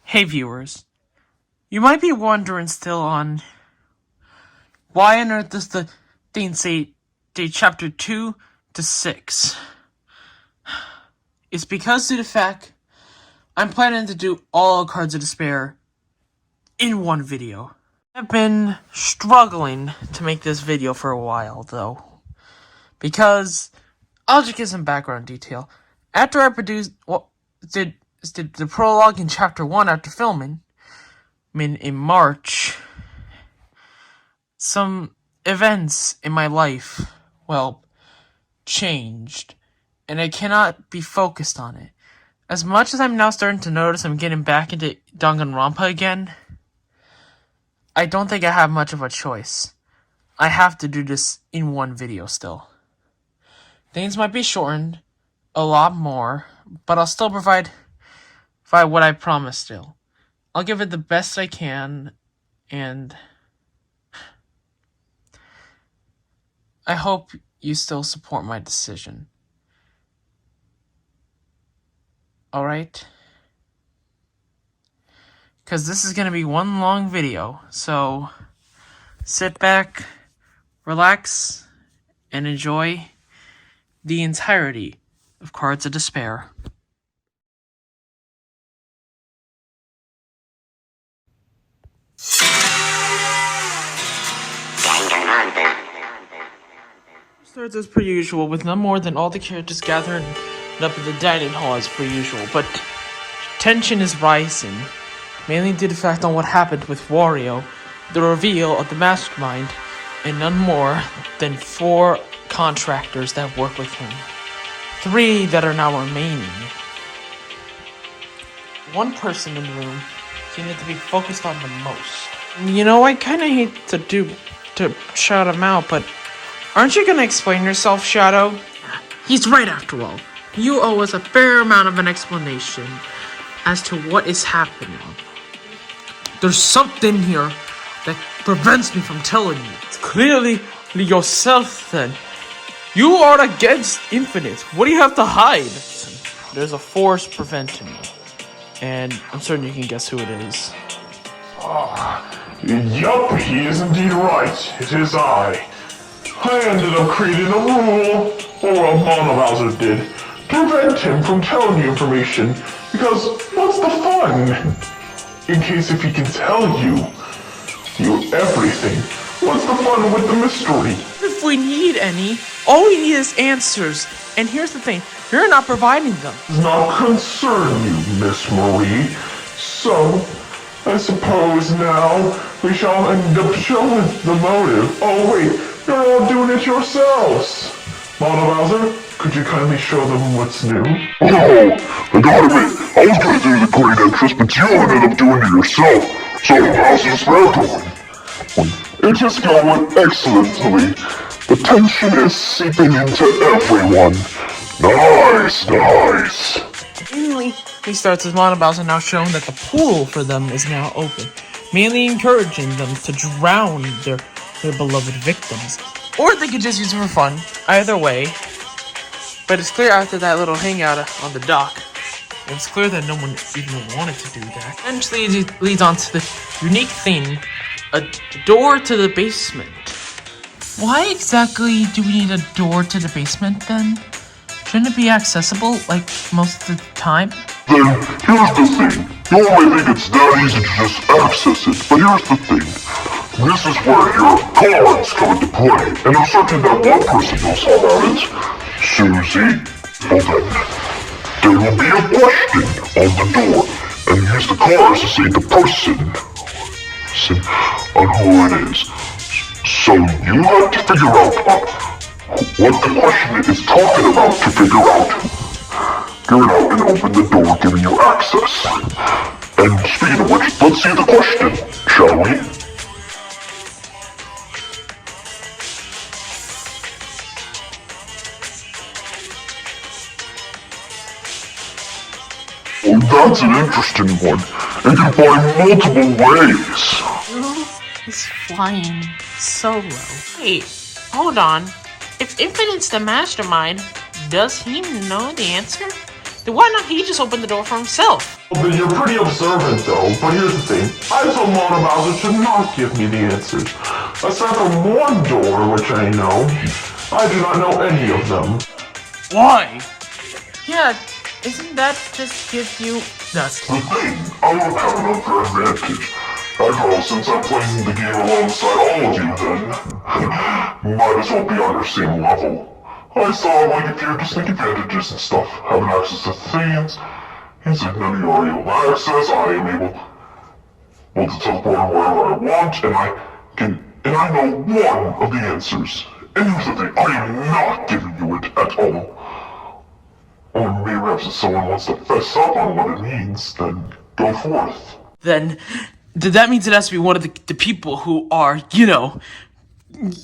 Hey viewers. You might be wondering still on why on earth does the thing say chapter 2 to 6? It's because of the fact I'm planning to do all Cards of Despair in one video. I've been struggling to make this video for a while though, because I'll just give some background detail. After I did the prologue in chapter 1 after filming, in March, some events in my life, changed, and I cannot be focused on it. As much as I'm now starting to notice I'm getting back into Danganronpa again, I don't think I have much of a choice. I have to do this in one video still. Things might be shortened a lot more, but I'll still provide what I promised still. I'll give it the best I can, and I hope you still support my decision. Alright? Because this is going to be one long video, so sit back, relax, and enjoy the entirety of Cards of Despair. Starts as per usual, with no more than all the characters gathering up in the dining hall as per usual, but tension is rising, mainly due to the fact on what happened with Wario, the reveal of the mastermind, and none more than 4 contractors that work with him. 3 that are now remaining. One person in the room seemed to be focused on the most. You know, I kinda hate to shout him out, but aren't you gonna explain yourself, Shadow? He's right after all. You owe us a fair amount of an explanation as to what is happening. There's something here that prevents me from telling you. It's clearly yourself then. You are against Infinite. What do you have to hide? There's a force preventing me. And I'm certain you can guess who it is. Yup, he is indeed right. It is I. I ended up creating a rule, or Mono did, to prevent him from telling you information, because what's the fun? In case if he can tell you everything, what's the fun with the mystery? If we need any, all we need is answers. And here's the thing, you're not providing them. Does not concern you, Miss Marie. So, I suppose now we shall end up showing the motive. Oh wait, you're all doing it yourselves. Mono Bowser, could you kindly show them what's new? Oh, I gotta admit, I was gonna do the great entrance, but you ended up doing it yourself. So, how's this fair going? It is going excellently. The tension is seeping into everyone. Nice. Finally, he starts with Mono Bowser now showing that the pool for them is now open, mainly encouraging them to drown their beloved victims. Or they could just use it for fun, either way. But it's clear after that little hangout on the dock, it's clear that no one even wanted to do that. Eventually it leads on to the unique thing, a door to the basement. Why exactly do we need a door to the basement then? Shouldn't it be accessible, like, most of the time? Then, here's the thing. You only think it's that easy to just access it, but here's the thing. This is where your cards come into play, and I'm certain that one person knows all about it. Susie? Well then, there will be a question on the door, and use the cards to say the person on who it is. So you have to figure out what the question is talking about to figure out. Get it out and open the door giving you access. And speaking of which, let's see the question, shall we? Well, that's an interesting one, and can by multiple ways. He's flying solo. Wait, hold on. If Infinite's the mastermind, does he know the answer? then why not he just open the door for himself? But you're pretty observant though, but here's the thing. I told Mona Bowser to not give me the answers. Aside from one door, which I know, I do not know any of them. Why? Yeah, isn't that just give you... That's The thing, I don't have an unfair advantage. After all, since I'm playing the game alongside all of you then, might as well be on your same level. I saw like a few distinct advantages and stuff, having access to things, and since none of you are able to access, I am able to teleport wherever I want, and I know one of the answers. And here's the thing, I am not giving you it at all. Or maybe perhaps if someone wants to fess up on what it means, then go forth. Then that means it has to be one of the people who are, you know,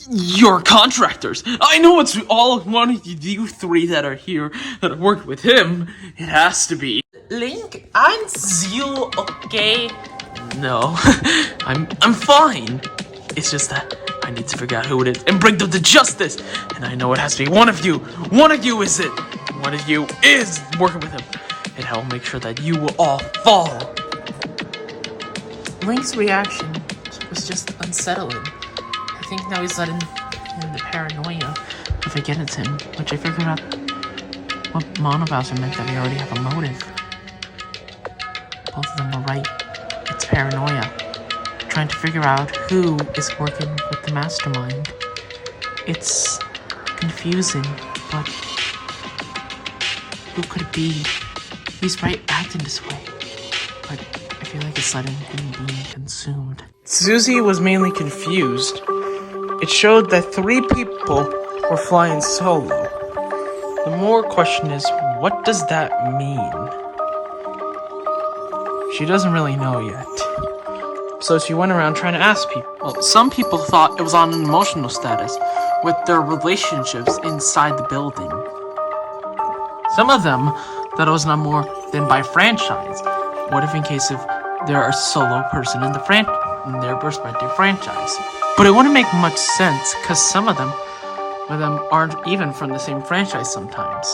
your contractors. I know it's all one of you three that are here that have worked with him. It has to be. Link, I'm Zeal, okay? No, I'm fine. It's just that I need to figure out who it is and bring them to justice. And I know it has to be one of you. One of you is it. One of you is working with him. And I will make sure that you will all fall. Link's reaction was just unsettling. I think now he's letting in the paranoia if I get into him, which I figured out what Mona Bowser meant, that we already have a motive. Both of them were right. It's paranoia. Trying to figure out who is working with the mastermind. It's confusing, but who could it be? He's right acting this way, but I feel like it's letting him be consumed. Susie was mainly confused. It showed that 3 people were flying solo. The more question is, what does that mean? She doesn't really know yet. So she went around trying to ask people. Well, some people thought it was on an emotional status with their relationships inside the building. Some of them thought it was not more than by franchise. What if in case of they're a solo person in their respective franchise? But it wouldn't make much sense because some of them aren't even from the same franchise sometimes.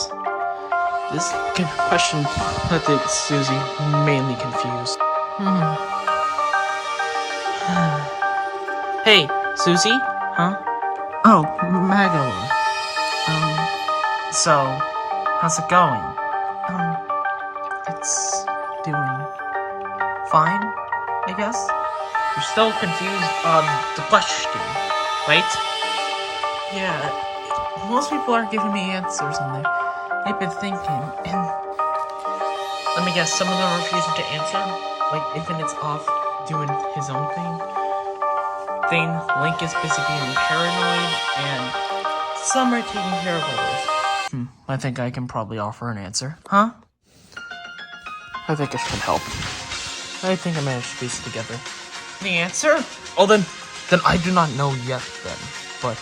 This question left Susie mainly confused. Hey, Susie? Huh? Oh, Magdalene. So, how's it going? It's doing fine, I guess? You're still confused on the question, right? Yeah, most people aren't giving me answers on there. They've been thinking, and let me guess, some of them are refusing to answer? Like, Infinite's off doing his own thing? Link is busy being paranoid, and some are taking care of others. I think I can probably offer an answer. Huh? I think I can help. I think I managed to piece it together. The answer? Oh, then I do not know yet then, but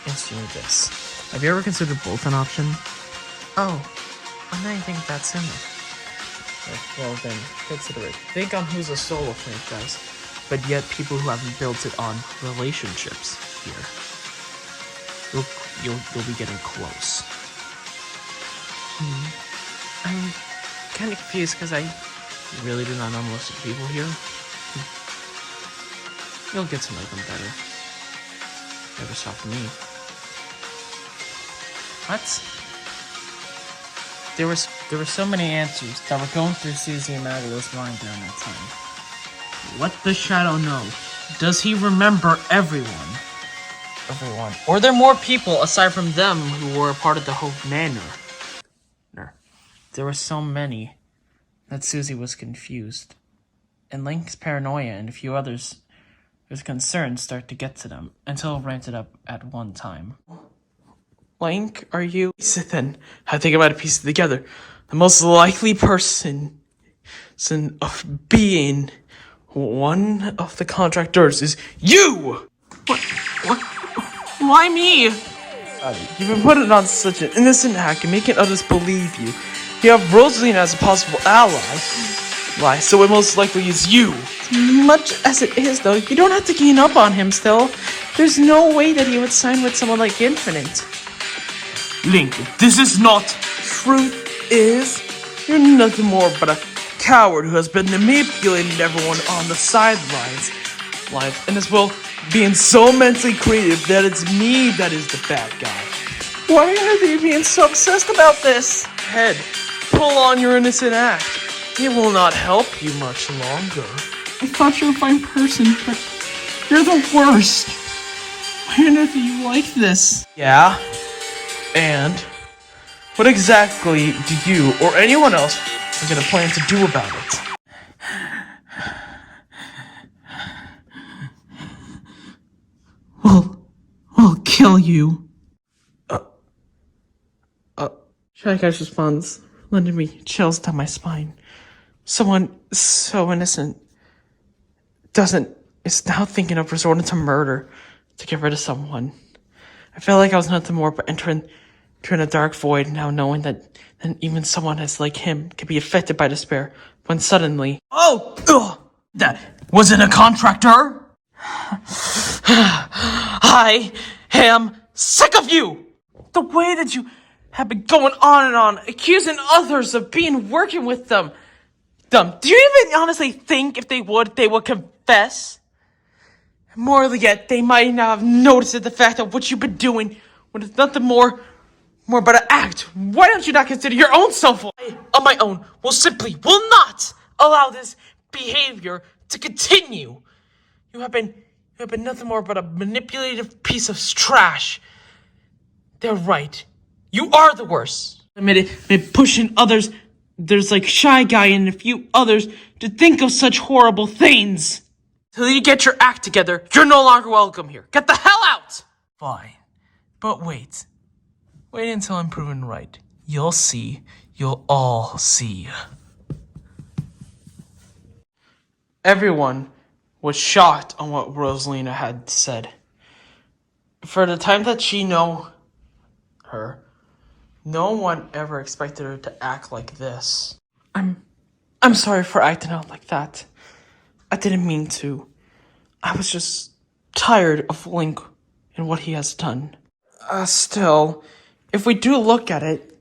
answer me this. Have you ever considered both an option? Oh, I didn't think that sooner. Well then, consider it. Think on who's a solo franchise, but yet people who haven't built it on relationships here. You'll be getting close. I'm kind of confused because I really do not know most of the people here. You'll get to know them better. Never stopped me. What? There were so many answers that were going through Susie and Magdalene's mind during that time. What does Shadow know? Does he remember everyone? Everyone. Or are there more people aside from them who were a part of the whole manor? There were so many that Susie was confused. And Link's paranoia and a few others with concerns start to get to them until it ramped it up at one time. Link, are you? Then I think I might have pieced it together. The most likely person of being one of the contractors is you! What? Why me? You've been putting on such an innocent act and making others believe you. You have Rosalina as a possible ally. So it most likely is you. Much as it is, though, you don't have to gain up on him still. There's no way that he would sign with someone like Infinite. Link, this is not truth. is, you're nothing more but a coward who has been manipulating everyone on the sidelines, and as well being so mentally creative that it's me that is the bad guy. Why are they being so obsessed about this? Head, pull on your innocent act. It will not help you much longer. I thought you were a fine person, but you're the worst. Why on earth are you like this? Yeah, and what exactly do you or anyone else are gonna plan to do about it? We'll kill you. Shy Guy's response landed me chills down my spine. Someone so innocent is now thinking of resorting to murder to get rid of someone. I felt like I was nothing more but entering a dark void, now knowing that even someone as like him could be affected by despair, when suddenly... That wasn't a contractor! I am sick of you! The way that you have been going on and on, accusing others of working with them. Do you even honestly think if they would confess? More yet, they might not have noticed the fact that what you've been doing when it's nothing more but an act. Why don't you not consider your own self? I, on my own, will not allow this behavior to continue. You have been nothing more but a manipulative piece of trash. They're right. You are the worst. I admit it, pushing others, there's like Shy Guy and a few others, to think of such horrible things. Till you get your act together, you're no longer welcome here. Get the hell out! Fine. But wait. Wait until I'm proven right. You'll see. You'll all see. Everyone was shocked on what Rosalina had said. For the time that she know her, no one ever expected her to act like this. I'm sorry for acting out like that. I didn't mean to. I was just tired of Link and what he has done. Still, if we do look at it,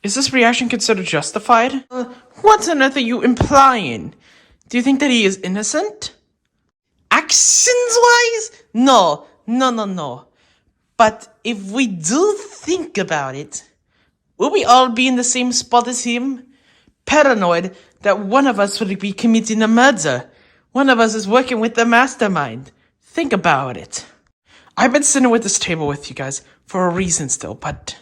is this reaction considered justified? What's on earth are you implying? Do you think that he is innocent? Actions-wise? No. But if we do think about it, will we all be in the same spot as him? Paranoid that one of us would be committing a murder. One of us is working with the mastermind. Think about it. I've been sitting with this table with you guys for a reason still, but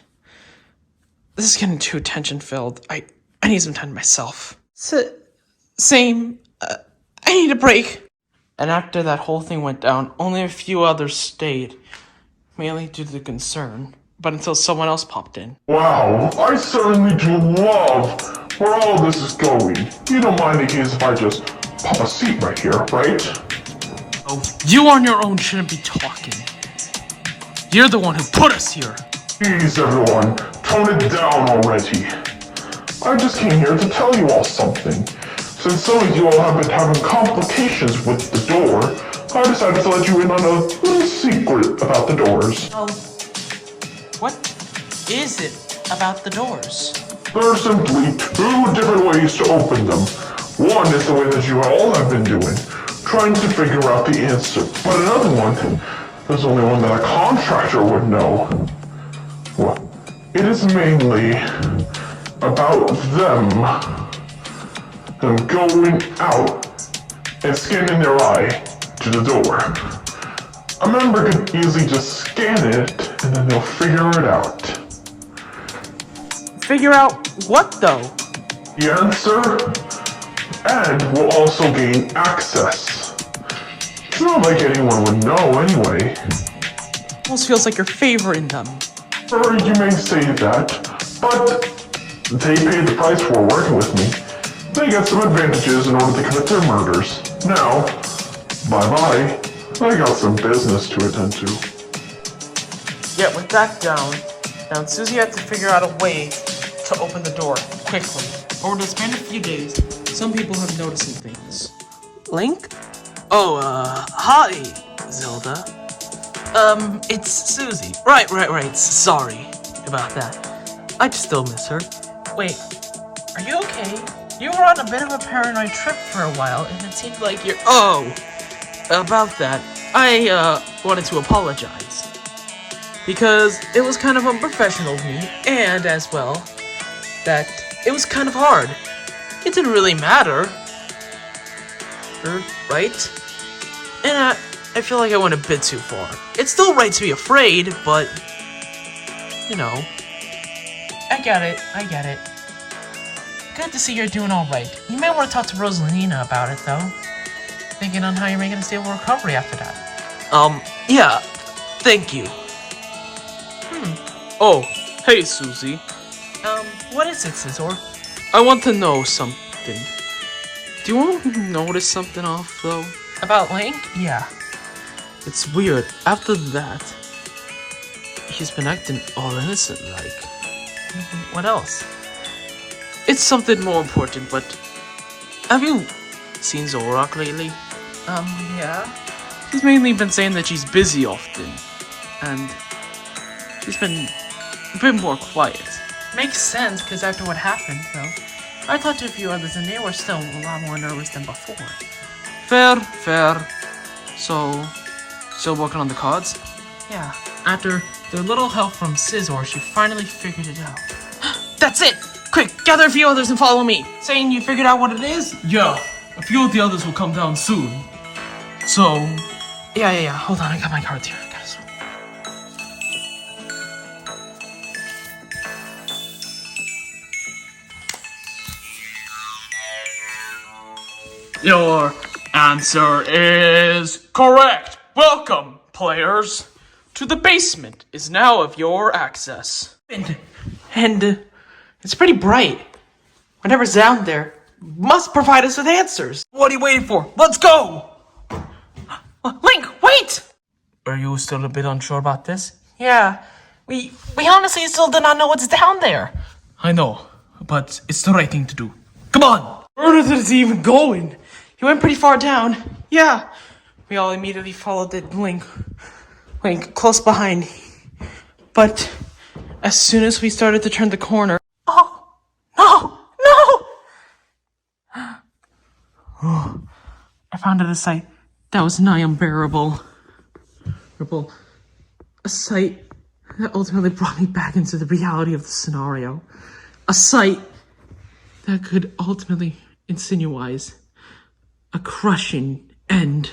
this is getting too tension-filled. I need some time to myself. Same. I need a break. And after that whole thing went down, only a few others stayed. Mainly due to the concern, but until someone else popped in. Wow, I certainly do love where all this is going. You don't mind in case if I just pop a seat right here, right? Oh, you on your own shouldn't be talking. You're the one who put us here. Please, everyone, tone it down already. I just came here to tell you all something. Since some of you all have been having complications with the door, I decided to let you in on a little secret about the doors. What is it about the doors? There are simply two different ways to open them. One is the way that you all have been doing, trying to figure out the answer. But another one, there's only one that a contractor would know. Well, it is mainly about them going out and scanning their eye to the door. A member could easily just scan it, and then they'll figure it out. Figure out what, though? The answer? And will also gain access. It's not like anyone would know anyway. Almost feels like you're favoring them. Or you may say that, but they paid the price for working with me. They get some advantages in order to commit their murders. Now, bye-bye. I got some business to attend to. Yeah, with that down, Susie had to figure out a way to open the door quickly. Over the span of a few days, some people have noticed some things. Link? Oh, hi, Zelda. It's Susie. Right. Sorry about that. I still miss her. Wait, Are you okay? You were on a bit of a paranoid trip for a while, and it seemed like you're... Oh! About that, I, wanted to apologize. Because it was kind of unprofessional of me, and as well, that it was kind of hard. It didn't really matter. Right? And I feel like I went a bit too far. It's still right to be afraid, but... You know. I get it. Good to see you're doing alright. You may want to talk to Rosalina about it, though. Thinking on how you're making a stable recovery after that. Yeah. Thank you. Oh, hey, Susie. What is it, Scizor? I want to know something. Do you want to notice something off, though? About Link? Yeah. It's weird. After that, he's been acting all innocent, like. What else? It's something more important, but... Have you seen Zorak lately? Yeah? She's mainly been saying that she's busy often. And she's been a bit more quiet. Makes sense, because after what happened, though, I talked to a few others and they were still a lot more nervous than before. Fair. So, still working on the cards? Yeah. After the little help from Scizor, she finally figured it out. That's it! Quick, gather a few others and follow me. Saying you figured out what it is? Yeah, a few of the others will come down soon. So... Yeah. Hold on, I got my cards here. Your answer is correct. Welcome, players. To the basement is now of your access. And it's pretty bright. Whatever's down there must provide us with answers. What are you waiting for? Let's go! Link, wait! Are you still a bit unsure about this? Yeah, we honestly still do not know what's down there. I know, but it's the right thing to do. Come on! Where is he even going? He went pretty far down. Yeah. We all immediately followed the Link close behind. But as soon as we started to turn the corner... Oh! No! I found a sight that was nigh unbearable. A sight that ultimately brought me back into the reality of the scenario. A sight that could ultimately insinuate a crushing end.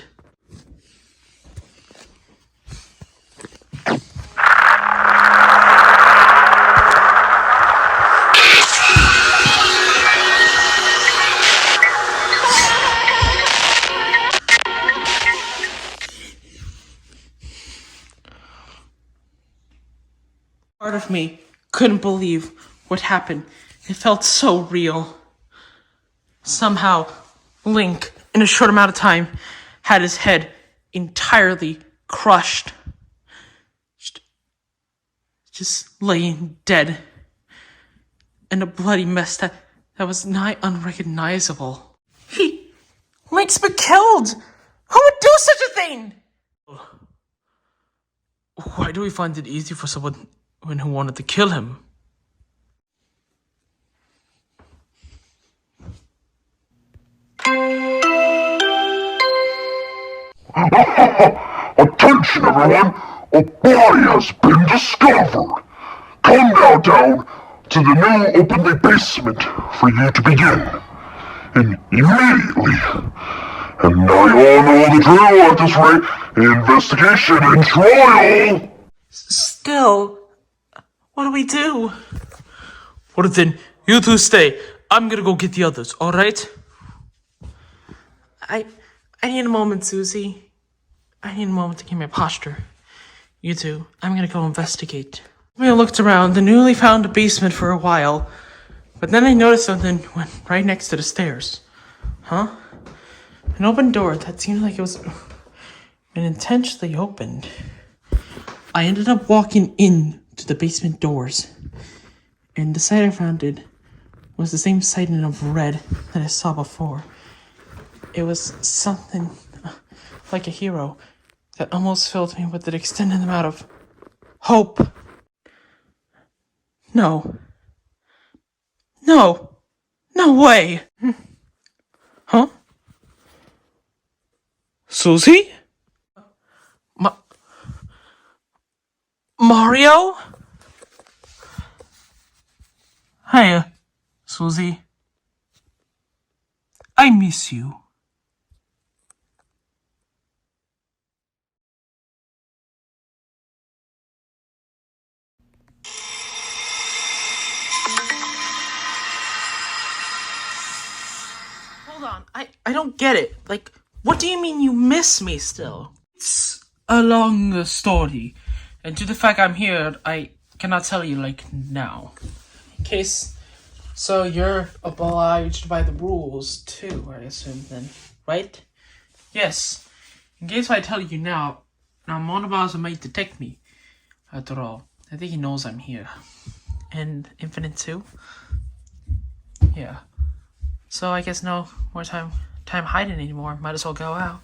Part of me couldn't believe what happened. It felt so real. Somehow, Link, in a short amount of time, had his head entirely crushed. Just laying dead. In a bloody mess that was nigh unrecognizable. Link's been killed! Who would do such a thing? Why do we find it easy for someone who wanted to kill him? Attention, everyone! A body has been discovered! Come now down to the new openly basement for you to begin. And immediately. And now you all know the drill at this rate. Investigation and trial! Still, what do we do? Well then, you two stay. I'm gonna go get the others, alright? I need a moment, Susie. I need a moment to get my posture. You two, I'm gonna go investigate. I looked around the newly found basement for a while, but then I noticed something went right next to the stairs. Huh? An open door that seemed like it was been intentionally opened. I ended up walking in to the basement doors, and the sight I found was the same sight in of red that I saw before. It was something like a hero that almost filled me with an extended amount of hope. No. No way! Huh? Susie? Mario? Hiya, Susie. I miss you. Hold on, I don't get it. Like, what do you mean you miss me still? It's a long story. And due to the fact I'm here, I cannot tell you, like, now. In case... So you're obliged by the rules, too, I assume, then. Right? Yes. In case I tell you now Monobows might detect me. After all, I think he knows I'm here. And Infinite too? Yeah. So I guess no more time hiding anymore. Might as well go out.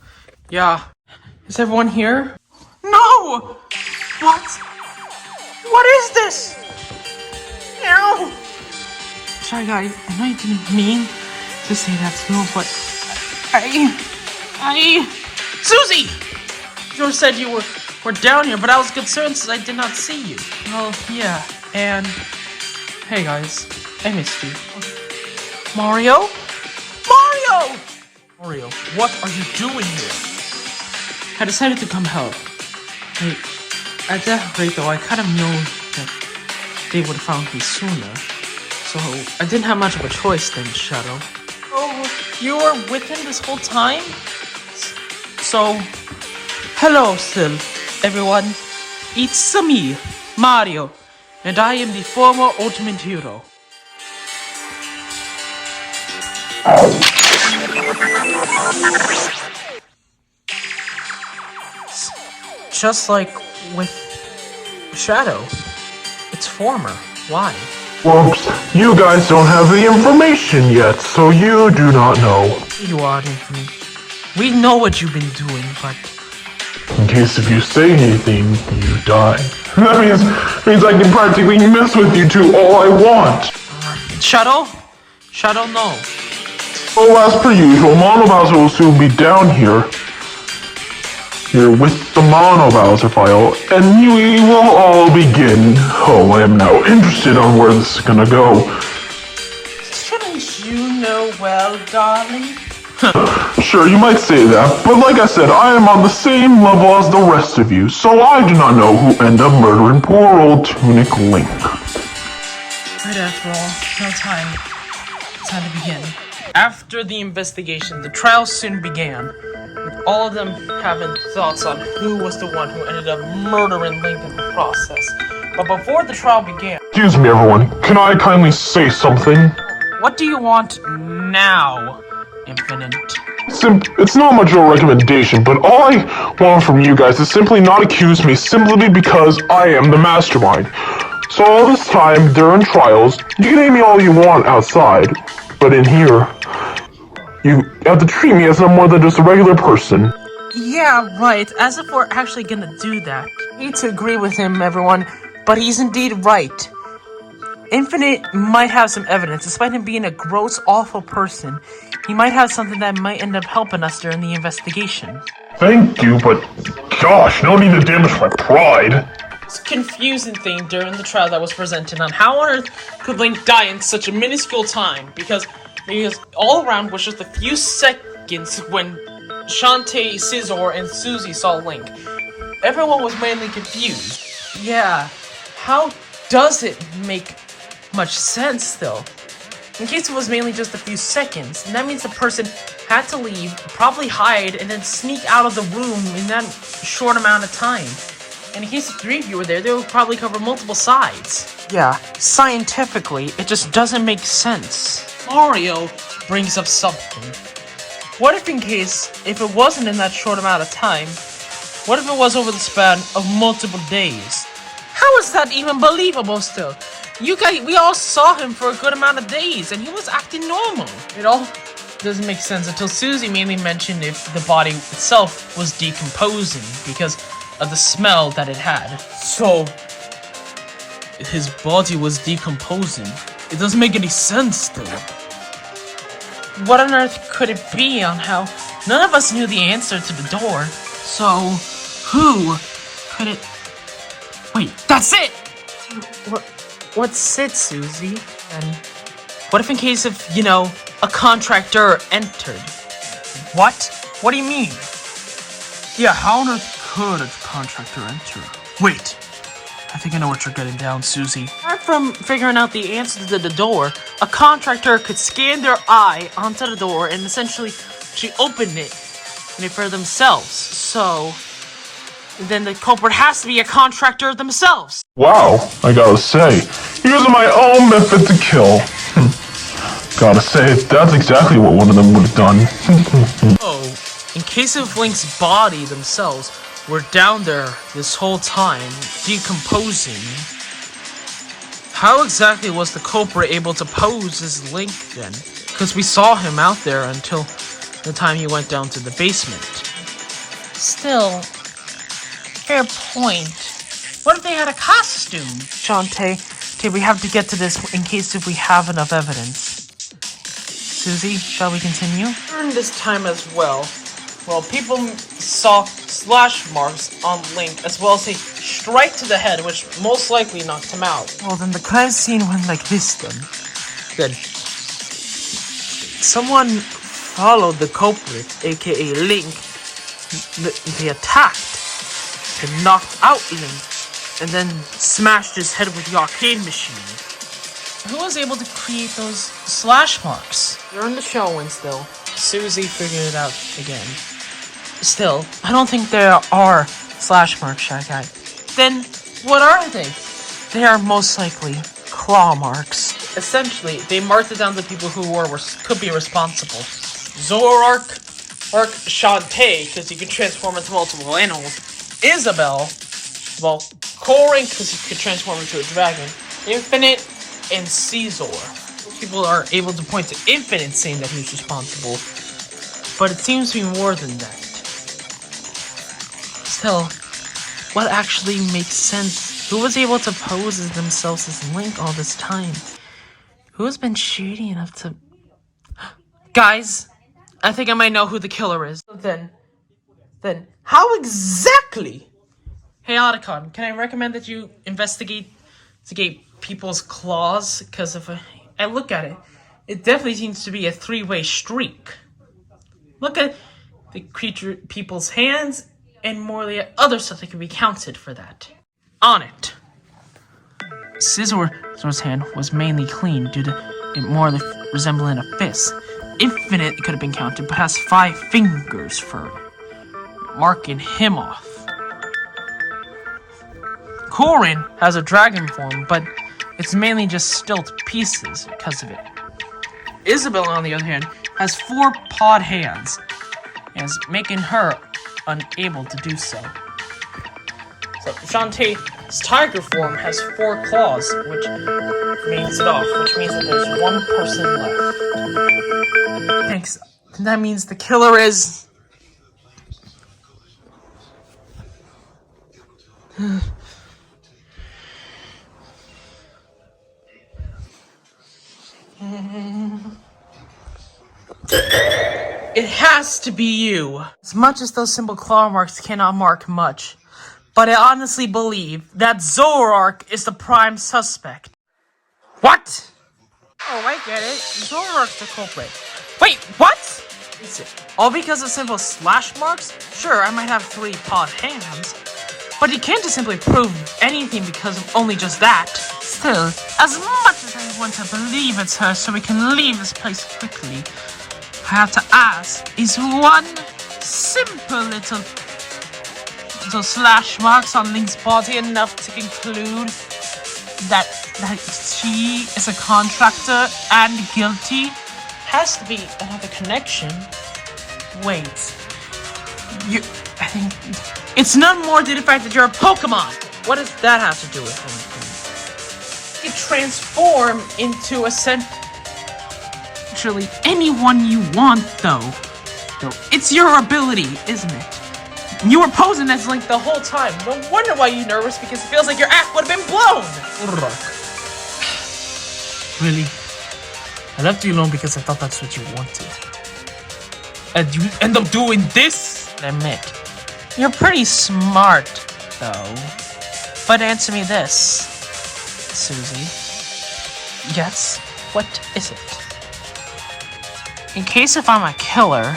Yeah. Is everyone here? No! What? What is this? Ow! Sorry guys, I know you didn't mean to say that to you, but Susie! You said you were down here, but I was concerned since I did not see you. Well, yeah, and hey guys, I missed you. Mario? Mario, what are you doing here? I decided to come help. At that rate though, I kind of knew that they would have found me sooner. So, I didn't have much of a choice then, Shadow. Oh, you were with him this whole time? So, hello still, everyone. It's me, Mario, and I am the former Ultimate Hero. Just like with Shadow, it's former. Why? Whoops, you guys don't have the information yet, so you do not know. You are Infinite. We know what you've been doing, but... In case if you say anything, you die. That means I can practically mess with you two all I want. Shadow? Shadow, no. Well, as per usual, Mono Bowser will soon be down here. Here with the Mono Bowser file, and we will all begin. Oh, I am now interested on where this is gonna go. Shouldn't you know well, darling? Sure, you might say that, but like I said, I am on the same level as the rest of you, so I do not know who ended up murdering poor old Tunic Link. Right after all, no time. It's time to begin. After the investigation, the trial soon began, with all of them having thoughts on who was the one who ended up murdering Link in the process. But before the trial began... Excuse me, everyone. Can I kindly say something? What do you want now, Infinite? It's not much of a recommendation, but all I want from you guys is simply not accuse me simply because I am the mastermind. So all this time, during trials, you can name me all you want outside, but in here, you have to treat me as no more than just a regular person. Yeah, right. As if we're actually gonna do that. I need to agree with him, everyone, but he's indeed right. Infinite might have some evidence. Despite him being a gross, awful person, he might have something that might end up helping us during the investigation. Thank you, but gosh, no need to damage my pride. It's a confusing thing during the trial that was presented on how on earth could Link die in such a minuscule time, because all around was just a few seconds when Shantae, Scizor, and Susie saw Link. Everyone was mainly confused. Yeah, how does it make much sense though? In case it was mainly just a few seconds, and that means the person had to leave, probably hide, and then sneak out of the room in that short amount of time. And in case the three of you were there, they would probably cover multiple sides. Yeah, scientifically, it just doesn't make sense. Mario brings up something. What if if it wasn't in that short amount of time, what if it was over the span of multiple days? How is that even believable still? We all saw him for a good amount of days, and he was acting normal. It all doesn't make sense until Susie mainly mentioned if the body itself was decomposing because of the smell that it had. So, his body was decomposing. It doesn't make any sense though. what on earth could it be on how none of us knew the answer to the door? So, who could it... Wait, that's it! What's it, Susie? And what if in case of, you know, a contractor entered? What? What do you mean? Yeah, how on earth could a contractor enter? Wait, I think I know what you're getting down, Susie. Apart from figuring out the answer to the door, a contractor could scan their eye onto the door and essentially open it for themselves. So, then the culprit has to be a contractor themselves. Wow, I gotta say, using my own method to kill. Gotta say, that's exactly what one of them would have done. Oh, in case of Link's body themselves were down there this whole time, decomposing, how exactly was the culprit able to pose as Link then? Because we saw him out there until the time he went down to the basement. Still, fair point. What if they had a costume? Shantae, we have to get to this in case if we have enough evidence. Susie, shall we continue? During this time as well, people saw slash marks on Link as well as a strike to the head, which most likely knocked him out. Well, then the crime scene went like this then. Then, someone followed the culprit, aka Link. They attacked and knocked out Link, and then smashed his head with the arcade machine. Who was able to create those slash marks? You're in the showing still. Susie figured it out again. Still, I don't think there are slash marks, Shy Guy. Then, what are they? They are most likely claw marks. Essentially, they marked it down to people who could be responsible. Zoroark, Shantae, because he could transform into multiple animals. Isabelle, well, Corin, because he could transform into a dragon. Infinite, and Caesar. People are able to point to Infinite saying that he's responsible, but it seems to be more than that. Still, what actually makes sense? Who was able to pose as themselves as Link all this time? Who has been shady enough to... Guys, I think I might know who the killer is. Then, how exactly? Hey, Otacon, can I recommend that you investigate people's claws? Because if I look at it, it definitely seems to be a three-way streak. Look at the people's hands, and more the other stuff that can be counted for that. On it. Scissor's hand was mainly clean due to it more resembling a fist. Infinite could have been counted, but has 5 fingers for it, marking him off. Corin has a dragon form, but it's mainly just stilt pieces because of it. Isabelle, on the other hand, has 4 pawed hands, making her unable to do so. So Shantae's tiger form has 4 claws, which means that there's 1 person left. Thanks. That means the killer is... It has to be you. As much as those simple claw marks cannot mark much, but I honestly believe that Zoroark is the prime suspect. What? Oh, I get it. Zoroark's the culprit. Wait, what? Is it all because of simple slash marks? Sure, I might have 3 pawed hands, but you can't just simply prove anything because of only just that. Still, as much as I want to believe it's her so we can leave this place quickly, I have to ask, is one simple little slash marks on Link's body enough to conclude that she is a contractor and guilty? Has to be another connection. Wait. I think it's none more due to the fact that you're a Pokemon. What does that have to do with anything? You transform into essentially anyone you want, though. It's your ability, isn't it? You were posing as Link the whole time. No wonder why you're nervous, because it feels like your act would have been blown. Really? I left you alone because I thought that's what you wanted. And you end up doing this? Admit, you're pretty smart, though. But answer me this, Susie. Yes, what is it? In case if I'm a killer,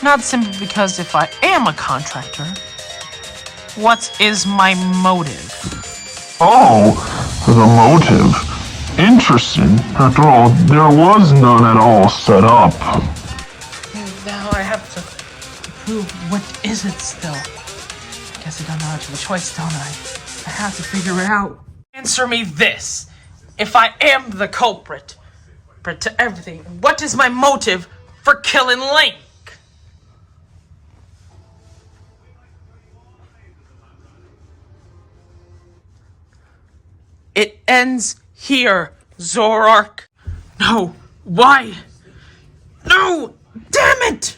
not simply because if I am a contractor, what is my motive? Oh, the motive. Interesting. After all, there was none at all set up. Now I have to prove what is it still. Guess I don't have much of a choice, don't I? I have to figure it out. Answer me this. If I am the culprit to everything, what is my motive for killing Link? It ends here, Zoroark. No, why? No, damn it!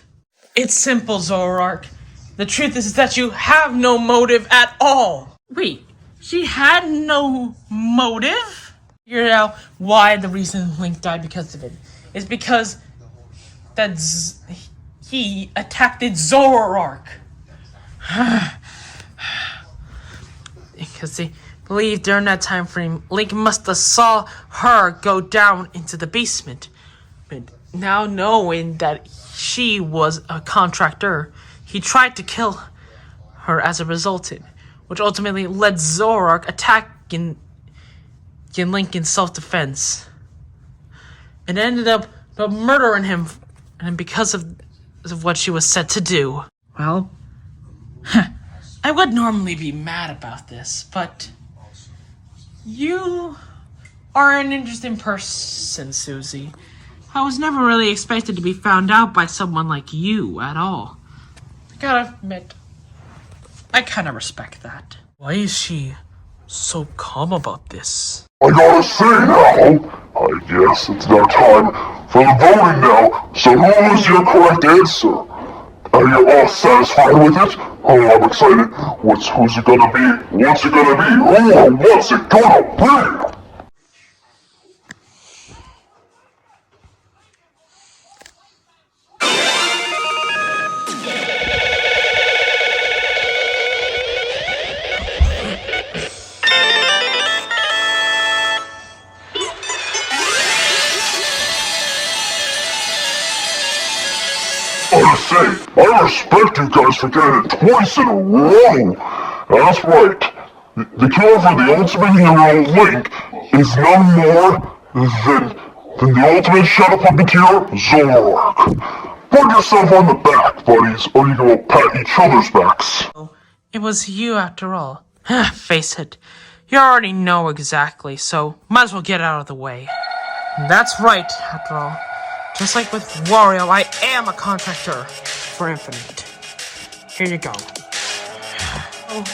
It's simple, Zoroark. The truth is that you have no motive at all. Wait, she had no motive? Figured out why the reason Link died because of it is because that he attacked Zoroark. Because they believe during that time frame, Link must have saw her go down into the basement. But now knowing that she was a contractor, he tried to kill her as a result, which ultimately led Zoroark attacking Link in self-defense. And ended up murdering him and because of what she was said to do. Well, I would normally be mad about this, but you are an interesting person, Susie. I was never really expected to be found out by someone like you at all. I gotta admit, I kinda respect that. Why is she so calm about this? I gotta say now, I guess it's now time for the voting now. So who is your correct answer? Are you all satisfied with it? Oh, I'm excited. Who's it gonna be? What's it gonna be? Oh, what's it gonna be? I respect you guys for getting it twice in a row. That's right. The cure for the ultimate hero, Link, is none more than the ultimate shadow puppeteer, Zoroark. Put yourself on the back, buddies, or you can all pat each other's backs. It was you after all. Face it, you already know exactly, so might as well get out of the way. That's right, after all. Just like with Wario, I am a contractor for Infinite. Here you go. Oh,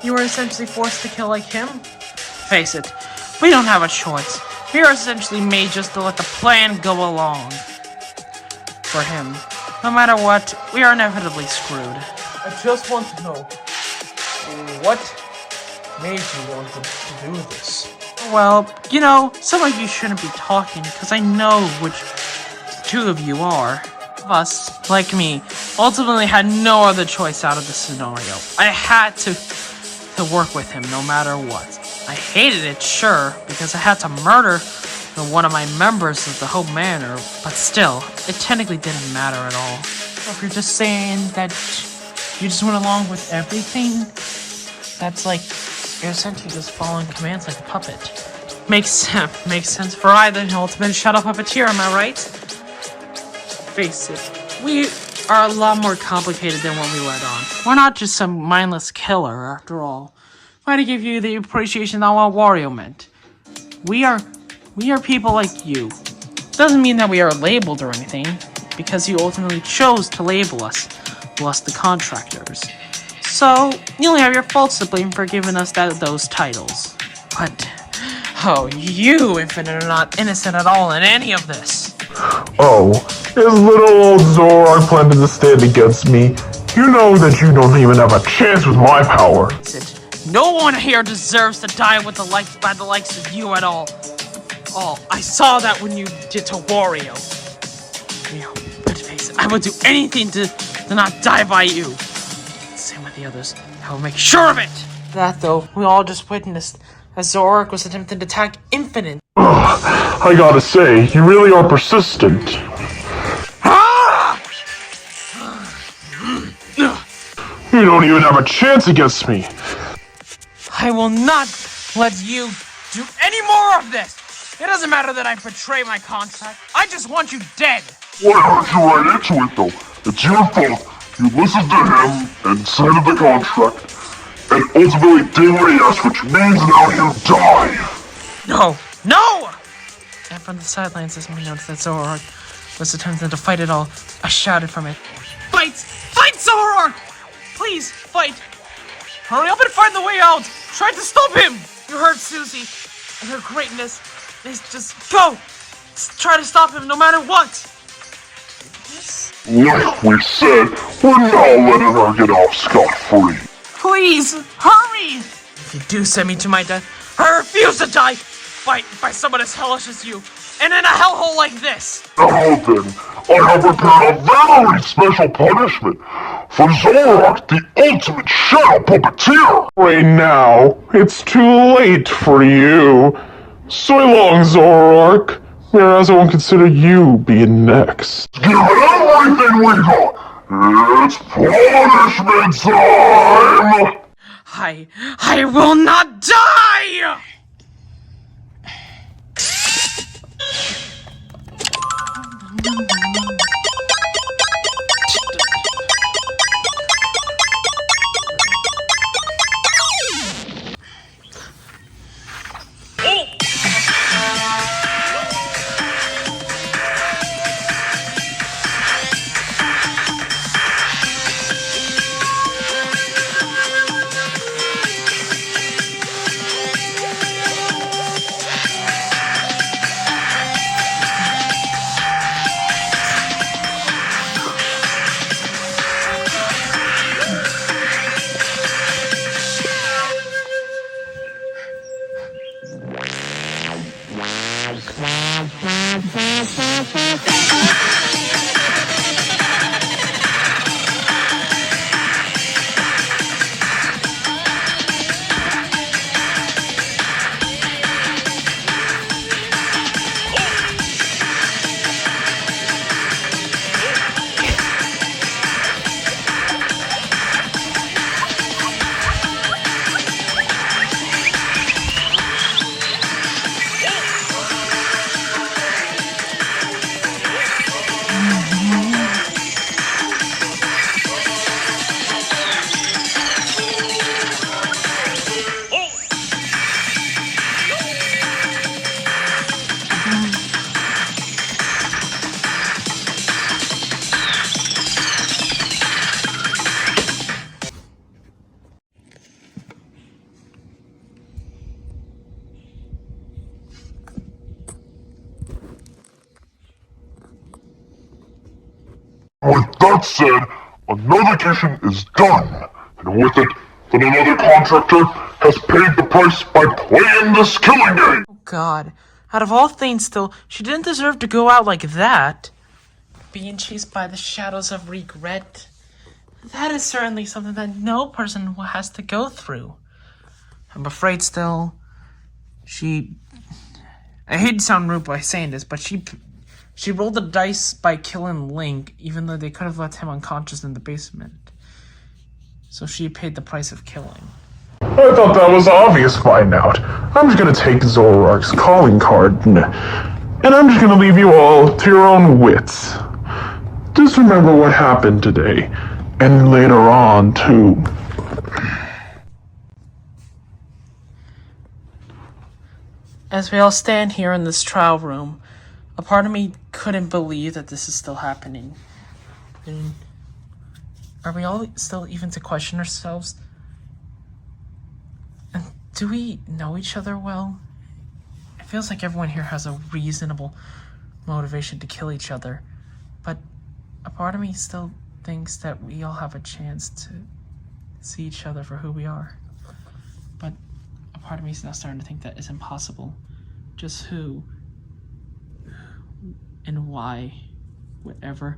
you were essentially forced to kill like him? Face it, we don't have a choice. We are essentially made just to let the plan go along. For him, no matter what, we are inevitably screwed. I just want to know, what made you want to do this? Well, you know, some of you shouldn't be talking, because I know which two of you are. Us, like me, ultimately had no other choice out of the scenario. I had to work with him no matter what. I hated it, sure, because I had to murder one of my members of the Hope Manor, but still, it technically didn't matter at all. If you're just saying that you just went along with everything, that's like, you're essentially just following commands like a puppet. Makes sense for either an ultimate shadow puppeteer, am I right? Face it, we are a lot more complicated than what we let on. We're not just some mindless killer, after all. Trying to give you the appreciation that what Wario meant. We are people like you. Doesn't mean that we are labeled or anything, because you ultimately chose to label us the contractors. So, you only have your faults to blame for giving us those titles. But, oh, you, Infinite, are not innocent at all in any of this. Oh, is little old Zoroark planning to stand against me? You know that you don't even have a chance with my power. No one here deserves to die with by the likes of you at all. Oh, I saw that when you did to Wario. You know, good face. I would do anything to not die by you. Same with the others. I will make sure of it. That though, we all just witnessed as Zoroark was attempting to attack Infinite. I gotta say, you really are persistent. You don't even have a chance against me. I will not let you do any more of this. It doesn't matter that I betray my contract. I just want you dead. Well, I hurt you right into it, though. It's your fault. You listened to him and signed the contract, and ultimately did what he asked, which means now you die. No! No! And from the sidelines, as we noticed that Zoroark was attempting to fight it all, I shouted from it, "Fight! Fight, Zoroark! Please, fight! Hurry up and find the way out! Try to stop him! You heard Susie, and her greatness is just go! Try to stop him no matter what!" Like we said, we're not letting her get off scot-free. Please, hurry! If you do send me to my death, I refuse to die by someone as hellish as you, and in a hellhole like this! Now then, I have prepared a very special punishment for Zoroark, the ultimate shadow puppeteer! Right now, it's too late for you. So long, Zoroark. Whereas I won't consider you being next. Give it everything we got! It's punishment time! I will not die! With that said, another mission is done, and with it, then another contractor has paid the price by playing this killing game! Oh God, out of all things still, she didn't deserve to go out like that. Being chased by the shadows of regret. That is certainly something that no person has to go through. I'm afraid still, I hate to sound rude by saying this, but she rolled the dice by killing Link, even though they could have left him unconscious in the basement. So she paid the price of killing. I thought that was obvious by now. I'm just gonna take Zoroark's calling card, and I'm just gonna leave you all to your own wits. Just remember what happened today, and later on, too. As we all stand here in this trial room, a part of me couldn't believe that this is still happening. And are we all still even to question ourselves? And do we know each other well? It feels like everyone here has a reasonable motivation to kill each other, but a part of me still thinks that we all have a chance to see each other for who we are. But a part of me is now starting to think that it's impossible. Just who and why would ever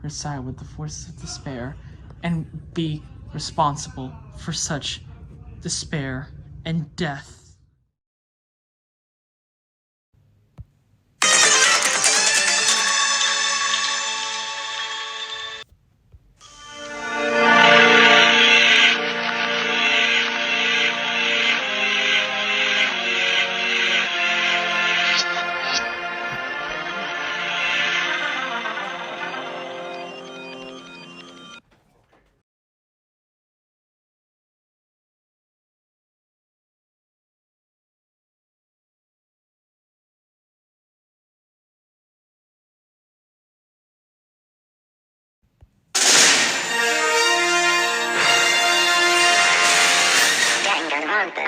reside with the forces of despair and be responsible for such despair and death.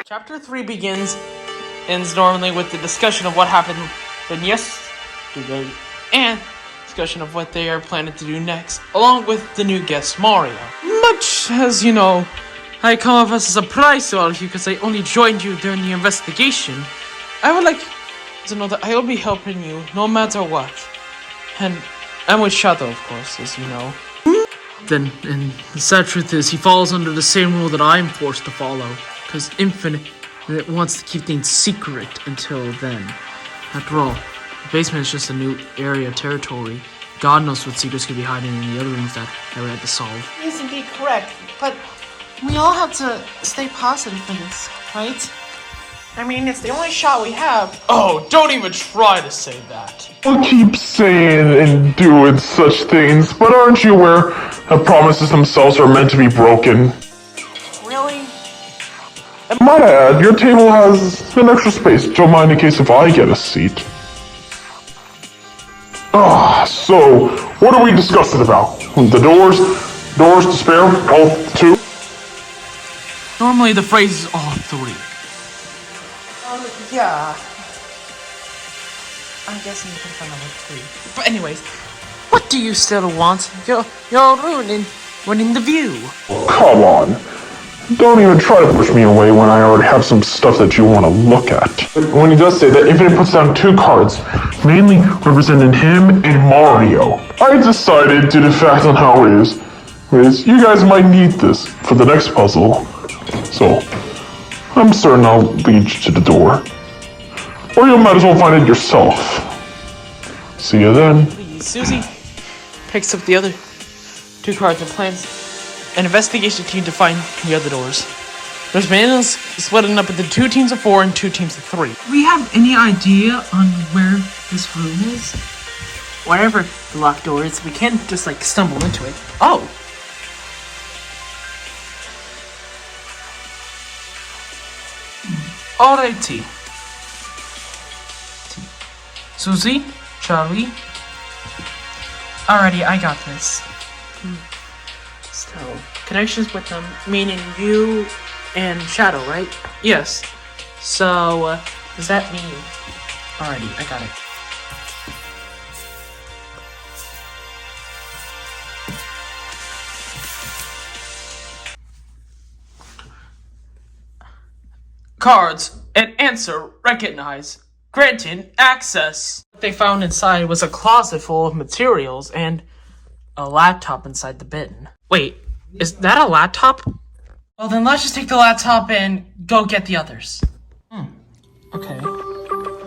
Chapter 3 ends normally with the discussion of what happened yesterday and discussion of what they are planning to do next, along with the new guest Mario. Much as you know, I come off as a surprise to all of you because I only joined you during the investigation. I would like to know that I will be helping you no matter what. And I'm with Shadow, of course, as you know. Then, and the sad truth is, he falls under the same rule that I'm forced to follow. Because Infinite wants to keep things secret until then. After all, the basement is just a new area of territory. God knows what secrets could be hiding in the other rooms that we had to solve. He is indeed correct, but we all have to stay positive for this, right? I mean, it's the only shot we have. Oh, don't even try to say that. People keep saying and doing such things, but aren't you aware that promises themselves are meant to be broken? Really? Might I add, your table has an extra space. Don't mind in case if I get a seat. So, what are we discussing about? The doors to spare, all two? Normally the phrase is all three. Yeah. I'm guessing you can find number 3. But anyways, what do you still want? You're ruining the view. Come on. Don't even try to push me away when I already have some stuff that you want to look at. When he does say that, Infinite puts down 2 cards, mainly representing him and Mario. I decided, due to the fact on how it is you guys might need this for the next puzzle. So, I'm certain I'll lead you to the door. Or you might as well find it yourself. See you then. Susie picks up the other 2 cards and plans an investigation team to find the other doors. There's been splitting up into 2 teams of 4 and 2 teams of 3. Do we have any idea on where this room is? Wherever the locked door is, we can't just stumble into it. Oh! Alrighty. Susie, shall we? Alrighty, I got this. So, connections with them, meaning you and Shadow, right? Yes. So, does that mean... Alrighty, I got it. Cards and answer recognized. Granted access. What they found inside was a closet full of materials and a laptop inside the bin. Wait, is that a laptop? Well, then let's just take the laptop and go get the others. Okay.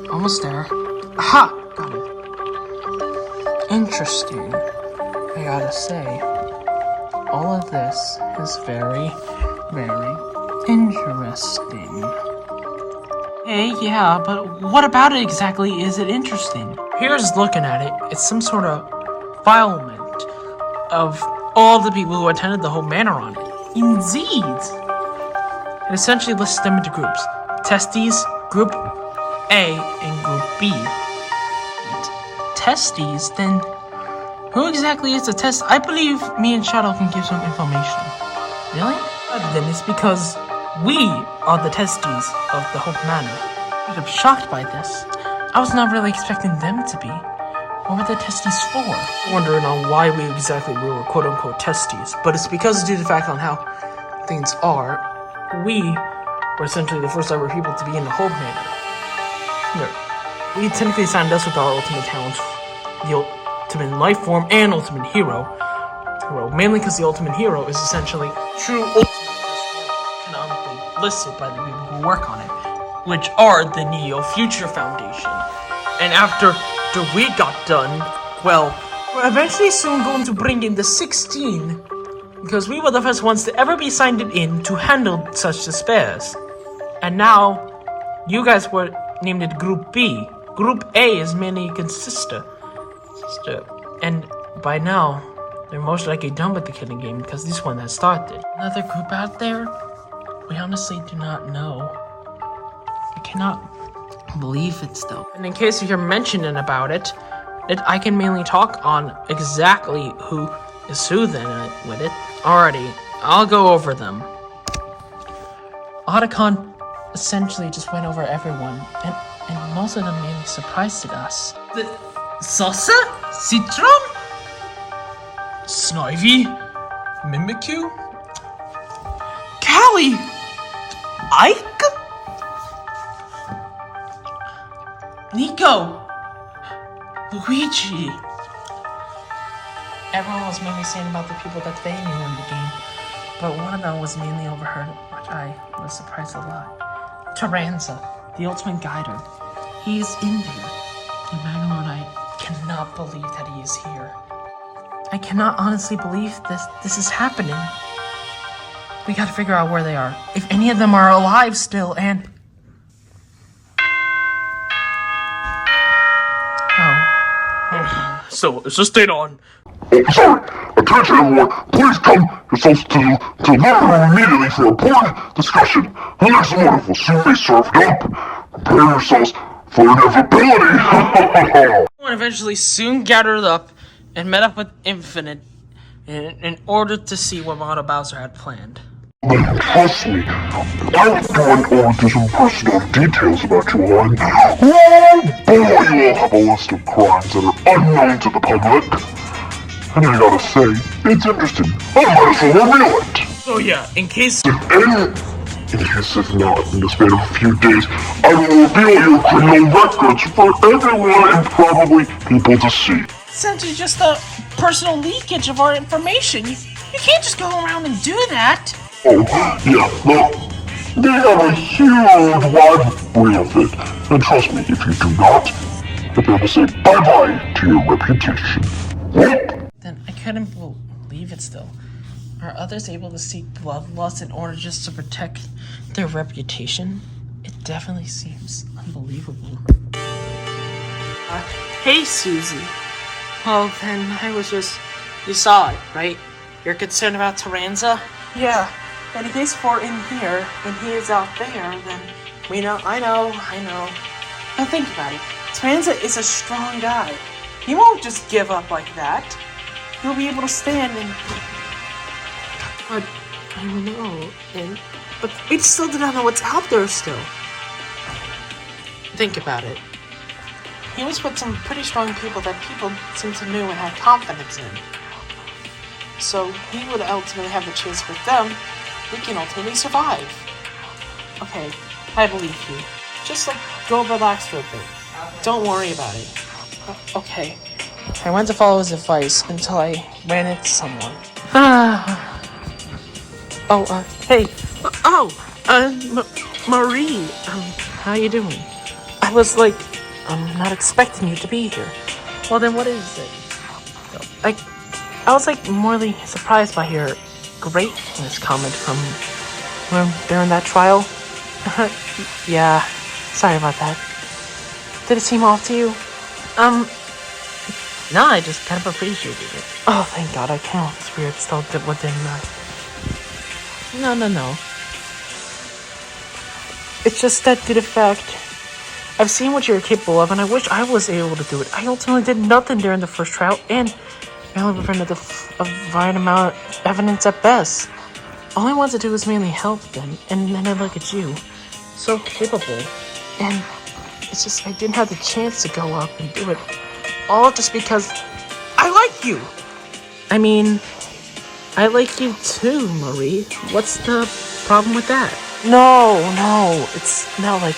Almost there. Aha! Got it. Interesting. I gotta say, all of this is very, very interesting. Hey, yeah, but what about it exactly is it interesting? Here's looking at it. It's some sort of filement of all the people who attended the whole manor on it. Indeed! It essentially lists them into groups. Testes, Group A, and Group B. Testes? Then who exactly is the test? I believe me and Shadow can give some information. Really? Then it's because we are the testes of the whole manor. I'm shocked by this. I was not really expecting them to be. What were the testes for? Wondering on why we were quote-unquote testes, but it's because due to the fact on how things are, we were essentially the first ever people to be in the whole manor. No, we technically signed us with our ultimate talents the ultimate life form and ultimate hero. Mainly because the ultimate hero is essentially true ultimate canonically listed by the people who work on it, which are the Neo Future Foundation. And after we got done, well, we're eventually soon going to bring in the 16, because we were the first ones to ever be signed in to handle such despairs. And now, you guys were named it Group B. Group A is mainly sister. And by now, they're most likely done with the killing game because this one has started. Another group out there? We honestly do not know. I cannot believe it still. And in case you're mentioning about it, I can mainly talk on exactly who is who then with it. Alrighty, I'll go over them. Otacon essentially just went over everyone, and most of them mainly surprised us. The Salsa? Citron? Snivy? Mimikyu? Callie! Ike? Nico! Luigi! Everyone was mainly saying about the people that they knew in the game, but one of them was mainly overheard, which I was surprised a lot. Taranza, the ultimate guider. He's in there. Emmanuel and I cannot believe that he is here. I cannot honestly believe this is happening. We gotta figure out where they are. If any of them are alive still, and... So, it's just stayed on. Oh, sorry. Attention everyone, please come yourselves to the living room immediately for a important discussion. The next wonderful soup is served up. Prepare yourselves for inevitability. Everyone eventually soon gathered up and met up with Infinite in order to see what Mono Bowser had planned. Then trust me, I'm going over to some personal details about you all, and oh boy, you all have a list of crimes that are unknown to the public. And I gotta say, it's interesting. I might as well reveal it. So yeah, in case In case if not, in the span of a few days, I will reveal your criminal records for everyone and probably people to see. essentially just a personal leakage of our information. You can't just go around and do that. Oh, yeah, well, they have a huge library of it. And trust me, if you do not, you'll be able to say bye-bye to your reputation. Then I couldn't believe it still. Are others able to seek bloodlust in order just to protect their reputation? It definitely seems unbelievable. Hey, Susie. Well, then I was just... You saw it, right? You're concerned about Taranza? Yeah. And if he's for in here, and he is out there, then we know... I know. Now think about it. Taranza is a strong guy. He won't just give up like that. He'll be able to stand and... But I know, but we still do not know what's out there still. Think about it. He was with some pretty strong people that people seem to know and have confidence in. So he would ultimately have the chance with them. We can ultimately survive. Okay, I believe you. Just go relax for a bit. Don't worry about it. Okay. I went to follow his advice until I ran into someone. Hey. Marie. How you doing? I was I'm not expecting you to be here. Well, then what is it? I was morely surprised by your greatness comment from during that trial. Yeah, sorry about that. Did it seem off to you? No, I just kind of appreciated it. Oh, thank God, I can't. It's weird still within No. It's just that due to fact, I've seen what you're capable of, and I wish I was able to do it. I ultimately did nothing during the first trial, and I only presented a fine amount of evidence at best. All I wanted to do was mainly help them, and then I look at you, so capable, and it's just I didn't have the chance to go up and do it, all just because I like you. I mean, I like you too, Marie. What's the problem with that? No, it's not like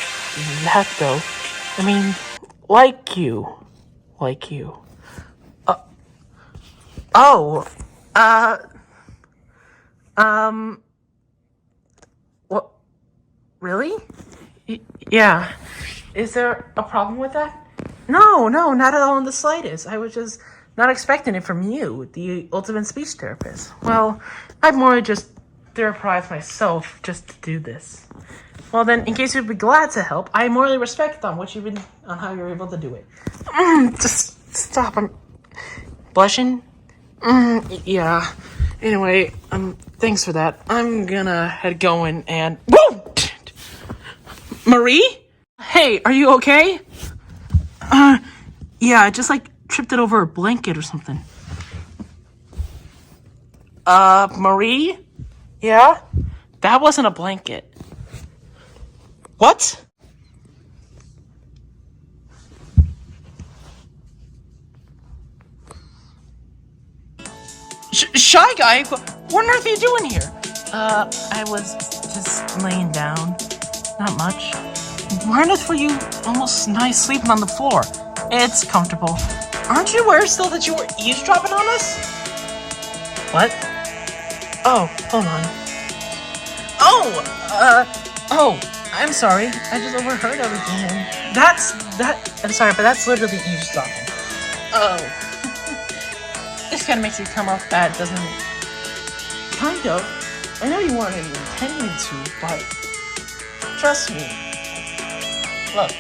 that though. I mean, like you. Oh, what? Really? Yeah. Is there a problem with that? No, not at all in the slightest. I was just not expecting it from you, the ultimate speech therapist. Well, I've more just therapized myself just to do this. Well then, in case you'd be glad to help, I morally respect on how you're able to do it. Just stop. I'm blushing. Yeah. Anyway, thanks for that. I'm gonna head going and whoa! Marie? Hey, are you okay? Yeah, I just tripped it over a blanket or something. Marie? Yeah? That wasn't a blanket. What? Shy Guy? What on earth are you doing here? I was just laying down. Not much. Why on earth were you almost nice sleeping on the floor? It's comfortable. Aren't you aware still that you were eavesdropping on us? What? Oh, hold on. Oh, I'm sorry. I just overheard everything. I'm sorry, but that's literally eavesdropping. Oh. This kind of makes you come off bad, doesn't it? Kind of. I know you weren't intending to, but trust me. Look,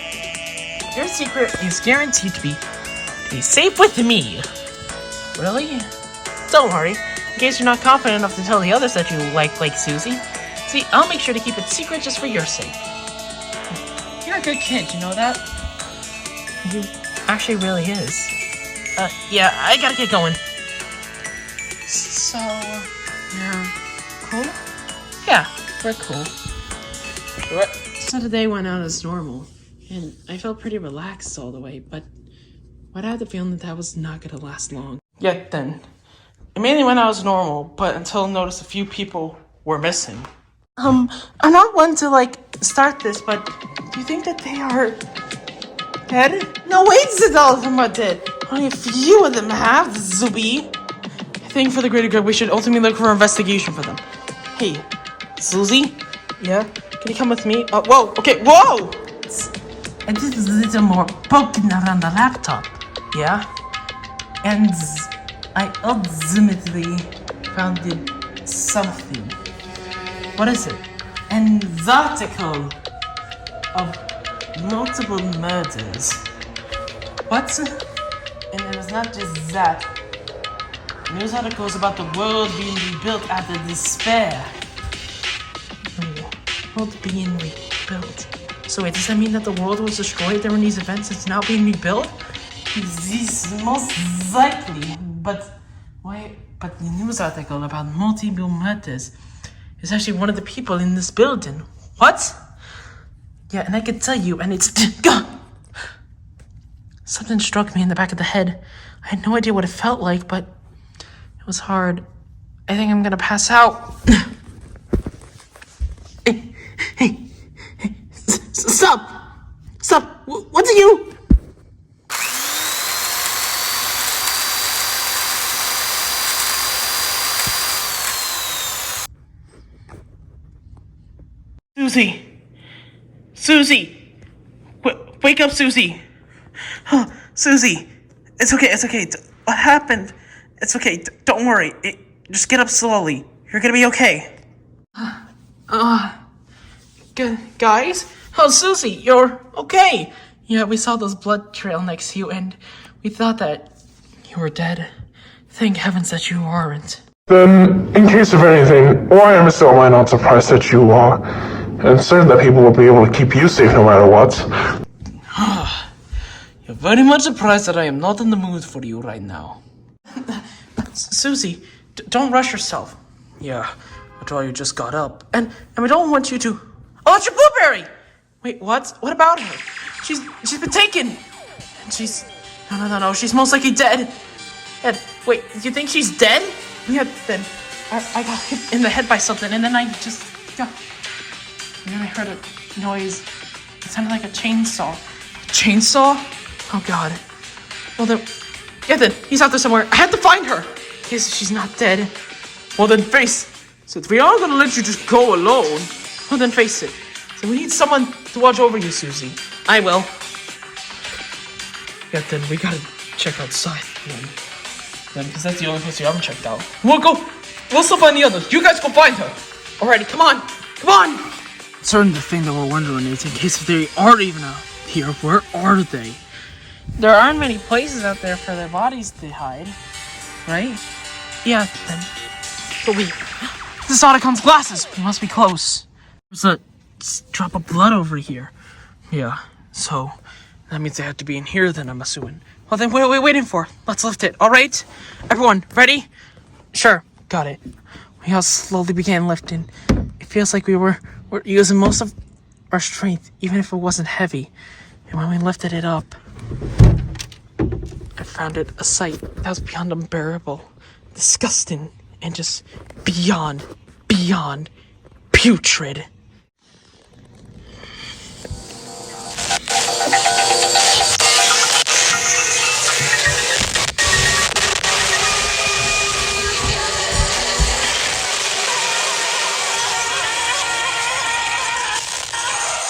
your secret is guaranteed to be safe with me. Really? Don't worry. In case you're not confident enough to tell the others that you like Susie. See, I'll make sure to keep it secret just for your sake. You're a good kid, you know that? You actually really is. Yeah, I gotta get going. So, yeah, cool? Yeah, we're cool. So the day went out as normal, and I felt pretty relaxed all the way, but I had the feeling that was not gonna last long. Yet then, it mainly went out as normal, but until I noticed a few people were missing. I'm not one to, start this, but do you think that they are dead? No, wait, all of them are dead. Only a few of them have, Zuby. I think for the greater good, we should ultimately look for an investigation for them. Hey, Susie? Yeah? Can you come with me? Whoa, okay, whoa! I did a little more poking around the laptop, yeah? And I ultimately found something. What is it? An article of multiple murders. What? And it was not just that. News articles about the world being rebuilt after despair. The world being rebuilt. So wait, does that mean that the world was destroyed during these events? It's now being rebuilt? This is most likely, but why? But the news article about multiple murders is actually one of the people in this building. What? Yeah, and I can tell you, and it's something struck me in the back of the head. I had no idea what it felt like, but it was hard. I think I'm gonna pass out. Hey, stop! What's you? Susie! Wake up, Susie! Susie! It's okay. What happened? It's okay. Don't worry. Just get up slowly. You're gonna be okay. Guys? Oh, Susie, you're okay. Yeah, we saw those blood trail next to you, and we thought that you were dead. Thank heavens that you aren't. Then, in case of anything, I am still am I not surprised that you are, and certain that people will be able to keep you safe no matter what. You're very much surprised that I am not in the mood for you right now. Susie, don't rush yourself. Yeah, after all, you just got up. And we don't want you to... Oh, it's your blueberry! Wait, what? What about her? She's been taken! And she's... No, she's most likely dead. And wait, you think she's dead? Yeah, then I got hit in the head by something, and then I just... And then I heard a noise. It sounded like a chainsaw. Chainsaw? Oh, God. Well, then... Yeah, then, he's out there somewhere. I had to find her. Okay, so she's not dead. Well, then face it. If we are gonna let you just go alone, well, then face it. So we need someone to watch over you, Susie. I will. Yeah, then we gotta check outside. Then, because that's the only place we haven't checked out. We'll still find the others. You guys go find her. Alrighty, come on. Come on. Certain the thing that we're wondering is, in case if they aren't even out here, where are they? There aren't many places out there for their bodies to hide, right? Yeah, then. But this is Otacon's glasses. We must be close. There's a drop of blood over here. Yeah, so that means they have to be in here then, I'm assuming. Well then, what are we waiting for? Let's lift it, alright? Everyone, ready? Sure, got it. We all slowly began lifting. It feels like we're using most of our strength, even if it wasn't heavy. And when we lifted it up, I found it a sight that was beyond unbearable, disgusting, and just beyond putrid.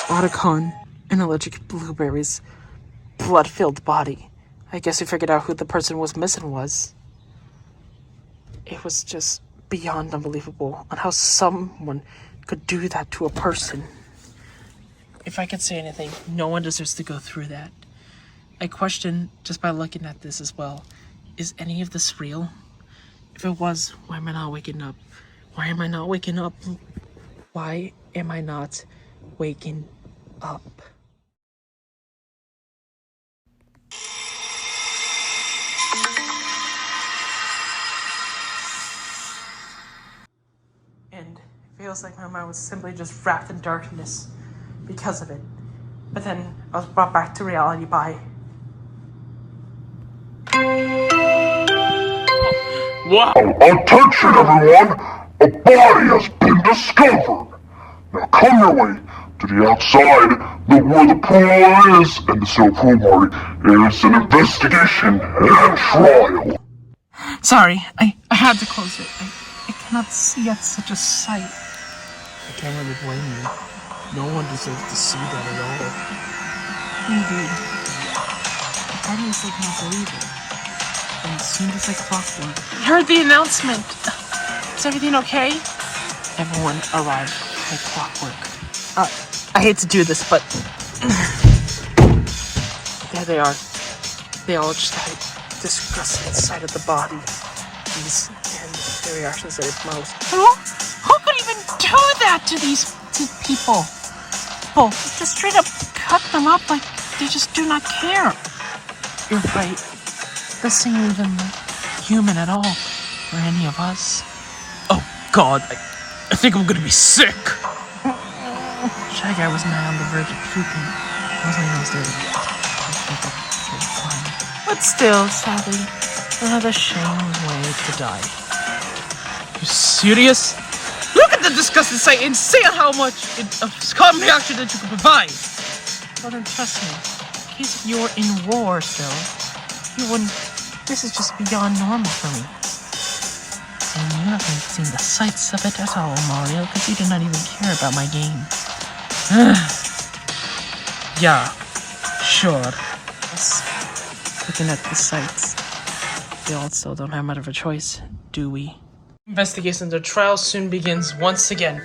Otacon, an allergic blueberries, blood-filled body. I guess we figured out who the person was missing was. It was just beyond unbelievable on how someone could do that to a person. If I could say anything, no one deserves to go through that. I question, just by looking at this as well, is any of this real? If it was, why am I not waking up? Why am I not waking up? Why am I not waking up? And it feels like my mind was simply just wrapped in darkness because of it. But then I was brought back to reality by... Wow! Attention, everyone! A body has been discovered! Now come your way to the outside, look where the pool is, and this little pool party is an investigation and trial. Sorry, I had to close it. I cannot see at such a sight. I can't really blame you. No one deserves to see that at all. Indeed. Part of me still cannot believe it. And it seemed just like clockwork. I heard the announcement. Is everything okay? Everyone arrived like clockwork. I hate to do this, but there they are. They all just had a disgusting sight of the body. And their reactions at it most. Who could even do that to these people? People just straight up cut them up like they just do not care. You're right. This ain't even human at all. Or any of us. Oh God, I think I'm gonna be sick. Shy Guy was nigh on the verge of puking. Mostly knows dirty. But still, sadly, another shameless way to die. You serious? Look at the disgusting sight and say how much calm reaction that you can provide. Well then trust me, in case if you were in war still, you wouldn't... This is just beyond normal for me. And you haven't seen the sights of it at all, Mario, because you do not even care about my game. Yeah, sure. Yes. Looking at the sights, we also don't have much of a choice, do we? Investigation into the trial soon begins once again,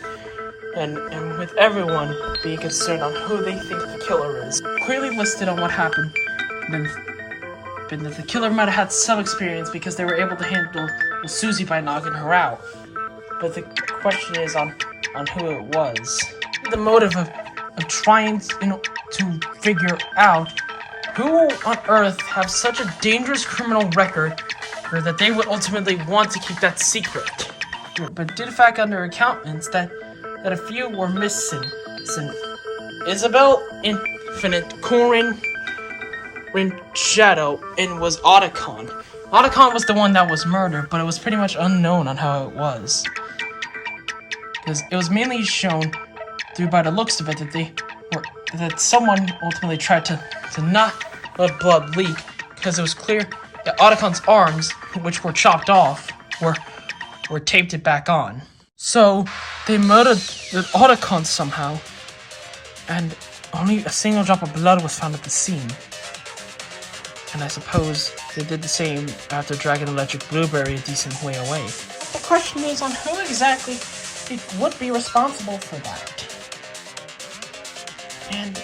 and with everyone being concerned on who they think the killer is. Clearly listed on what happened, been that the killer might have had some experience because they were able to handle Susie by knocking her out. But the question is on who it was. The motive of trying to figure out who on earth have such a dangerous criminal record or that they would ultimately want to keep that secret. But did fact under accountants that a few were missing. Isabel, Infinite, Corin, Shadow, and was Otacon. Otacon was the one that was murdered, but it was pretty much unknown on how it was. Because it was mainly shown through by the looks of it that someone ultimately tried to not let blood leak, because it was clear that Otacon's arms, which were chopped off, were taped it back on. So they murdered the Otacon somehow, and only a single drop of blood was found at the scene. And I suppose they did the same after dragging Electric Blueberry a decent way away. The question is on who exactly would be responsible for that. And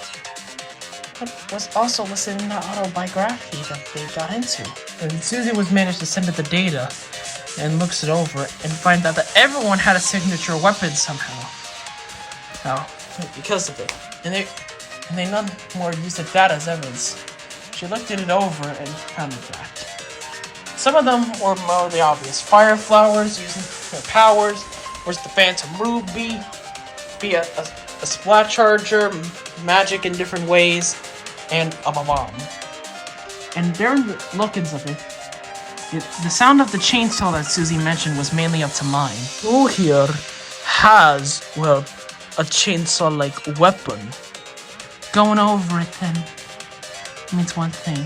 what was also listed in the autobiography that they got into. And Susie was managed to send it the data and looks it over and finds out that everyone had a signature weapon somehow. Now, because of it. And they none more used that as evidence. She looked it over and found that some of them were more the obvious. Fire flowers using their powers, where's the Phantom Ruby, be a splat charger, magic in different ways, and a bomb. And during the lookings of it, the sound of the chainsaw that Susie mentioned was mainly up to mine. Who here has, well, a chainsaw-like weapon? Going over it then means one thing.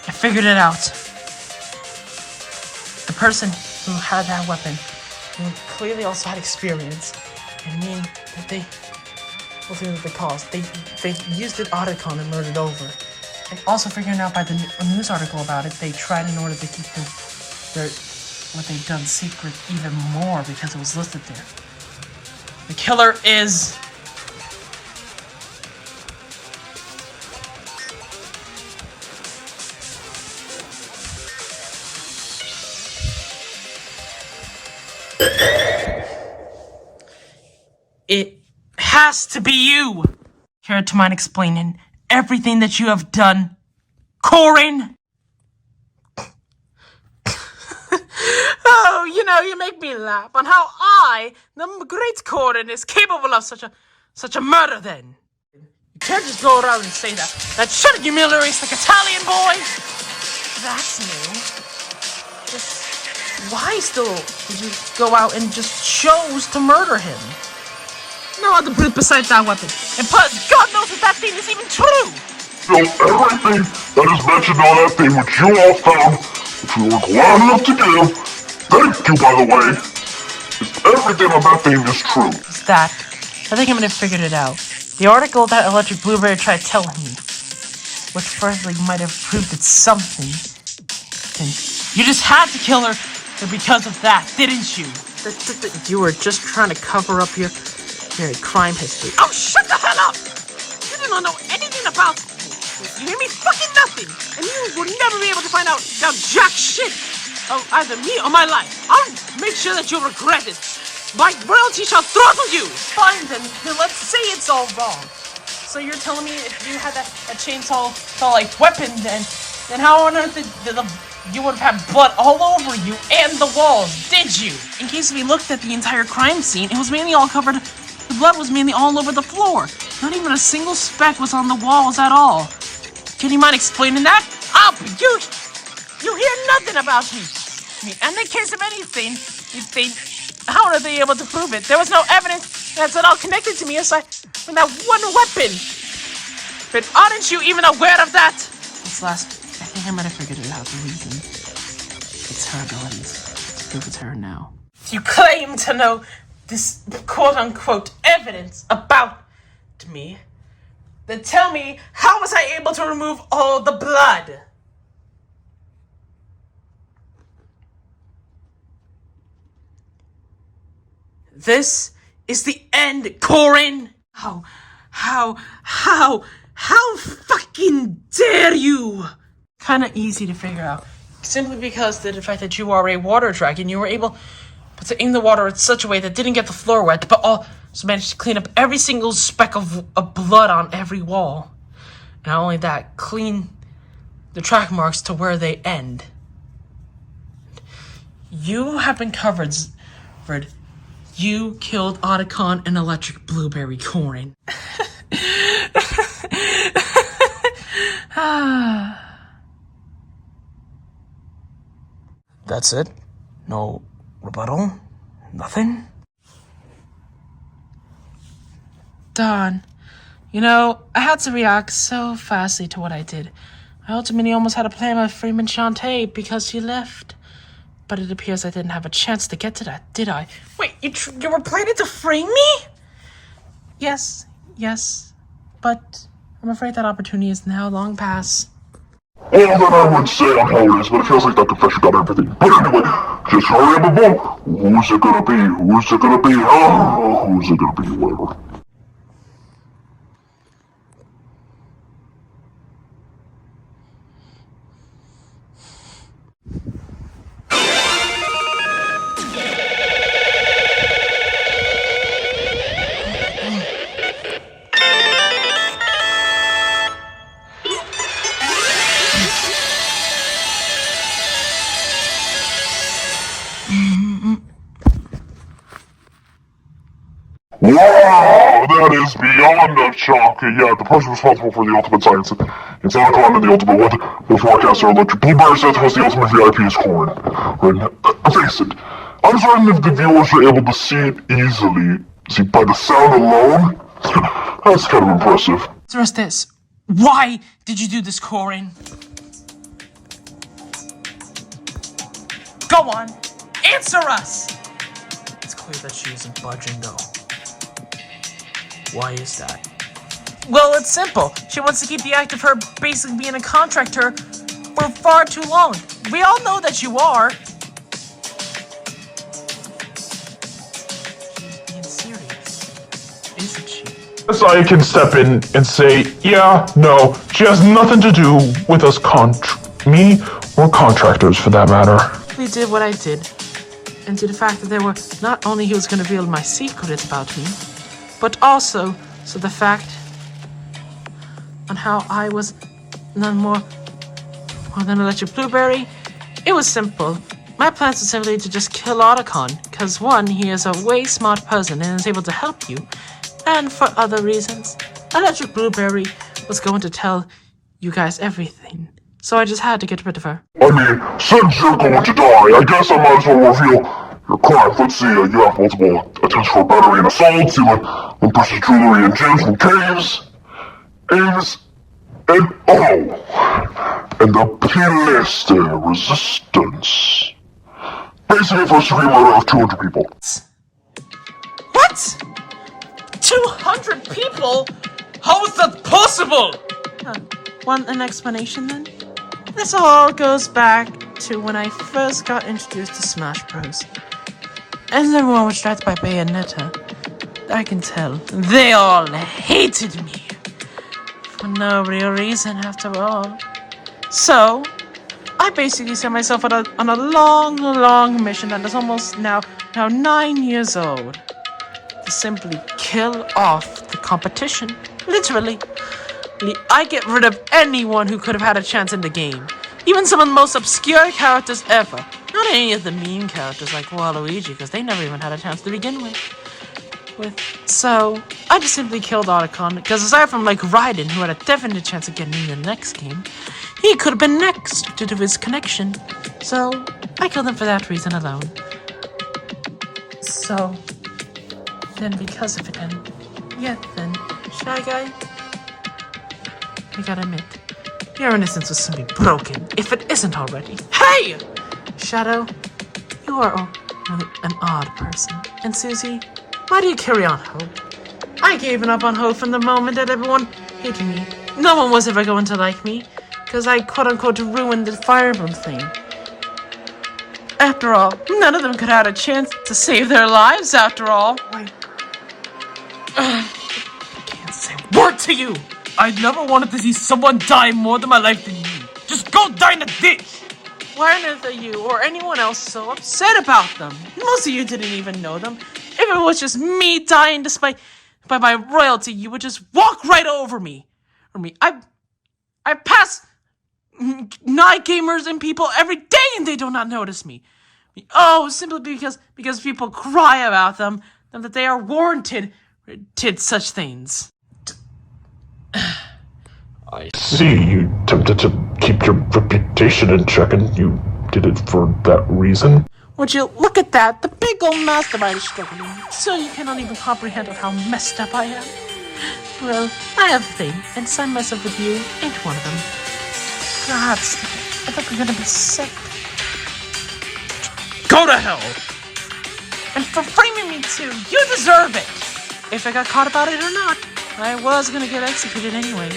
I figured it out. The person who had that weapon who clearly also had experience, and mean that they will do the cause. They used an Otacon and lured it over. And also figuring out by the news article about it, they tried in order to keep their what they've done secret even more because it was listed there. The killer is it has to be you. Care to mind explaining everything that you have done, Corin? Oh, you make me laugh on how I, the great Corin, is capable of such a murder then. You can't just go around and say that. That should humiliate the Italian boy. That's new. Why still did you go out and just chose to murder him? No other brute besides that weapon. And plus, God knows if that thing is even true! So everything that is mentioned on that thing which you all found, which we were glad enough to do, thank you by the way, is everything on that thing is true. It's that. I think I might have figured it out. The article that Electric Blueberry tried telling me, which firstly might have proved it's something. And you just had to kill her because of that, didn't you? You were just trying to cover up your crime history. Oh, shut the hell up! You didn't know anything about me. You hear me? Fucking nothing. And you will never be able to find out jack shit of either me or my life. I'll make sure that you'll regret it. My royalty shall throttle you. Fine then let's say it's all wrong. So you're telling me if you had a chainsaw-like weapon, then how on earth did you would have had blood all over you and the walls, did you? In case we looked at the entire crime scene, it was mainly all covered. The blood was mainly all over the floor. Not even a single speck was on the walls at all. Can you mind explaining that? You hear nothing about me. And in case of anything, how are they able to prove it? There was no evidence that's at all connected to me aside from that one weapon. But aren't you even aware of that? I think I might have figured it out. The reason. It's her abilities. Let's prove it's her now. You claim to know this quote-unquote evidence about me. Then tell me, how was I able to remove all the blood? This is the end, Corin! How fucking dare you! Kinda easy to figure out. Simply because of the fact that you are a water dragon, you were able to aim the water in such a way that didn't get the floor wet, but also managed to clean up every single speck of blood on every wall. And not only that, clean the track marks to where they end. You have been covered. You killed Otacon and Electric Blueberry, Corin. That's it? No rebuttal? Nothing? Darn. I had to react so fastly to what I did. I ultimately almost had to play my Freeman Shantae because she left. But it appears I didn't have a chance to get to that, did I? Wait, you were planning to frame me? Yes, but I'm afraid that opportunity is now long past. Well, then I would say on how it is, but it feels like that confession got everything. But anyway, just hurry up and vote. Who's it gonna be? Who's it gonna be? Who's it gonna be? Whatever. Wow, that is beyond a shock. Yeah, the person responsible for the ultimate science Insomnicon and the ultimate weather forecaster electric blueberry set has the ultimate VIP is corn. Right? Face it, I'm certain if the viewers are able to see it easily, see by the sound alone, that's kind of impressive. Answer us this. Why did you do this, Corin? Go on, answer us! It's clear that she isn't budging, though. Why is that? Well, it's simple. She wants to keep the act of her basically being a contractor for far too long. We all know that you are. She's being serious, isn't she? Yes, I can step in and say, yeah, no, she has nothing to do with us me or contractors for that matter. We did what I did. And to the fact that there were not only he was going to reveal my secrets about me, but also so the fact on how I was none more than electric blueberry. It was simple. My plans were simply to just kill Otacon, because one, he is a way smart person and is able to help you, and for other reasons, electric blueberry was going to tell you guys everything. So I just had to get rid of her. I mean, since you're going to die, I guess I might as well reveal your crime. Let's see, you have multiple attempts for battery and assault, stealing one person's jewelry and gems from caves, and and the pièce de resistance. Basically, first-degree murder of 200 people. What? 200 people? How is that possible? Want an explanation then? This all goes back to when I first got introduced to Smash Bros. As everyone was trapped by Bayonetta, I can tell they all hated me. For no real reason, after all. So, I basically set myself on a long mission that is almost now 9 years old. To simply kill off the competition. Literally. I get rid of anyone who could have had a chance in the game. Even some of the most obscure characters ever. Not any of the mean characters like Waluigi, because they never even had a chance to begin with. So, I just simply killed Otacon, because aside from like Raiden, who had a definite chance of getting in the next game, he could have been next due to his connection. So, I killed him for that reason alone. So, then because of it then, Shy Guy, I gotta admit, your innocence was simply broken, if it isn't already. Hey! Shadow, you are really an odd person. And Susie, why do you carry on hope? I gave up on hope from the moment that everyone hated me. No one was ever going to like me, because I quote-unquote ruined the Fire Emblem thing. After all, none of them could have had a chance to save their lives, after all. I can't say a word to you! I never wanted to see someone die more than my life than you. Just go die in a ditch! Why on earth are you or anyone else so upset about them? Most of you didn't even know them. If it was just me dying despite by my royalty, you would just walk right over me. I pass night gamers and people every day and they do not notice me. Oh, simply because people cry about them that they are warranted such things. I see you attempted to keep your reputation in check and you did it for that reason. Would you look at that? The big old mastermind is struggling. So you cannot even comprehend how messed up I am. Well, I have a thing, and some mess up with you ain't one of them. God, I thought we were gonna be sick. Go to hell! And for framing me too, you deserve it! If I got caught about it or not, I was gonna get executed anyway.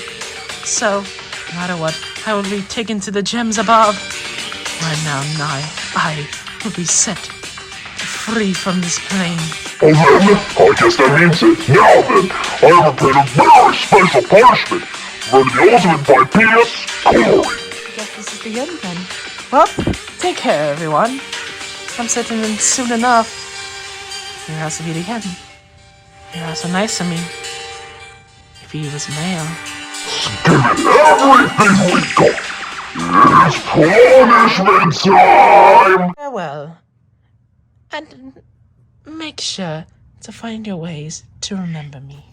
So, no matter what, I will be taken to the gems above. Where now I will be set free from this plane. Oh then, I guess that means it. Now then, I have prepared a very special punishment for the ultimate by P.S. Corey. Guess this is the end then. Well, take care everyone. I'm certain soon enough, your house will meet again. You're so nice to me. If he was male. Give it everything we got. It's punishment time! Farewell. And make sure to find your ways to remember me.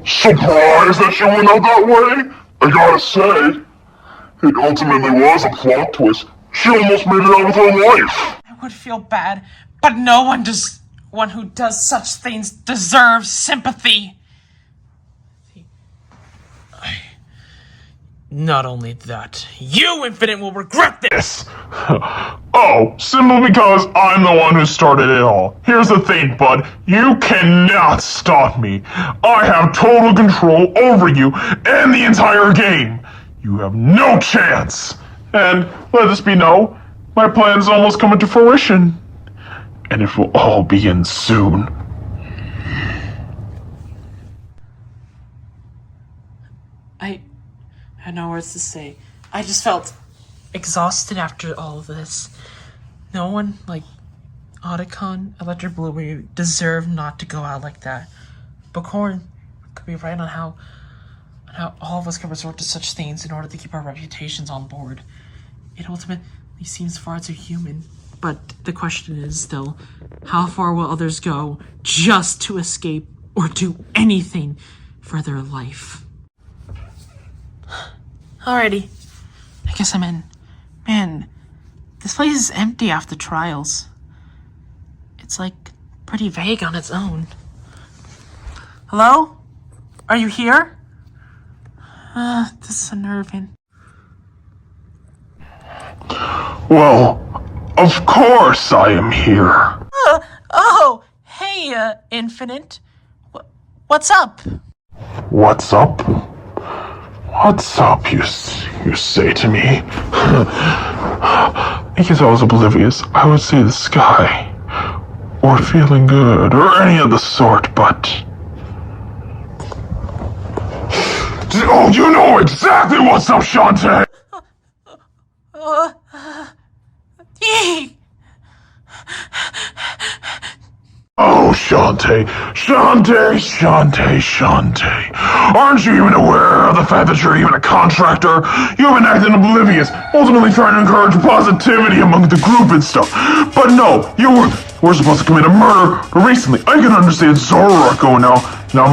Surprised that she went out that way? I gotta say, it ultimately was a plot twist. She almost made it out with her life. I would feel bad, but no one who does such things deserves sympathy. Not only that, you, Infinite, will regret this! Oh, simply because I'm the one who started it all. Here's the thing, bud. You cannot stop me. I have total control over you and the entire game. You have no chance. And let this be known, my plan is almost coming to fruition. And it will all begin soon. I had no words to say. I just felt exhausted after all of this. No one, like Otacon, Electric Blueberry, deserved not to go out like that. But Corn could be right on how all of us could resort to such things in order to keep our reputations on board. It ultimately seems far too human. But the question is still, how far will others go just to escape or do anything for their life? Alrighty, I guess I'm in. Man, this place is empty after trials. It's like pretty vague on its own. Hello? Are you here? This is unnerving. Well, of course I am here. Oh, hey, Infinite. What's up? What's up? What's up, you say to me? Because I was oblivious, I would say the sky. Or feeling good, or any of the sort, but... Oh, you know exactly what's up, Shantae! Yee! Oh, Shantae. Aren't you even aware of the fact that you're even a contractor? You've been acting oblivious, ultimately trying to encourage positivity among the group and stuff. But no, we're supposed to commit a murder. But recently, I can understand Zora going now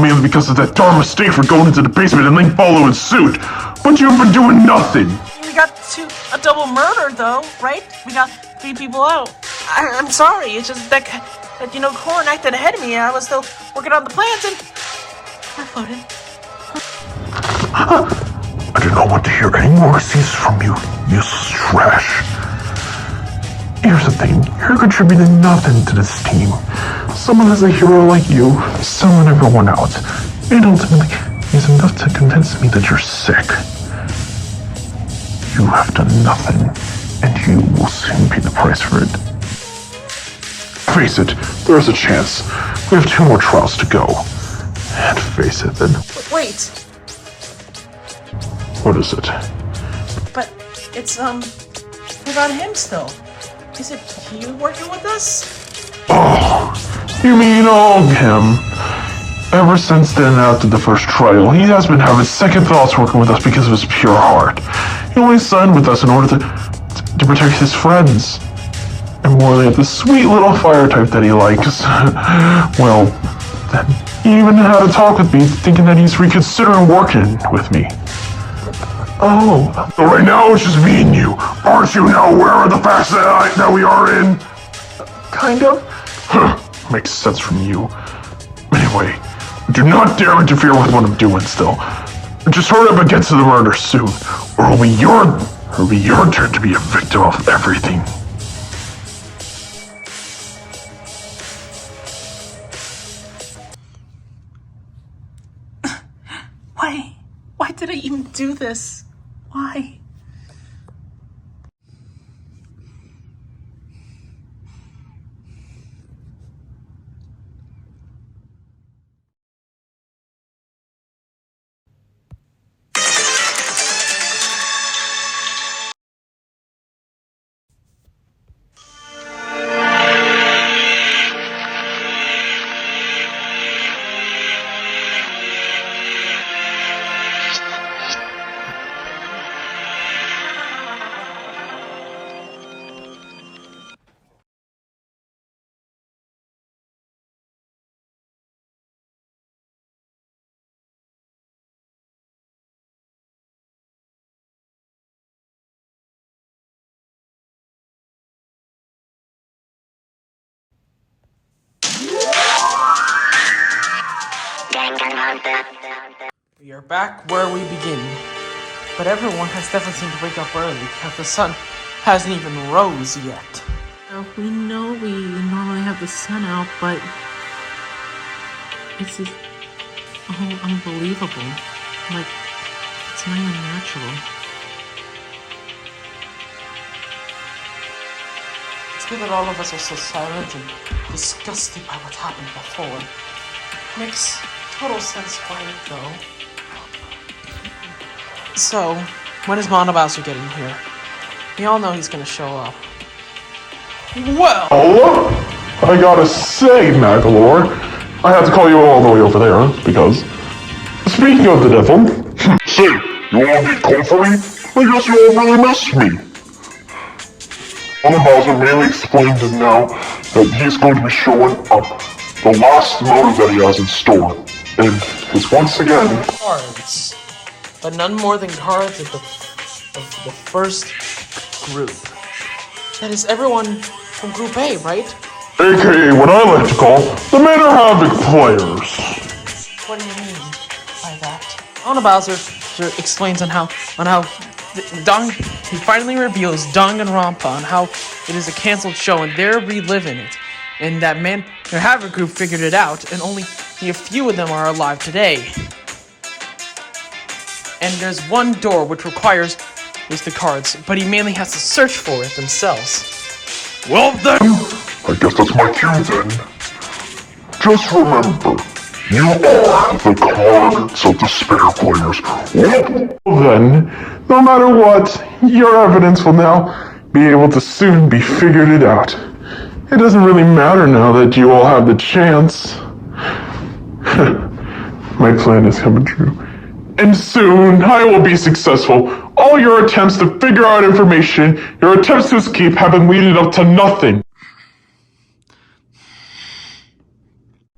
mainly because of that darn mistake for going into the basement and then following suit. But you've been doing nothing. We got a double murder, though, right? We got 3 people out. I'm sorry, it's just that Corn acted ahead of me. I was still working on the plans and I floated. I do not want to hear any more excuses from you, useless trash. Here's the thing, you're contributing nothing to this team. Someone as a hero like you, selling everyone out, and ultimately is enough to convince me that you're sick. You have done nothing, and you will soon pay the price for it. Face it, there's a chance. We have 2 more trials to go. And face it, then. Wait, What is it? but it's, we got him still. Is it you working with us? Oh, you mean him? Ever since then, after the first trial, he has been having second thoughts working with us because of his pure heart. He only signed with us in order to protect his friends. And more than the sweet little fire type that he likes. Well, then he even had a talk with me, thinking that he's reconsidering working with me. Oh. So right now it's just me and you. Aren't you now aware of the facts that we are in? Kind of. Makes sense from you. Anyway, do not dare interfere with what I'm doing still. Just hurry up and get to the murder soon, or it'll be your turn to be a victim of everything. Why did I even do this? Why? We are back where we begin. But everyone has definitely seemed to wake up early because the sun hasn't even rose yet. We know we normally have the sun out, but it's just unbelievable. Like, it's not even natural. It's good that all of us are so silent and disgusted by what happened before. Makes total sense why, though. So, when is Monobasu getting here? We all know he's gonna show up. Well! Oh, I gotta say, Magalore, I had to call you all the way over there, because... Speaking of the devil... Say, you all need cold for me? I guess you all really missed me. Bowser merely explained to now that he's going to be showing up. The last motive that he has in store. And it's once again... Cards. But none more than cards of the first group. That is everyone from Group A, right? AKA what I like to call the Manor Havoc players. What do you mean by that? Monobasu explains on how he finally reveals Danganronpa on how it is a canceled show and they're reliving it. And that their Havoc group figured it out, and only a few of them are alive today. And there's one door which requires the cards, but he mainly has to search for it themselves. Well then, I guess that's my cue then. Just remember, you are the cards of despair players. well then, no matter what, your evidence will now be able to soon be figured it out. it doesn't really matter now that you all have the chance. My plan is coming true. And soon, I will be successful. All your attempts to figure out information, your attempts to escape have been leading up to nothing.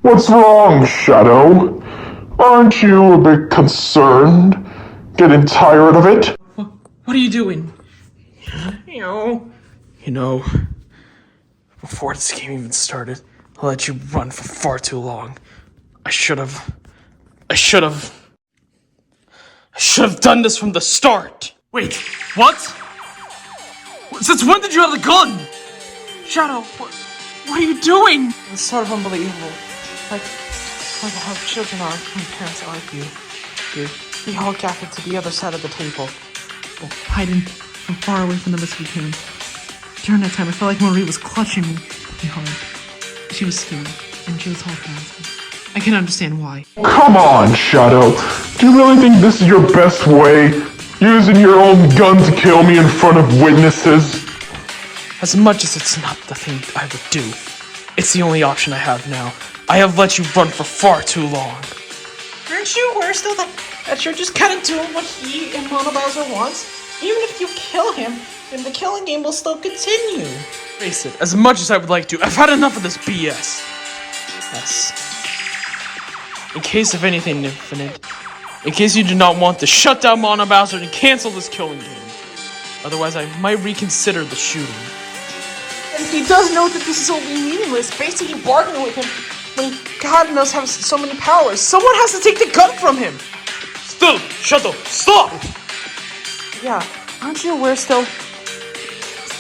What's wrong, Shadow? Aren't you a bit concerned? Getting tired of it? What are you doing? You know, before this game even started, I let you run for far too long. I should have done this from the start. Wait, what? Since when did you have the gun? Shadow, what are you doing? It's sort of unbelievable. Like how children are when parents are like you. We all gathered to the other side of the table, hiding from far away from them as we can. During that time, I felt like Marie was clutching me hard. She was scared, and she was holding on to me. I can understand why. Come on, Shadow. Do you really think this is your best way? Using your own gun to kill me in front of witnesses? As much as it's not the thing I would do, it's the only option I have now. I have let you run for far too long. Aren't you aware still that you're just kind of doing what he and Mono Bowser wants? Even if you kill him, then the killing game will still continue. Face it, as much as I would like to, I've had enough of this BS. Yes. In case of anything, Infinite, in case you do not want to shut down Mono Bowser and cancel this killing game. Otherwise, I might reconsider the shooting. And he does know that this is only meaningless, basically bargaining with him when God knows has so many powers. Someone has to take the gun from him! Still, Shadow, stop! Yeah, aren't you aware still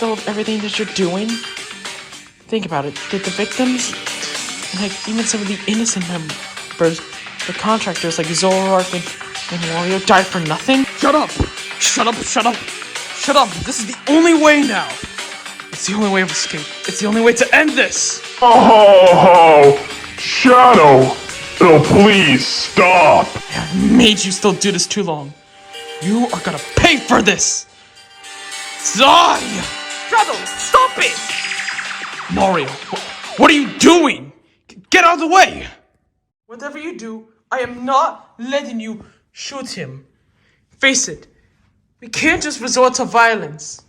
of everything that you're doing? Think about it. Did the victims, and like even some of the innocent members, the contractors like Zoroark and Wario died for nothing? Shut up! Shut up, shut up! Shut up! This is the only way now! It's the only way of escape. It's the only way to end this! Oh, Shadow! Oh, please stop! I made you still do this too long. You are gonna pay for this! Die! Shadow, stop it! Mario, what are you doing? Get out of the way! Whatever you do, I am not letting you shoot him. Face it, we can't just resort to violence.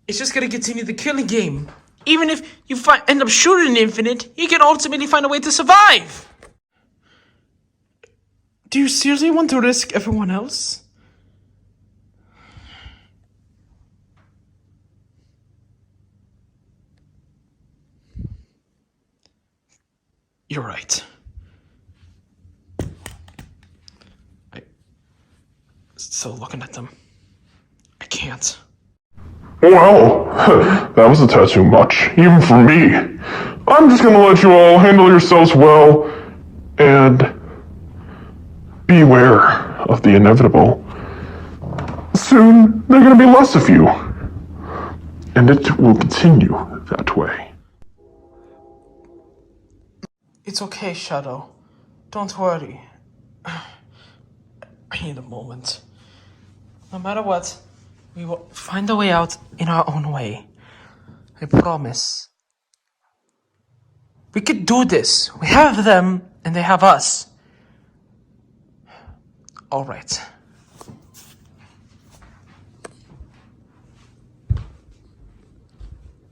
It's just gonna continue the killing game. Even if you end up shooting Infinite, you can ultimately find a way to survive. Do you seriously want to risk everyone else? You're right. Still looking at them. I can't. Well, that was a tad too much, even for me. I'm just gonna let you all handle yourselves well, and beware of the inevitable. Soon, there are gonna be less of you, and it will continue that way. It's okay, Shadow. Don't worry. I need a moment. No matter what, we will find a way out in our own way. I promise. We could do this. We have them, and they have us. All right.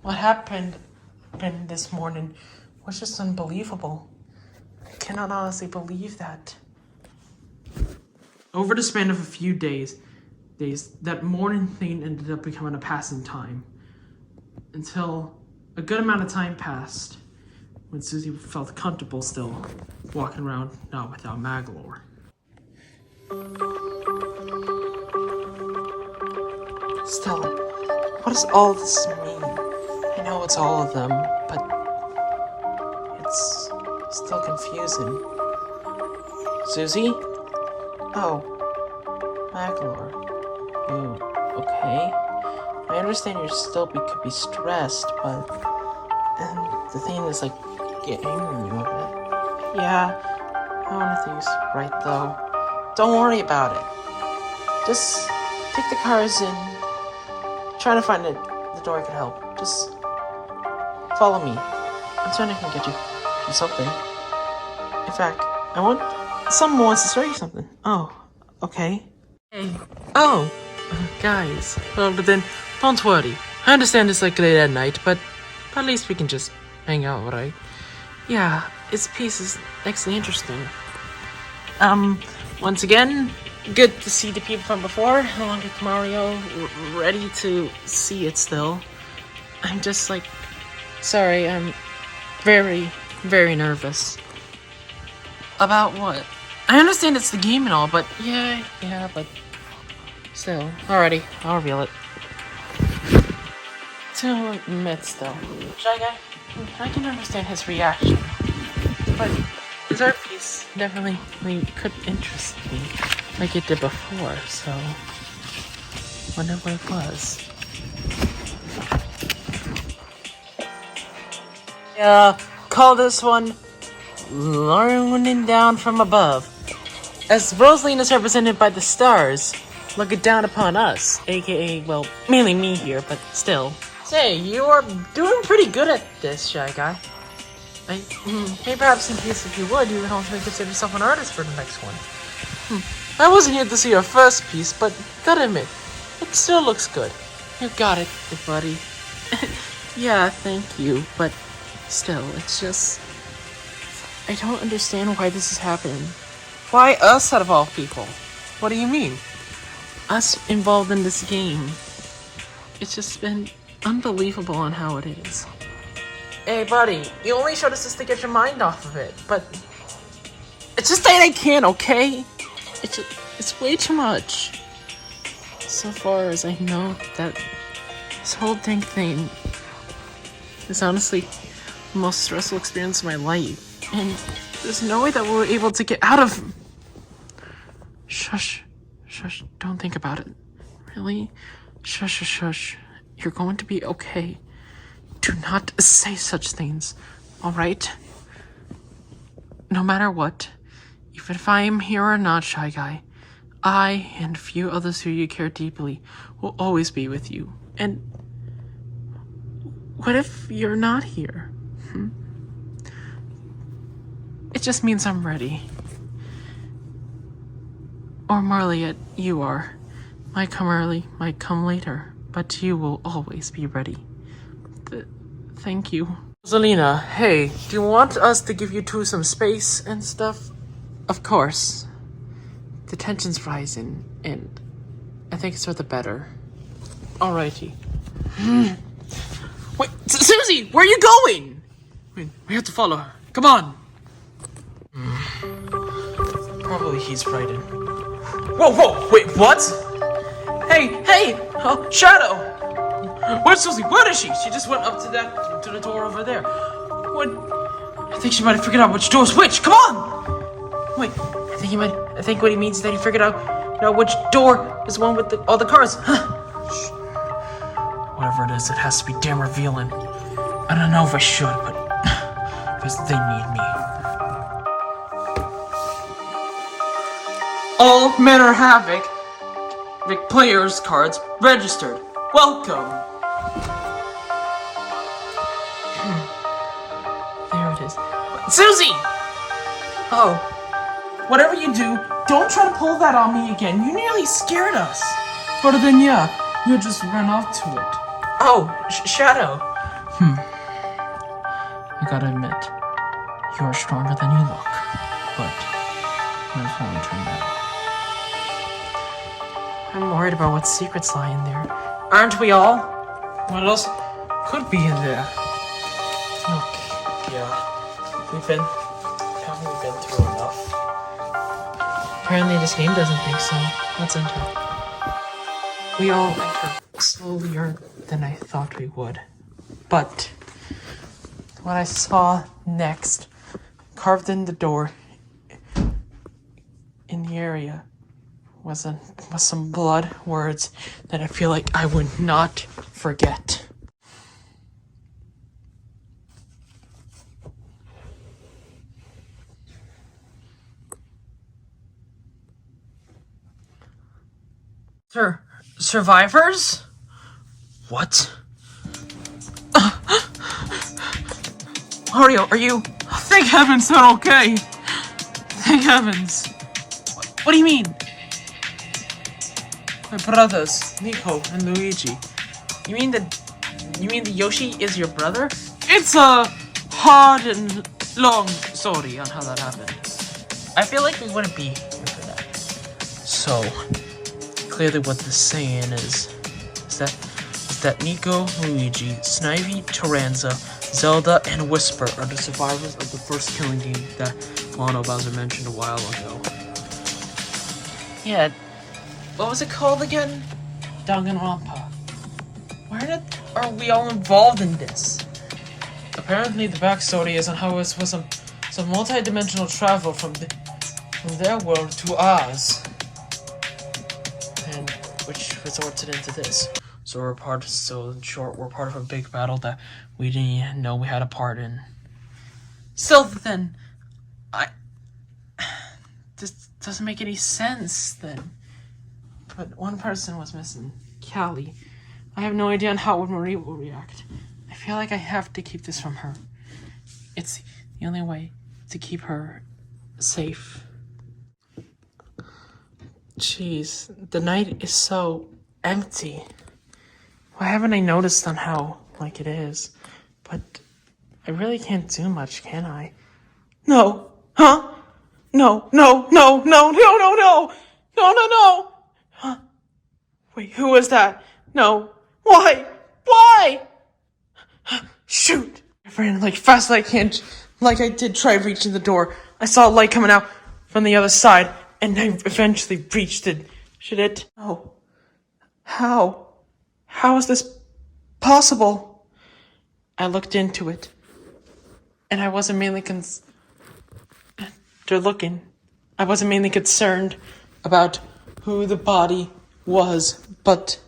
What happened this morning was just unbelievable. I cannot honestly believe that. Over the span of a few days, that morning thing ended up becoming a passing time. Until a good amount of time passed, when Susie felt comfortable still walking around now without Maglor. Still, what does all this mean? I know it's all of them, but it's still confusing. Susie? Oh, Maglor. You okay? I understand you still could be stressed, but... And the thing is, like, getting you a bit. Yeah, I want to think it's right, though. Don't worry about it. Just take the cars and try to find the door could help. Just follow me. I'm certain I can get you something. In fact, someone wants to show you something. Oh, okay. Hey. Oh, guys. Well, but then, don't worry. I understand it's like late at night, but at least we can just hang out, right? Yeah, its piece is actually interesting. Once again, good to see the people from before, along with Mario, ready to see it still. I'm just like, sorry, I'm very, very nervous. About what? I understand it's the game and all, but yeah, but still. Alrighty, I'll reveal it. To admit still. Shy Guy, I can understand his reaction, but his art piece definitely could interest me, like it did before, so wonder what it was. Yeah, call this one Learning Down from Above. As Rosaline is represented by the stars, looking down upon us, aka, well, mainly me here, but still. Say, you are doing pretty good at this, Shy Guy. Hey, perhaps in case if you would also consider yourself an artist for the next one. I wasn't here to see your first piece, but gotta admit, it still looks good. You got it, buddy. Yeah, thank you, but still, it's just... I don't understand why this is happening. Why us out of all people? What do you mean? Us involved in this game. It's just been unbelievable on how it is. Hey, buddy, you only showed us this to get your mind off of it, but... It's just that I can't, okay? It's way too much. So far as I know, that this whole dang thing is honestly the most stressful experience of my life. And there's no way that we're able to get out of... Shush. Don't think about it. Really? Shush. You're going to be okay. Do not say such things, alright? No matter what, even if I am here or not, Shy Guy, I and a few others who you care deeply will always be with you. And what if you're not here? It just means I'm ready. Or more yet, you are. Might come early, might come later, but you will always be ready. Thank you. Zelina, hey, do you want us to give you two some space and stuff? Of course. The tension's rising, and I think it's for the better. Alrighty. Wait, Susie, where are you going? Wait, we have to follow her. Come on. Probably he's frightened. Whoa, wait, what? Hey, oh, Shadow! Where's Susie? Where is she? She just went up to the door over there. What? I think she might have figured out which door's which. Come on! Wait, I think what he means is that he figured out, which door is the one with all the cars. Shh. Whatever it is, it has to be damn revealing. I don't know if I should, but because they need me. All Manor Havoc players cards registered. Welcome. There it is. Susie! Oh. Whatever you do, don't try to pull that on me again. You nearly scared us. But then yeah, you just ran off to it. Oh, Shadow. I gotta admit, you are stronger than you look. But there's one turn out. I'm worried about what secrets lie in there. Aren't we all? What else could be in there? Look, yeah. Haven't we been through enough? Apparently this game doesn't think so. Let's enter. We all enter slowlier than I thought we would. But what I saw next, carved in the door, in the area, was some blood words that I feel like I would not forget. Survivors? What? Mario, are you? Thank heavens they're okay. Thank heavens. What do you mean? My brothers, Nico and Luigi. You mean the Yoshi is your brother? It's a hard and long story on how that happened. I feel like we wouldn't be here for that. So, clearly what this saying is that Nico, Luigi, Snivy, Taranza, Zelda, and Whisper are the survivors of the first killing game that Mono Bowser mentioned a while ago. Yeah, what was it called again? Danganronpa. Why are we all involved in this? Apparently the backstory is on how it was some multi-dimensional travel from their world to ours. And which resorted into this. So in short, we're part of a big battle that we didn't even know we had a part in. Still then, this doesn't make any sense then. But one person was missing, Callie. I have no idea on how Marie will react. I feel like I have to keep this from her. It's the only way to keep her safe. Jeez, the night is so empty. Why haven't I noticed on how like it is? But I really can't do much, can I? No. Huh? No. Huh? Wait, who was that? No. Why? Shoot! I ran like fast as I can, like I did try reaching the door. I saw a light coming out from the other side, and I eventually reached it. Should it? Oh. How? How is this possible? I looked into it, and I wasn't mainly concerned about who the body was, but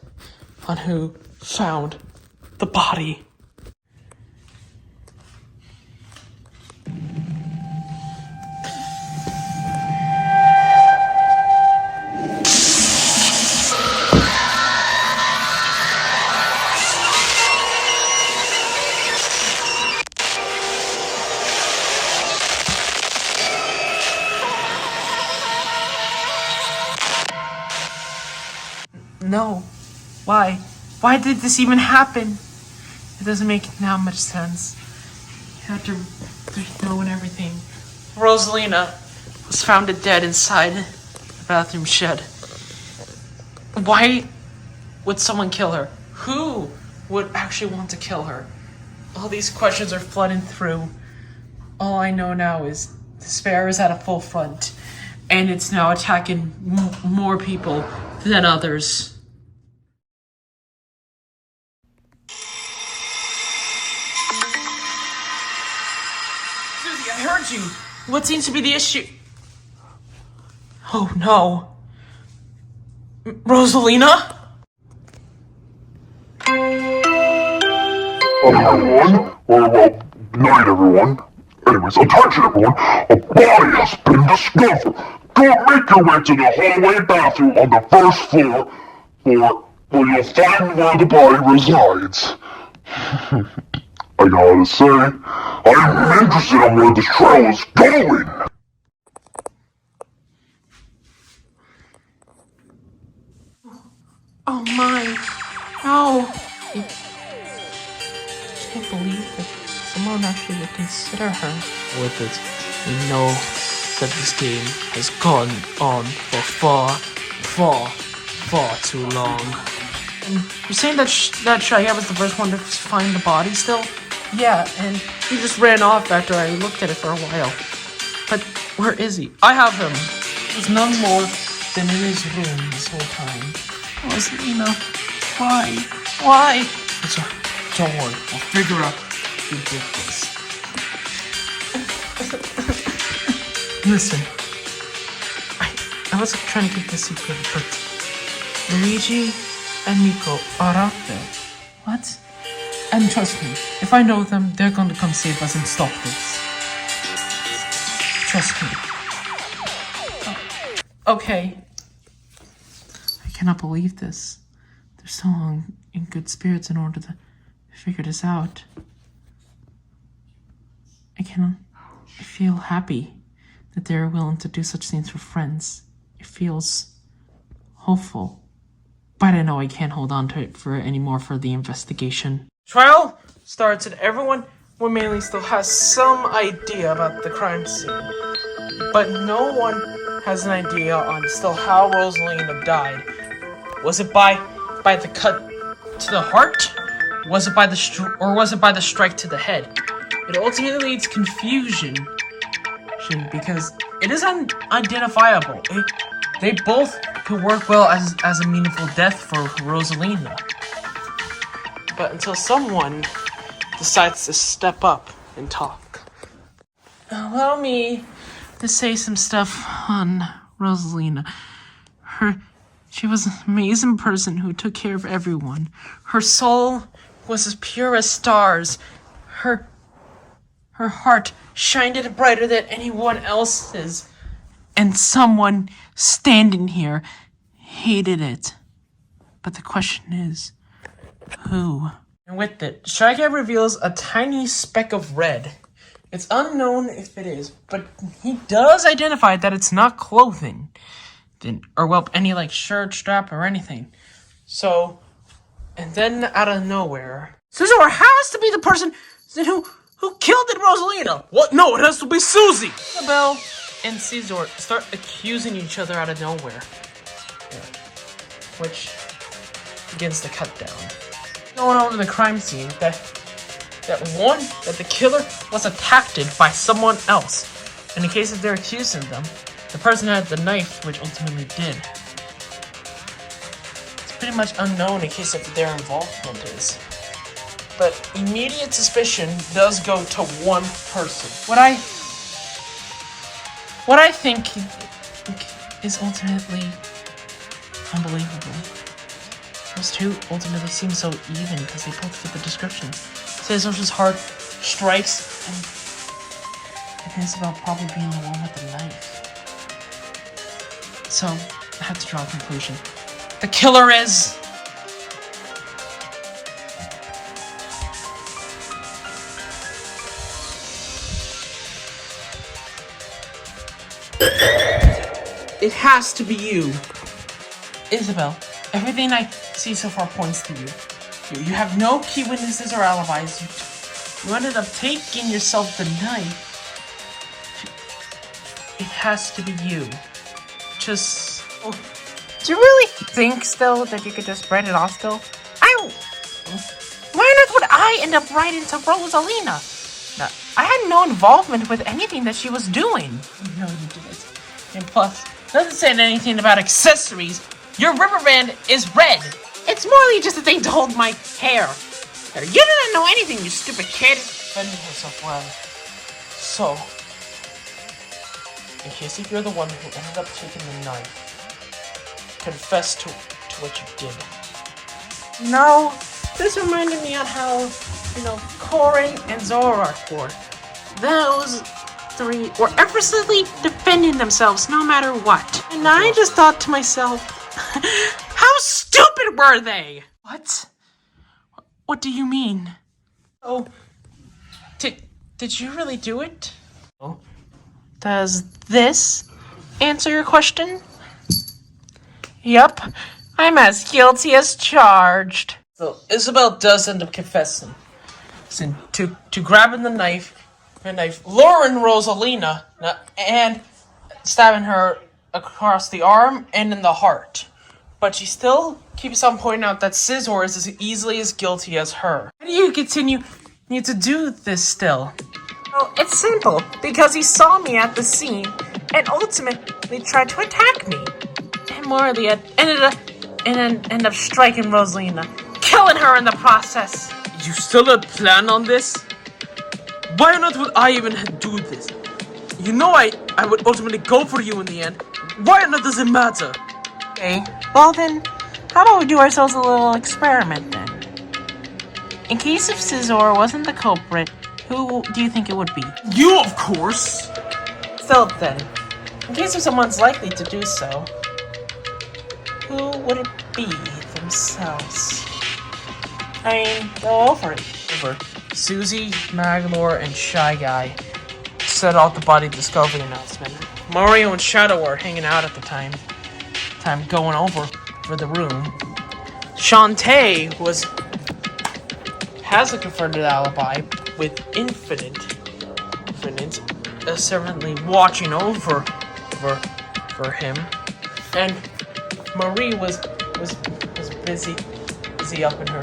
on who found the body. No. Why? Why did this even happen? It doesn't make now much sense. After knowing everything, Rosalina was found dead inside the bathroom shed. Why would someone kill her? Who would actually want to kill her? All these questions are flooding through. All I know now is despair is at a full front, and it's now attacking more people than others. Susie, I heard you. What seems to be the issue? Oh no. Rosalina? Everyone, or well, night everyone. Anyways, attention everyone, a body has been discovered. Go make your way to the hallway bathroom on the first floor, where you'll find where the body resides. I gotta say, I'm interested in where this trail is going. Oh my. No. I can't believe that someone actually would consider her. With it, we know that this game has gone on for far too long. And you're saying that Shia was the first one to find the body still? Yeah, and he just ran off after I looked at it for a while. But where is he? I have him. He's none more than in his room this whole time. Rosalina, why? It's all right. Don't worry, I'll figure out who did this. Listen, I wasn't trying to keep this secret, but Luigi and Nico are out there. What? And trust me, if I know them, they're going to come save us and stop this. Trust me. Okay. I cannot believe this. They're so in good spirits in order to figure this out. I feel happy that they're willing to do such things for friends. It feels hopeful. But I know I can't hold on to it for anymore for the investigation. Trial starts and everyone mainly still has some idea about the crime scene. But no one has an idea on still how Rosalina died. Was it by the cut to the heart? Was it by the strike to the head? It ultimately leads confusion because it is unidentifiable. They both could work well as a meaningful death for Rosalina. But until someone decides to step up and talk. Allow me to say some stuff on Rosalina. She was an amazing person who took care of everyone. Her soul was as pure as stars. Her heart shined brighter than anyone else's. And someone standing here hated it. But the question is, who? And with it, Shy Guy reveals a tiny speck of red. It's unknown if it is, but he does identify that it's not clothing. Or any like shirt, strap, or anything. So, and then out of nowhere, Scissor has to be the person who killed Rosalina. What? No, it has to be Susie. Annabelle and Caesar start accusing each other out of nowhere. Yeah. Which begins to cut down. Going over the crime scene, that the killer was attacked by someone else. In the case of they're accusing them, the person had the knife, which ultimately did. It's pretty much unknown in case of their involvement is. But immediate suspicion does go to one person. What I think is ultimately unbelievable. Those two ultimately seem so even because they both fit the descriptions. Caesar's heart strikes and Isabel probably being the one with the knife. So, I have to draw a conclusion. The killer is... It has to be you. Isabel, everything I see so far points to you. You have no key witnesses or alibis. You ended up taking yourself the knife. It has to be you. Just... Oh. Do you really think still that you could just write it off still? Why on earth would I end up writing to Rosalina? I had no involvement with anything that she was doing. No, you didn't. And plus, doesn't say anything about accessories. Your rubber band is red. It's morely just a thing to hold my hair. You didn't know anything, you stupid kid. Defending herself well. So, in case if you're the one who ended up taking the knife, confess to what you did. No, this reminded me of how, Corin and Zora were. Those three were effortlessly defending themselves no matter what. And I just thought to myself, how stupid were they? What? What do you mean? Oh, did you really do it? Oh. Does this answer your question? Yep, I'm as guilty as charged. So Isabel does end up confessing. So, to grabbing the knife, luring Rosalina, and stabbing her across the arm and in the heart. But she still keeps on pointing out that Scissor is as easily as guilty as her. How do you continue to do this still? Well, it's simple, because he saw me at the scene and ultimately tried to attack me. And morally, ended up striking Rosalina, killing her in the process. You still had a plan on this? Why on earth would I even do this? You know I would ultimately go for you in the end. Why on earth does it matter? Okay, well then, how about we do ourselves a little experiment then? In case if Scissor wasn't the culprit, who do you think it would be? You, of course! Still then, in case if someone's likely to do so, who would it be themselves? I mean, go over it. Over Susie, Maglore, and Shy Guy set out the body discovery announcement. Mario and Shadow are hanging out at the time going over for the room. Shantae has a confirmed alibi with Infinite certainly watching over for him, and Marie was busy up in her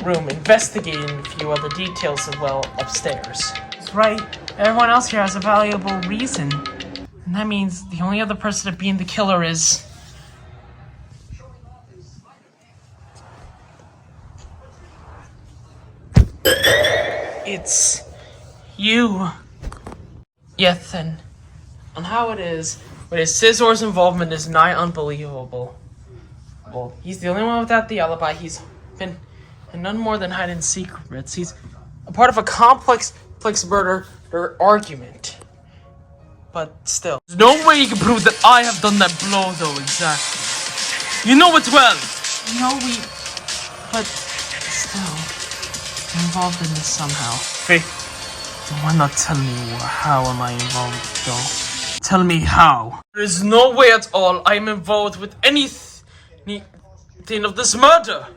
room investigating a few other details as well upstairs. That's right. Everyone else here has a valuable reason, and that means the only other person to be the killer is. It's you. Yes, and on how it is, but Scissor's involvement is nigh unbelievable. Well, he's the only one without the alibi. He's been none more than hiding secrets. He's a part of a complex murder argument. But still. There's no way you can prove that I have done that blow, though, exactly. You know it well. But still, I'm involved in this somehow. Faith, why not tell me how am I involved, though? Tell me how. There is no way at all I am involved with anything of this murder.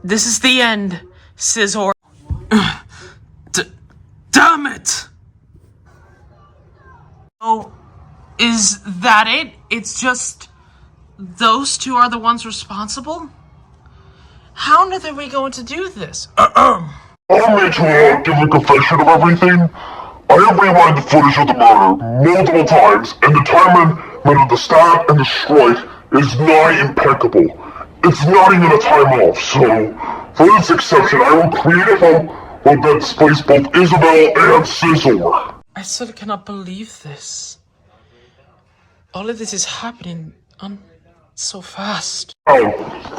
This is the end, Scissor. Damn it! Oh, is that it? It's just those two are the ones responsible? How are we going to do this? Allow me to give a confession of everything. I have rewound the footage of the murder multiple times, and the timing of the stab and the strike is nigh impeccable. It's not even a time off, so for this exception, I will create a film that displays both Isabel and Scissor. I still cannot believe this. All of this is happening so fast. Now,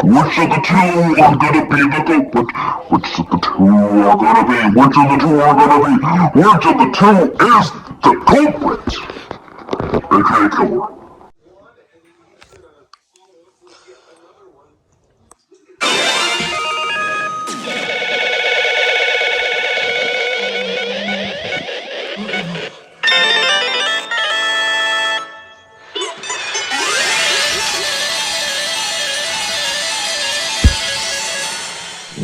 which of the two are gonna be the culprit? Which of the two are gonna be? Which of the two are gonna be? Which of the two is the culprit? AKA killer.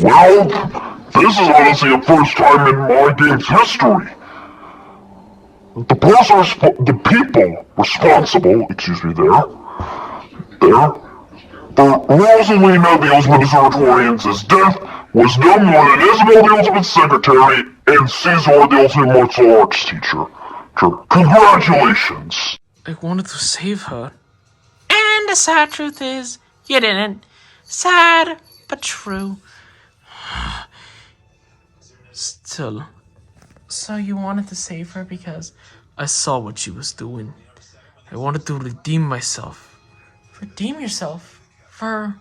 Well, this is honestly the first time in my game's history. The people responsible, for Rosalina the Ultimate Observatorian's death was none more than Isabel the Ultimate Secretary and Caesar the Ultimate Martial Arts Teacher. Congratulations! I wanted to save her. And the sad truth is, you didn't. Sad, but true. Still. So you wanted to save her because I saw what she was doing. I wanted to redeem myself. Redeem yourself? For...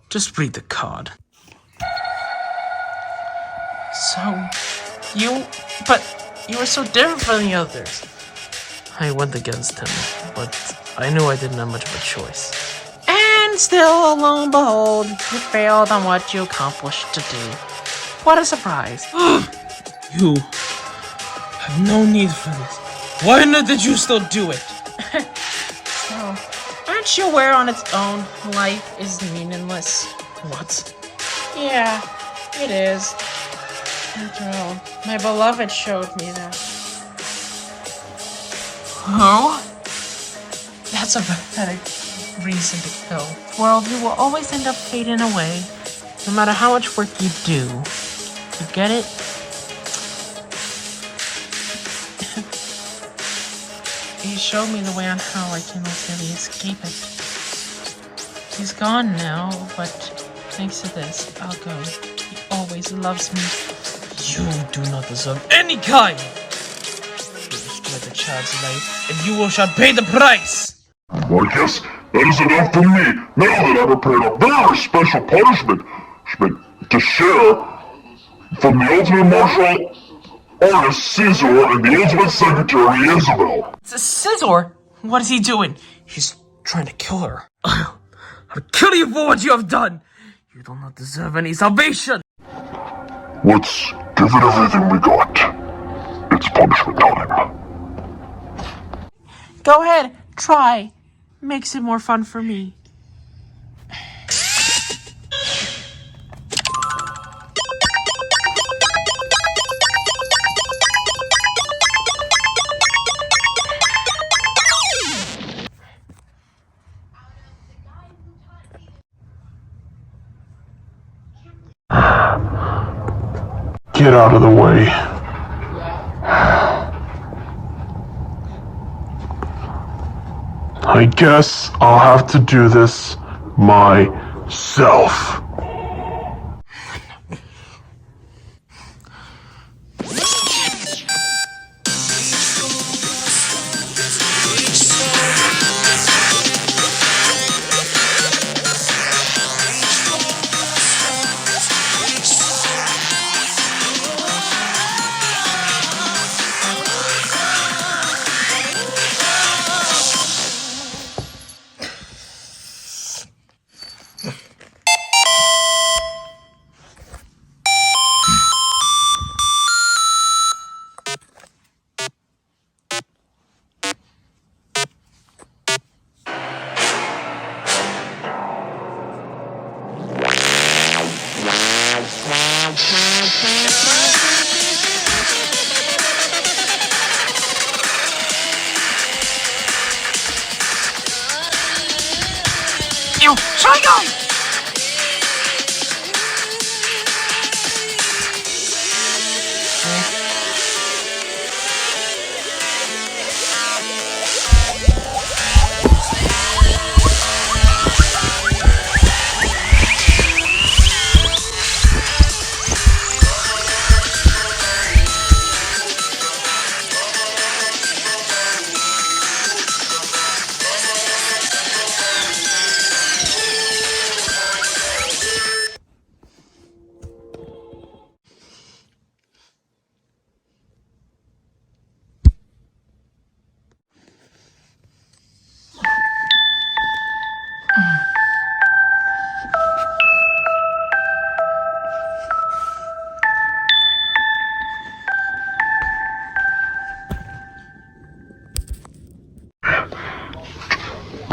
Just read the card. So... But you were so different from the others. I went against him, but I knew I didn't have much of a choice. And still, lo and behold, you failed on what you accomplished to do. What a surprise. You have no need for this. Why not did you still do it? So, aren't you aware on its own, life is meaningless? What? Yeah, it is. After all, my beloved showed me that. Who? That's a pathetic reason to kill. World, you will always end up fading away, no matter how much work you do. You get it? He showed me the way on how I can ultimately escape it. He's gone now, but thanks to this, I'll go. He always loves me. You do not deserve any kind! You destroyed the child's life, and you shall pay the price! Well, I guess that is enough for me. Now that I've prepared a very special punishment to share from the Ultimate Martial Artist Caesar and the Ultimate Secretary Isabel. Scissor? What is he doing? He's trying to kill her. I'll kill you for what you have done. You do not deserve any salvation. Let's give it everything we got. It's punishment time. Go ahead, try. Makes it more fun for me. Get out of the way. I guess I'll have to do this myself. Ew, Shy Guy!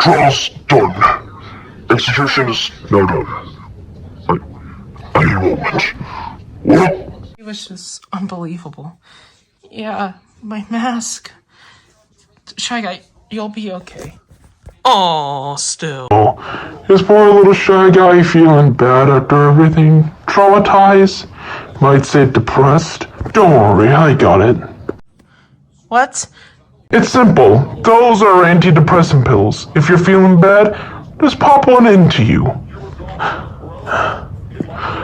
Trial's done. Execution is now done. Any moment. What? It was just unbelievable. Yeah, my mask. Shy Guy, you'll be okay. Aw, still. Is poor little Shy Guy feeling bad after everything? Traumatized? Might say depressed? Don't worry, I got it. What? It's simple. Those are antidepressant pills. If you're feeling bad, just pop one into you.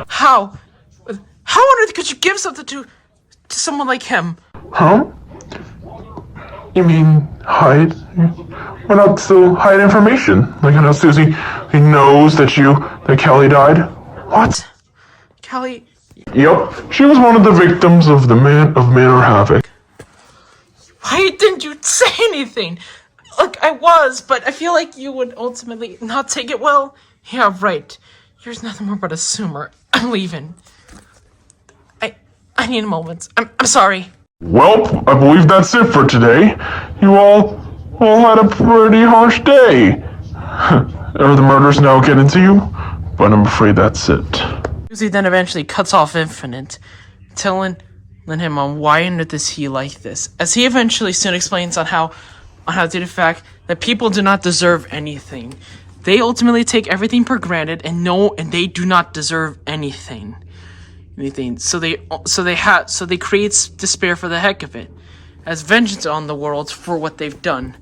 How? How on earth could you give something to someone like him? Huh? You mean hide? Why not still hide information? Like how Susie he knows that Kelly died? What? Kelly, Yep, she was one of the victims of Manor Havoc. why didn't you say anything? Look, I was, but I feel like you would ultimately not take it well. Yeah, right. You're nothing more but a assumer. I'm leaving. I need a moment. I'm sorry. Well, I believe that's it for today. You all had a pretty harsh day. Are the murders now getting to you? But I'm afraid that's it. Susie then eventually cuts off Infinite, telling him on why and does he like this, as he eventually soon explains on how due to the fact that people do not deserve anything. They ultimately take everything for granted and they do not deserve anything. So they create despair for the heck of it, as vengeance on the world for what they've done.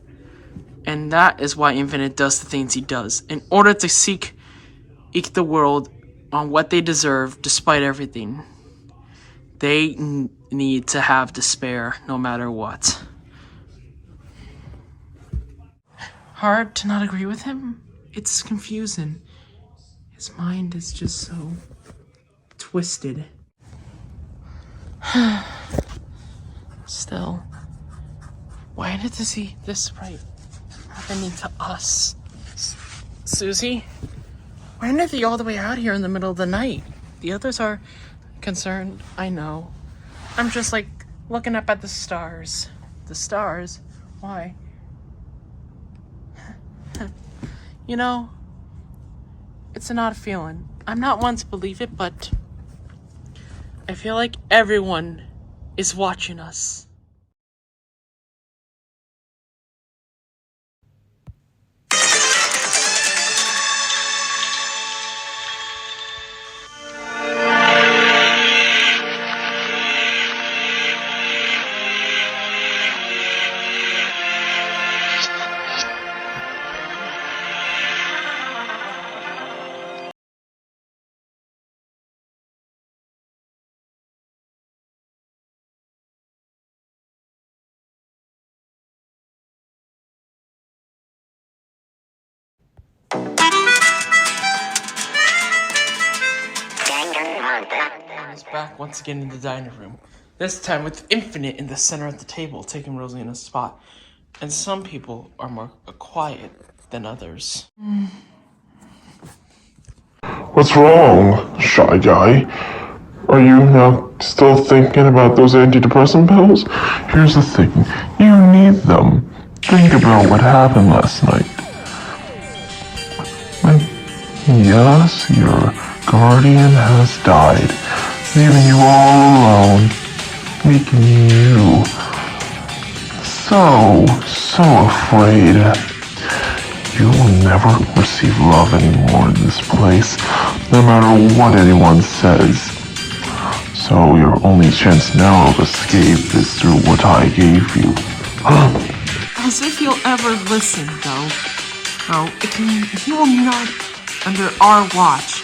And that is why Infinite does the things he does, in order to seek the world on what they deserve despite everything. They need to have despair no matter what. Hard to not agree with him? It's confusing. His mind is just so twisted. Still, why did this happening to us? Susie? Why are they all the way out here in the middle of the night? The others are concerned, I know. I'm just like looking up at the stars. The stars? Why? You know, it's an odd feeling. I'm not one to believe it, but I feel like everyone is watching us. Is back once again in the dining room. This time with Infinite in the center of the table, taking Rosina's spot. And some people are more quiet than others. What's wrong, shy guy? Are you now still thinking about those antidepressant pills? Here's the thing, you need them. Think about what happened last night. Yes, your guardian has died, leaving you all alone, making you so afraid. You will never receive love anymore in this place, no matter what anyone says. So your only chance now of escape is through what I gave you. As if you'll ever listen, though. No, he will not under our watch.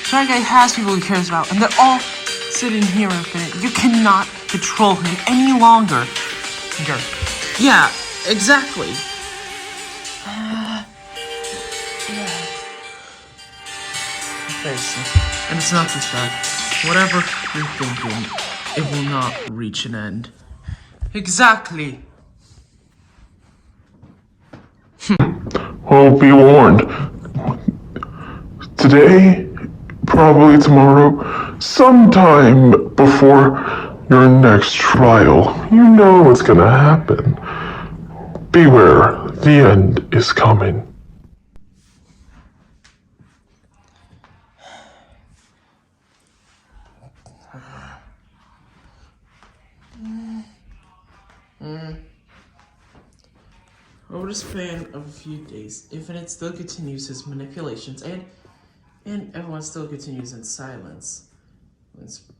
Shy Guy has people he cares about, and they're all sitting here, Infinite. You cannot control him any longer. Yeah, exactly. Yeah. And it's not just that. Whatever you're thinking, it will not reach an end. Exactly. Oh, be warned. Today, probably tomorrow, sometime before your next trial, you know what's gonna happen. Beware, the end is coming. Over the span of a few days, Infinite still continues his manipulations, and everyone still continues in silence.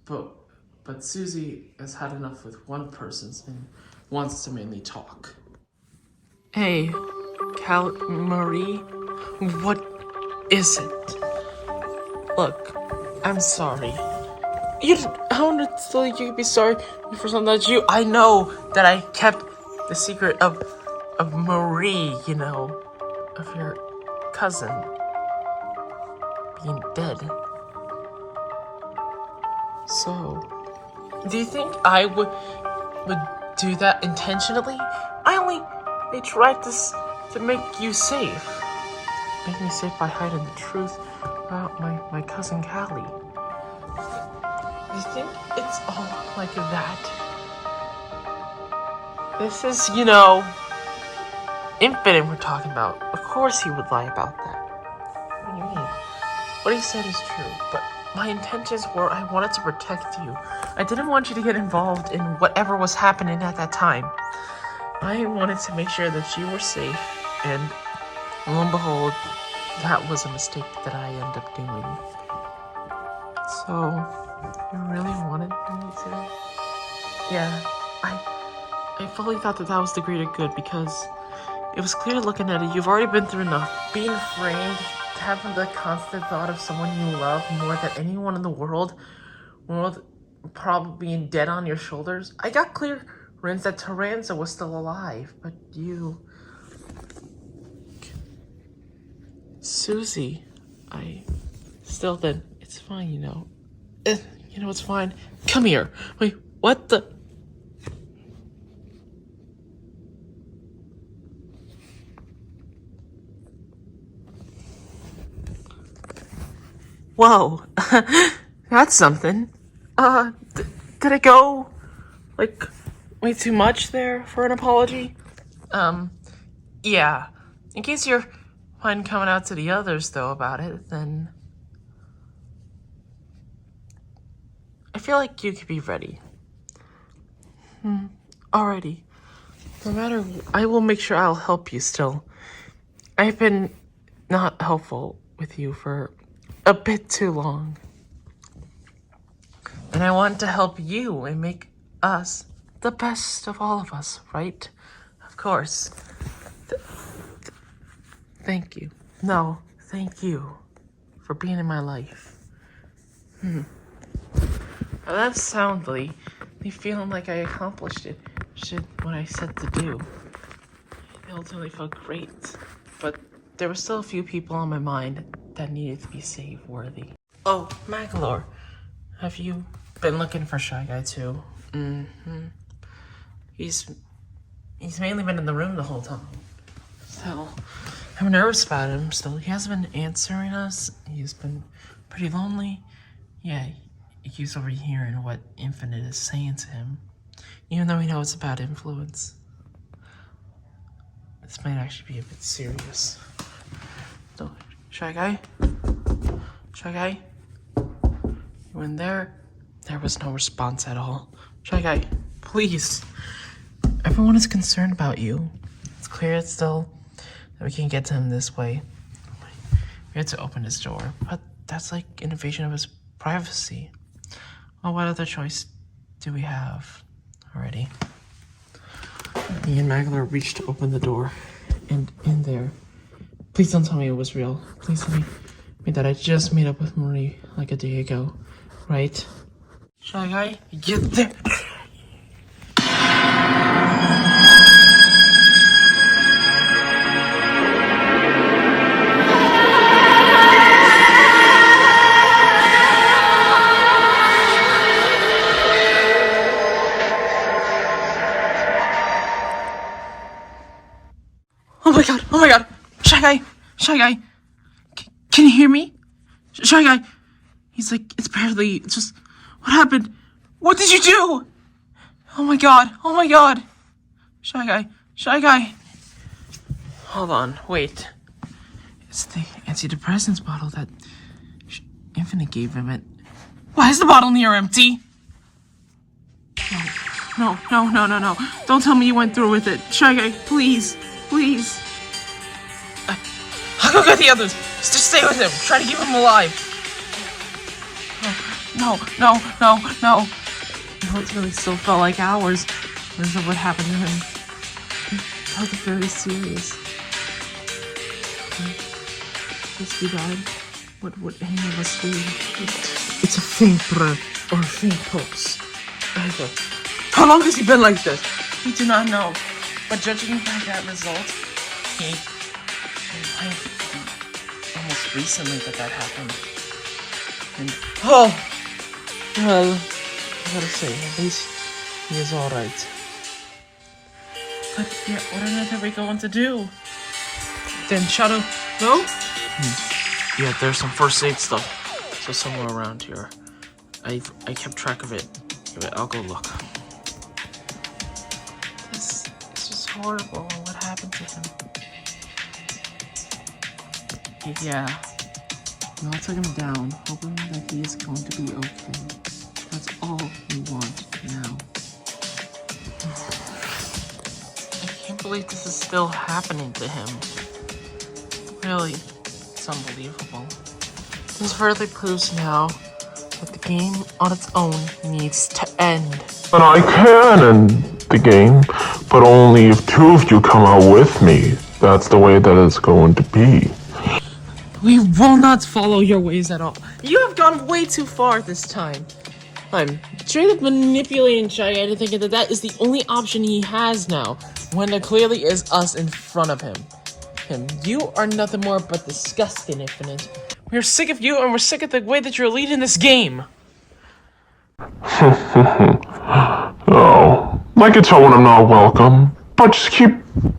But Susie has had enough with one person and wants to mainly talk. Hey, Marie, what is it? Look, I'm sorry. How did you could be sorry for something that you? I know that I kept the secret of Marie, you know, of your cousin being dead. So, do you think I would do that intentionally? I tried to make you safe. Make me safe by hiding the truth about my cousin Callie. Do you think it's all like that? This is, you know, Infinite we're talking about. Of course he would lie about that. What do you mean? What he said is true, but my intentions were I wanted to protect you. I didn't want you to get involved in whatever was happening at that time. I wanted to make sure that you were safe, and lo and behold, that was a mistake that I ended up doing. So, you really wanted me to? Yeah, I fully thought that was the greater good because it was clear looking at it, you've already been through enough. Being framed, having the constant thought of someone you love more than anyone in the world probably being dead on your shoulders. I got clear hints that Taranza was still alive, but you... Susie, still then, it's fine, you know. You know, it's fine. Come here. Wait, what the... Whoa. That's something. Did it go, like, way too much there for an apology? Yeah. In case you're fine coming out to the others, though, about it, then I feel like you could be ready. Alrighty. No matter, I will make sure I'll help you still. I've been not helpful with you for a bit too long. And I want to help you and make us the best of all of us, right? Of course. Thank you. No, thank you for being in my life. Now that's soundly me feeling like I accomplished it. What I said to do. It ultimately felt great. But there were still a few people on my mind that needed to be save-worthy. Oh, Magalore. Have you been looking for Shy Guy too? He's mainly been in the room the whole time. So I'm nervous about him still. He hasn't been answering us. He's been pretty lonely. Yeah, he's overhearing what Infinite is saying to him. Even though we know it's a bad influence. This might actually be a bit serious. So, Shy Guy? Shy Guy? You in there? There was no response at all. Shy Guy, please. Everyone is concerned about you. It's clear still that we can't get to him this way. We had to open his door, but that's like an invasion of his privacy. Well, what other choice do we have already? Me and Magalore reached to open the door, and in there, please don't tell me it was real. Please tell me that I just made up with Marie like a day ago, right? Shy Guy, get there! Oh my god, Shy Guy, can you hear me? Shy Guy, he's like, it's just, what happened? What did you do? Oh my god, Shy Guy. Hold on, wait. It's the antidepressants bottle that Infinite gave him. Why is the bottle near empty? No. Don't tell me you went through with it. Shy Guy, please. I'll go get the others. Just stay with him. Try to keep him alive. No. It really still felt like hours because of what happened to him. It felt very serious. If he died, what would any of us do? It's a faint breath or a faint pulse. Either. How long has he been like this? We do not know. But judging by that result, it might be almost recently that happened. And well, I gotta say, at least he is alright. But yeah, what on earth are we going to do? Then Shadow, no? Yeah, there's some first aid stuff. So somewhere around here. I kept track of it. I'll go look. It's just horrible what happened to him. Yeah. We all took him down, hoping that he is going to be okay. That's all we want now. I can't believe this is still happening to him. Really, it's unbelievable. This further proves now that the game on its own needs to end. But I can end the game, but only if two of you come out with me. That's the way that it's going to be. We will not follow your ways at all. You have gone way too far this time. I'm straight up manipulating Shy Guy into thinking that is the only option he has now, when there clearly is us in front of him. You are nothing more but disgusting, Infinite. We're sick of you, and we're sick of the way that you're leading this game. Oh, I can tell when I'm not welcome, but just keep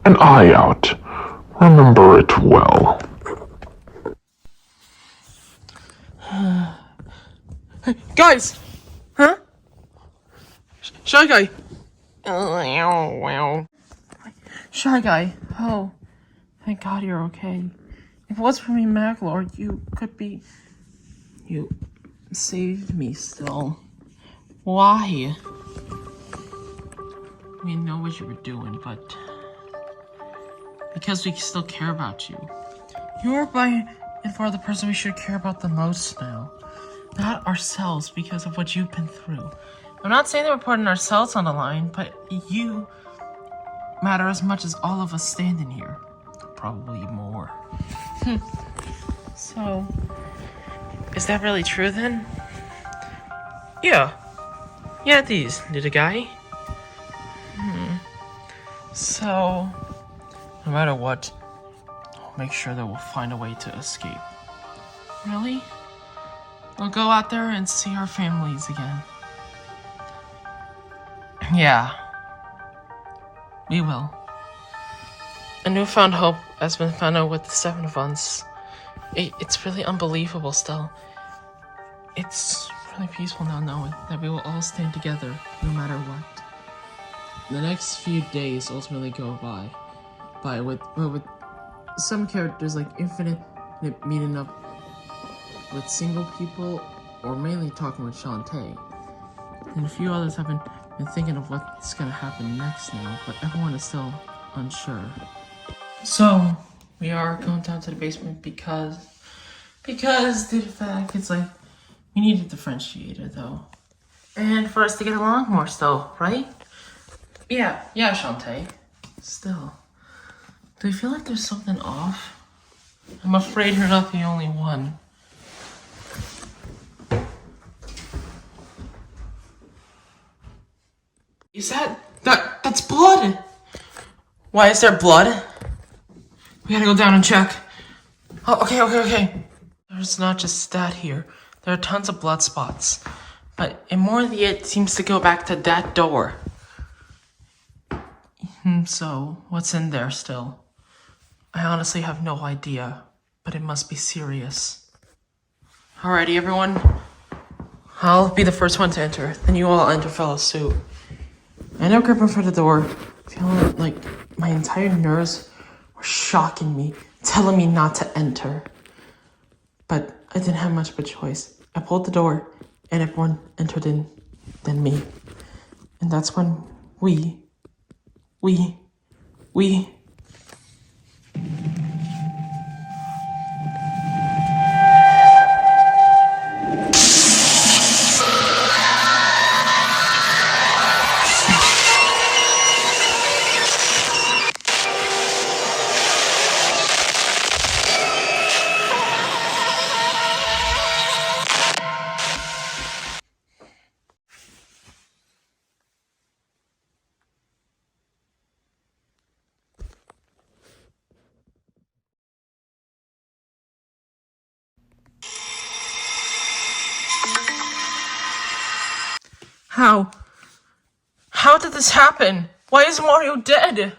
an eye out. Remember it well. Guys! Huh? Shy Guy! Shy Guy, oh. Thank God you're okay. If it wasn't for me, Maglord, you could be... You saved me still. Why? We know what you were doing, but... Because we still care about you. You're by and far the person we should care about the most now. Not ourselves, because of what you've been through. I'm not saying that we're putting ourselves on the line, but you matter as much as all of us standing here. Probably more. So, is that really true then? Yeah. Yeah, these, little guy. So, no matter what, I'll make sure that we'll find a way to escape. Really? We'll go out there and see our families again. Yeah. We will. A newfound hope has been found out with the 7 of us. It's really unbelievable still. It's really peaceful now knowing that we will all stand together no matter what. The next few days ultimately go by with some characters like Infinite meeting up with single people or mainly talking with Shantae. And a few others have been thinking of what's gonna happen next now, but everyone is still unsure. So, we are going down to the basement because due to the fact it's like, we need a differentiator though. And for us to get along more still, right? Yeah, Shantae. Still. Do you feel like there's something off? I'm afraid you're not the only one. Is that's blood? Why is there blood? We gotta go down and check. Oh, okay. There's not just that here. There are tons of blood spots. But more of it seems to go back to that door. So, what's in there still? I honestly have no idea, but it must be serious. Alrighty, everyone. I'll be the first one to enter, then you all enter follow suit. I know gripping for the door, feeling like my entire nerves were shocking me, telling me not to enter. But I didn't have much of a choice. I pulled the door, and everyone entered in, then me. And that's when we... How did this happen? Why is Mario dead?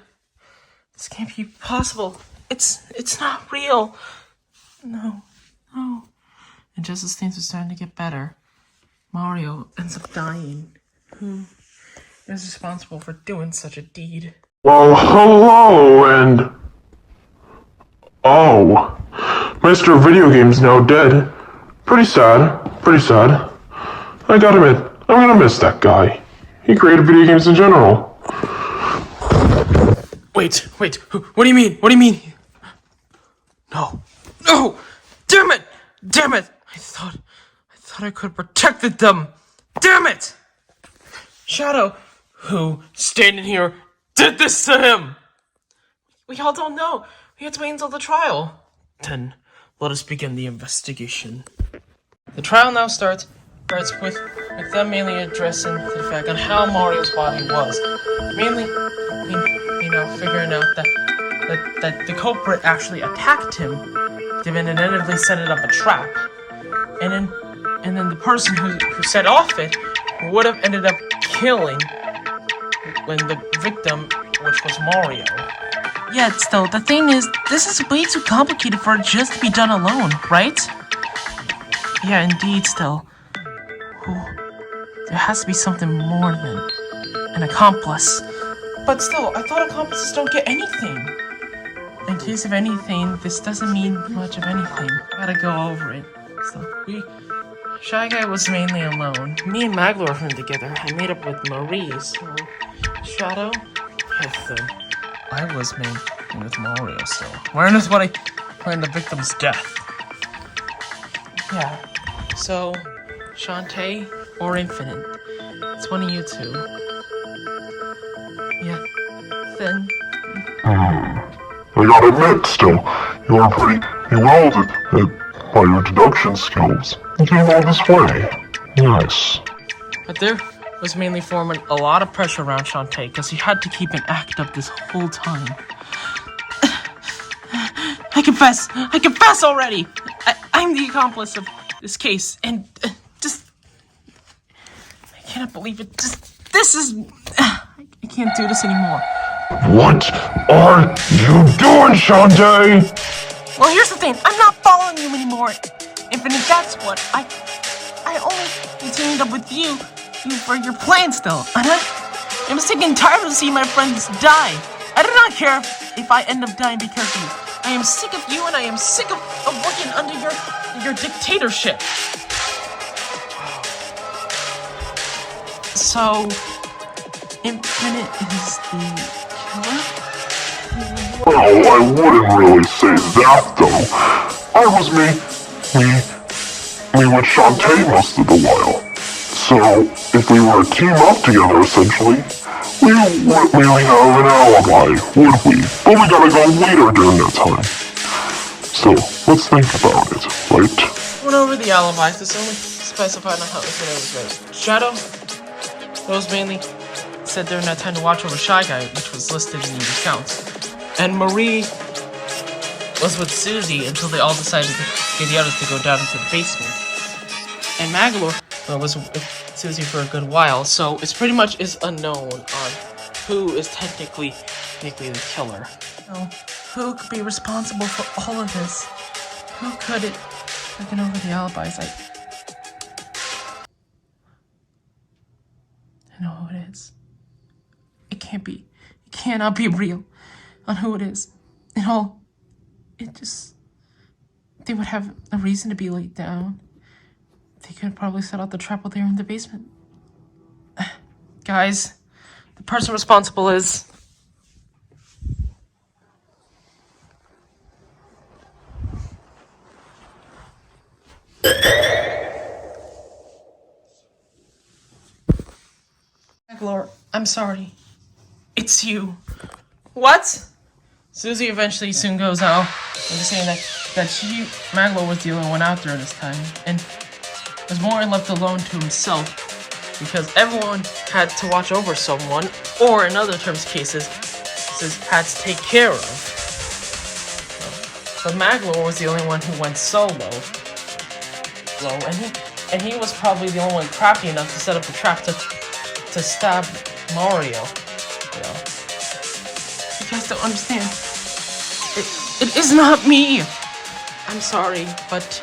This can't be possible. It's not real. No. And just as things are starting to get better, Mario ends up dying. Who is responsible for doing such a deed? Well, hello, and... Oh. Mr. Video Game's now dead. Pretty sad. I gotta admit, I'm gonna miss that guy. He created video games in general. Wait, what do you mean? No! Damn it! I thought I could have protected them! Damn it! Shadow, who, standing here, did this to him? We all don't know. We have to wait until the trial. Then, let us begin the investigation. The trial now starts with them mainly addressing the fact on how Mario's body was. Mainly, figuring out that the culprit actually attacked him, definitively set it up a trap, and then the person who set off it would have ended up killing when the victim, which was Mario. Yet still, the thing is, this is way too complicated for it just to be done alone, right? Yeah, indeed, still. There has to be something more than an accomplice. But still, I thought accomplices don't get anything. In case of anything, this doesn't mean much of anything. Gotta go over it. So, Shy Guy was mainly alone. Me and Maglo were together. I made up with Marie, so... Shadow? Yes, I was mainly with Mario, so... Learn is what I learned the victim's death. Yeah. So, Shantae or Infinite. It's one of you two. Yeah. Then... I gotta admit, still, you are pretty well by your deduction skills. You came all this way. Nice. But there was mainly forming a lot of pressure around Shantae, because he had to keep an act up this whole time. I confess already! I'm the accomplice of this case, and I cannot believe it. This is... I can't do this anymore. What are you doing, Shantae? Well, here's the thing. I'm not following you anymore. Infinite, that's what. I only continued up with you for your plan still. And I'm sick and tired of seeing my friends die. I do not care if I end up dying because of you. I am sick of you, and I am sick of working under your dictatorship. So, Infinite is the killer? Well, I wouldn't really say that, though. I was me with Shantae most of the while. So, if we were to team up together, essentially, we wouldn't really have an alibi, would we? But we gotta go later during that time. So, let's think about it, right? Went over the alibis. This only specified on how Infinite was raised. Shadow? Those mainly said during that time to watch over Shy Guy, which was listed in the accounts. And Marie was with Susie until they all decided to get the others to go down into the basement. And Magalore was with Susie for a good while, so it's pretty much is unknown on who is technically the killer. So, who could be responsible for all of this? Who could it? Looking over the alibis, I know who it is. It can't be. It cannot be real on who it is. They would have a reason to be laid down. They could probably set out the trap while they were in the basement. Guys, the person responsible is... Maglor, I'm sorry. It's you. What? Susie eventually soon goes out. I'm just saying that Maglor was the only one out there this time, and was more left alone to himself because everyone had to watch over someone, or in other terms cases, had to take care of. But Maglor was the only one who went solo. And he was probably the only one crafty enough to set up the trap to stab Mario. You know. You guys don't understand. It is not me. I'm sorry, but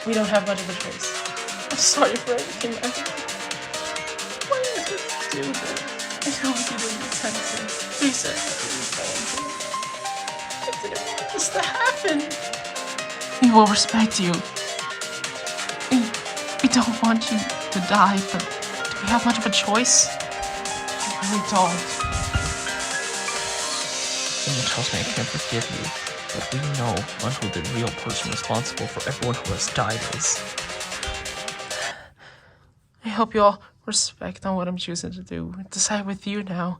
we don't have much of a choice. I'm sorry for everything. Why did you do that? I know you didn't intend to. Please say I didn't want this to happen. We will respect you. We don't want you to die, but do we have much of a choice? We really don't. Someone tells me I can't forgive you, but we know on who the real person responsible for everyone who has died is. I hope you all respect on what I'm choosing to do. Decide with you now.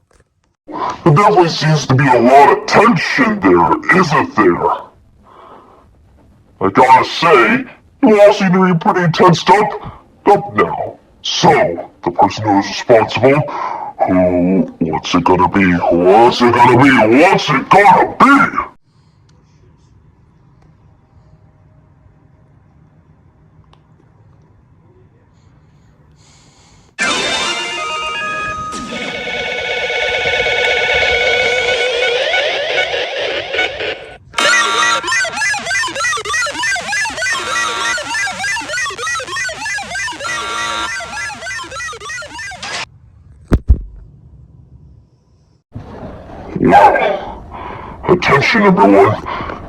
There definitely seems to be a lot of tension there, isn't there? I gotta say, you all seem to be pretty tensed up now. So, the person who is responsible, what's it gonna be? What's it gonna be? What's it gonna be? Intermission, everyone.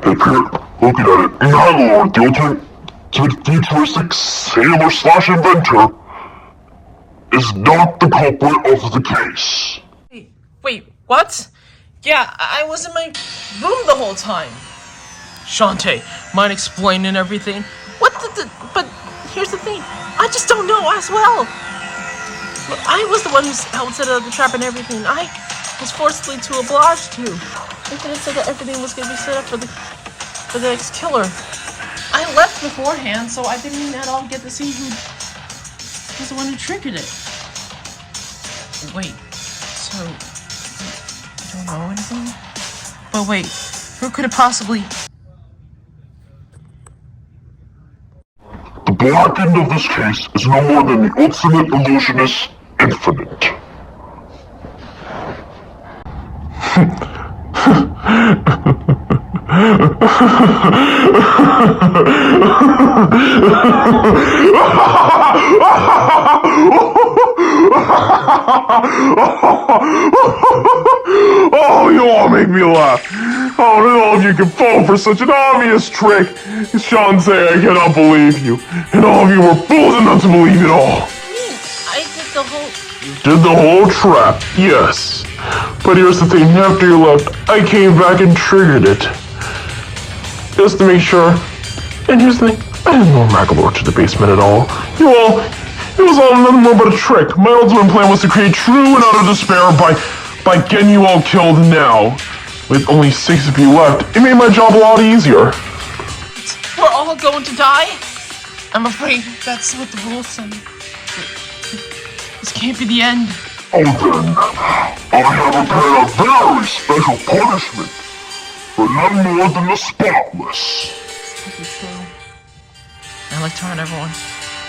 Up here, looking at it. Nylord, the ultimate futuristic sailor slash inventor, is not the culprit of the case. Wait, what? Yeah, I was in my room the whole time. Shantae, mind explaining everything? But here's the thing, I just don't know as well. Look, I was the one who helped set up the trap and everything. I was forcibly to oblige to. They could have said that everything was going to be set up for the next killer. I left beforehand, so I didn't at all get to see who was the one who triggered it. Wait, so you don't know anything? But wait, who could have possibly... The black end of this case is no more than the ultimate illusionist, Infinite. Oh, you all make me laugh. Oh, all of you can fall for such an obvious trick. Shantae, I cannot believe you. And all of you were fools enough to believe it all. I did the whole... Did the whole trap, yes. But here's the thing, after you left, I came back and triggered it. Just to make sure. And here's the thing, I didn't lure Magalore to the basement at all. It was all nothing more but a trick. My ultimate plan was to create true and utter despair by getting you all killed now. With only 6 of you left, it made my job a lot easier. We're all going to die? I'm afraid that's what the rules say. This can't be the end. Oh then, I have prepared a very special punishment for none more than the spotless. It's true. I like to run everyone.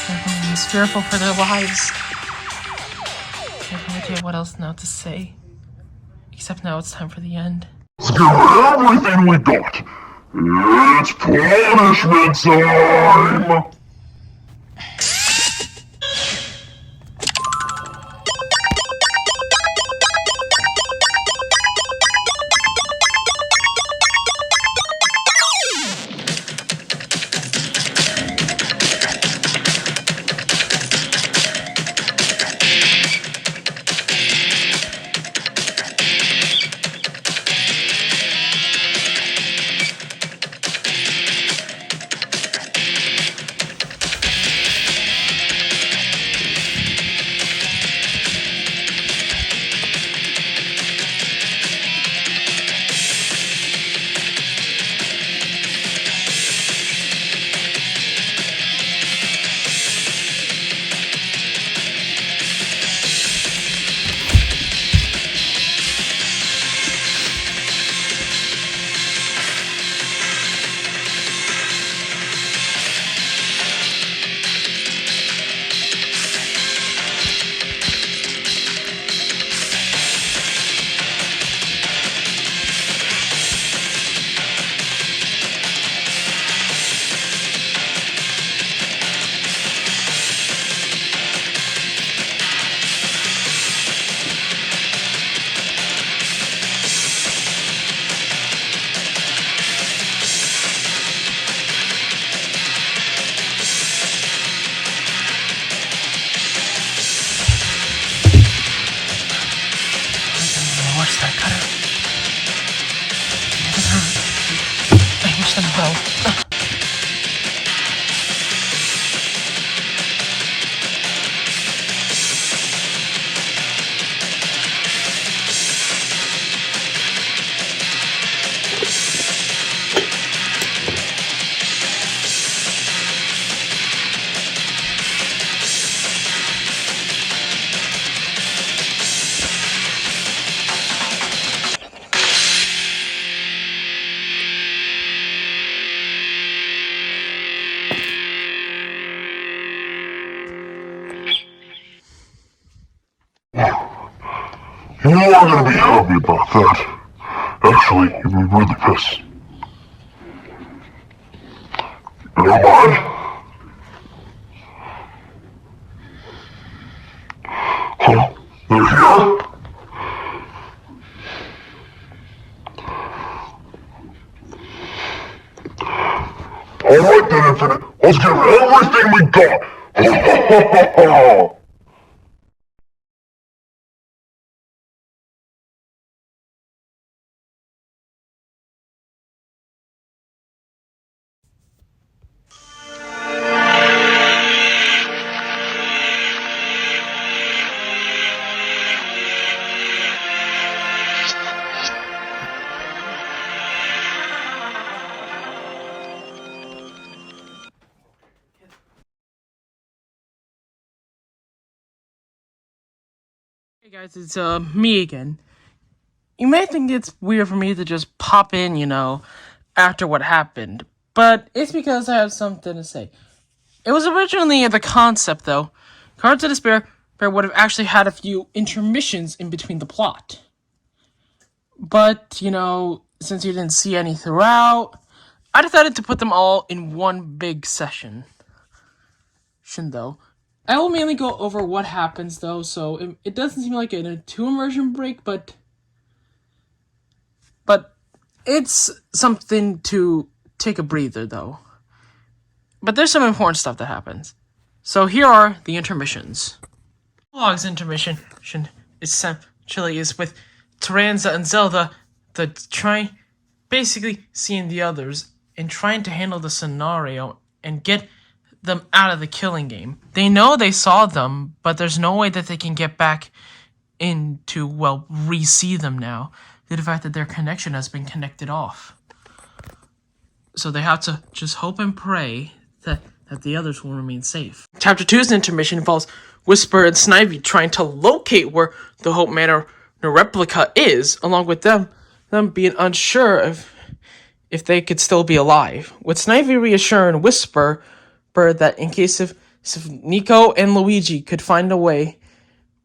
Everyone is fearful for their lives. I have no idea what else now to say. Except now it's time for the end. Let's give everything we got. It's punishment time! I wish them well. You are gonna be happy about that. Actually, you'll be really pissed. Never mind. Huh? They're here? Let's give it everything we got! Hey guys, it's me again. You may think it's weird for me to just pop in, you know, after what happened, but it's because I have something to say. It was originally the concept, though. Cards of Despair would have actually had a few intermissions in between the plot. But, you know, since you didn't see any throughout, I decided to put them all in one big session. Though. I will mainly go over what happens, though, so it doesn't seem like a 2 immersion break, but it's something to take a breather, though. But there's some important stuff that happens. So here are the intermissions. Log's intermission essentially is with Taranza and Zelda, basically seeing the others and trying to handle the scenario and get them out of the killing game. They know they saw them, but there's no way that they can get back in to, well, re-see them now, due to the fact that their connection has been connected off. So they have to just hope and pray that the others will remain safe. Chapter 2's intermission involves Whisper and Snivy trying to locate where the Hope Manor replica is, along with them being unsure if they could still be alive. With Snivy reassuring Whisper that in case if Nico and Luigi could find a way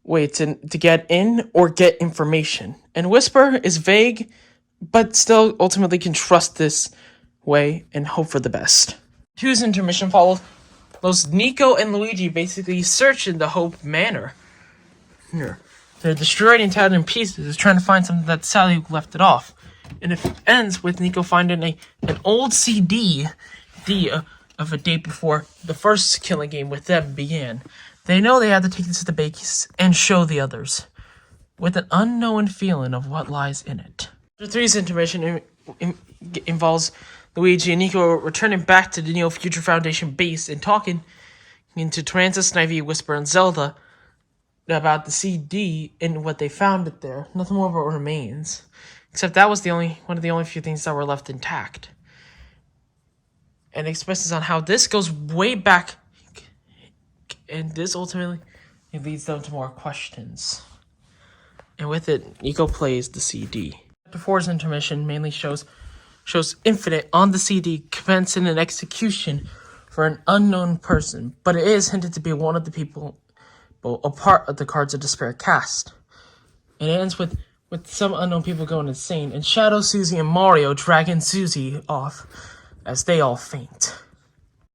to get in or get information. And Whisper is vague, but still ultimately can trust this way and hope for the best. 2's intermission follows Nico and Luigi basically searching the Hope Manor. They're destroyed and tattered in pieces, trying to find something that Sally left it off. And it ends with Nico finding an old CD of a day before the first killing game with them began. They know they have to take this to the base and show the others, with an unknown feeling of what lies in it. Chapter 3's intermission involves Luigi and Nico returning back to the Neo Future Foundation base and talking to Taranza, Snivy, Whisper, and Zelda about the CD and what they found it there. Nothing more of it remains, except that was one of the only few things that were left intact. And expresses on how this goes way back, and this ultimately leads them to more questions. And with it, Nico plays the CD. Chapter 4's intermission mainly shows Infinite on the CD commencing an execution for an unknown person, but it is hinted to be one of the people a part of the Cards of Despair cast. And it ends with some unknown people going insane, and Shadow, Susie, and Mario dragging Susie off as they all faint.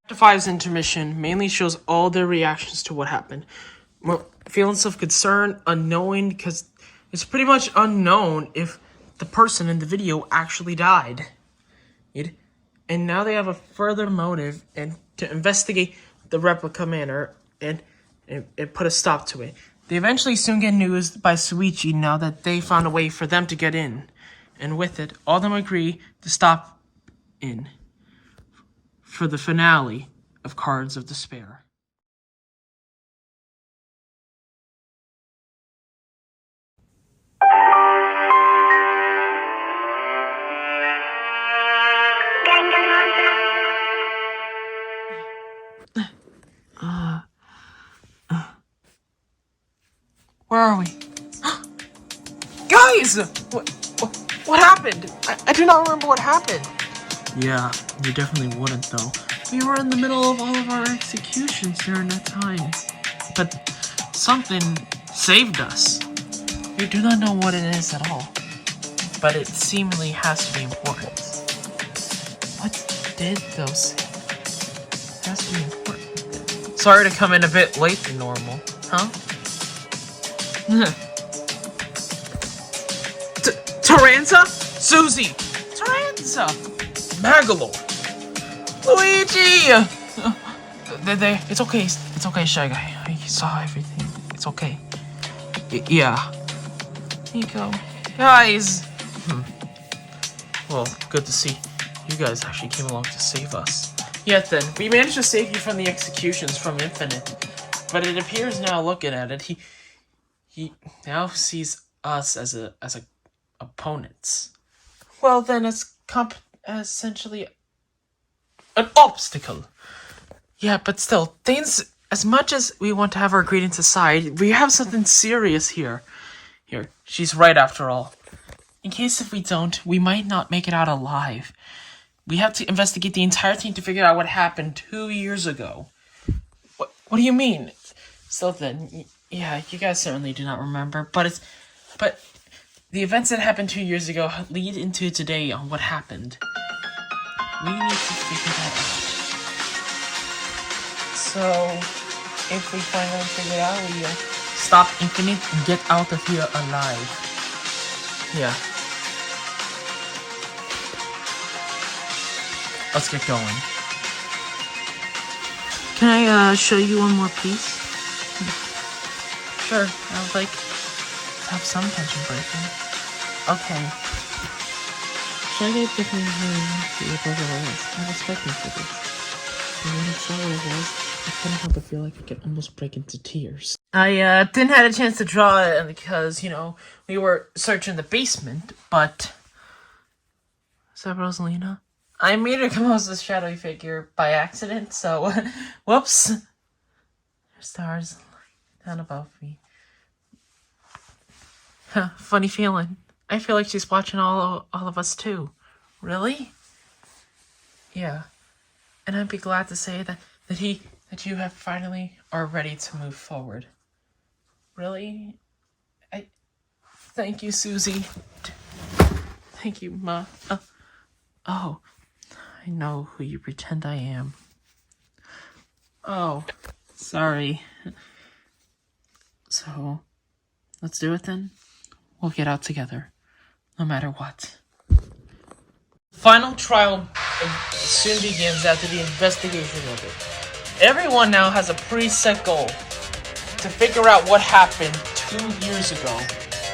Chapter 5's intermission mainly shows all their reactions to what happened. Feelings of concern, unknowing, because it's pretty much unknown if the person in the video actually died. And now they have a further motive and to investigate the replica manor and put a stop to it. They eventually soon get news by Suichi now that they found a way for them to get in. And with it, all of them agree to stop in for the finale of Cards of Despair. Where are we? Guys! What happened? I do not remember what happened. Yeah, you definitely wouldn't, though. We were in the middle of all of our executions during that time. But something saved us. We do not know what it is at all. But it seemingly has to be important. What did those things? It has to be important. Sorry to come in a bit late than normal, huh? Taranza? Susie! Taranza! Magalore! Luigi! It's okay. It's okay, Shy Guy. I saw everything. It's okay. Yeah. Here you go. Guys! Well, good to see. You guys actually came along to save us. Yet then, we managed to save you from the executions from Infinite. But it appears now, looking at it, he now sees us as opponents. Well then, as essentially an obstacle. Yeah, but still, things, as much as we want to have our greetings aside, we have something serious here. Here, she's right after all. In case if we don't, we might not make it out alive. We have to investigate the entire thing to figure out what happened 2 years ago. What do you mean? So then, yeah, you guys certainly do not remember, but the events that happened 2 years ago lead into today on what happened. We need to figure that out. So, if we finally figure it out, we stop Infinite and get out of here alive. Yeah. Let's get going. Can I show you one more piece? Sure, I would like to have some tension breaking. Okay. Shy Guy definitely knew what it was. I was expecting for this. And when I saw what it was, I couldn't help but feel like I could almost break into tears. I didn't have a chance to draw it because, we were searching the basement, but... Is that Rosalina? I made her come out as a shadowy figure by accident, so... Whoops! There's stars down above me. Huh, funny feeling. I feel like she's watching all of us too. Really? Yeah. And I'd be glad to say that you have finally are ready to move forward. Really? Thank you, Susie. Thank you, Ma. Oh. I know who you pretend I am. Oh. Sorry. So, let's do it then. We'll get out together. No matter what. Final trial soon begins after the investigation of it. Everyone now has a preset goal to figure out what happened 2 years ago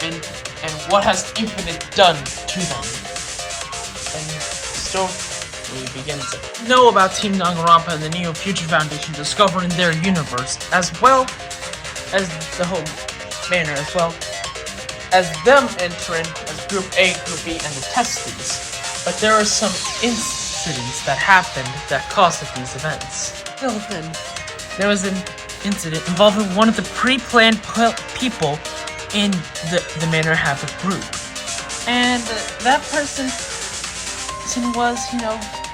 and what has Infinite done to them. And story begins to know about Team Danganronpa and the Neo Future Foundation discovering their universe, as well as the whole manor, as well as them entering as Group A, Group B, and the Testes. But there are some incidents that happened that caused these events. Well then, there was an incident involving one of the pre-planned people in the Manor Havoc group. And that person was,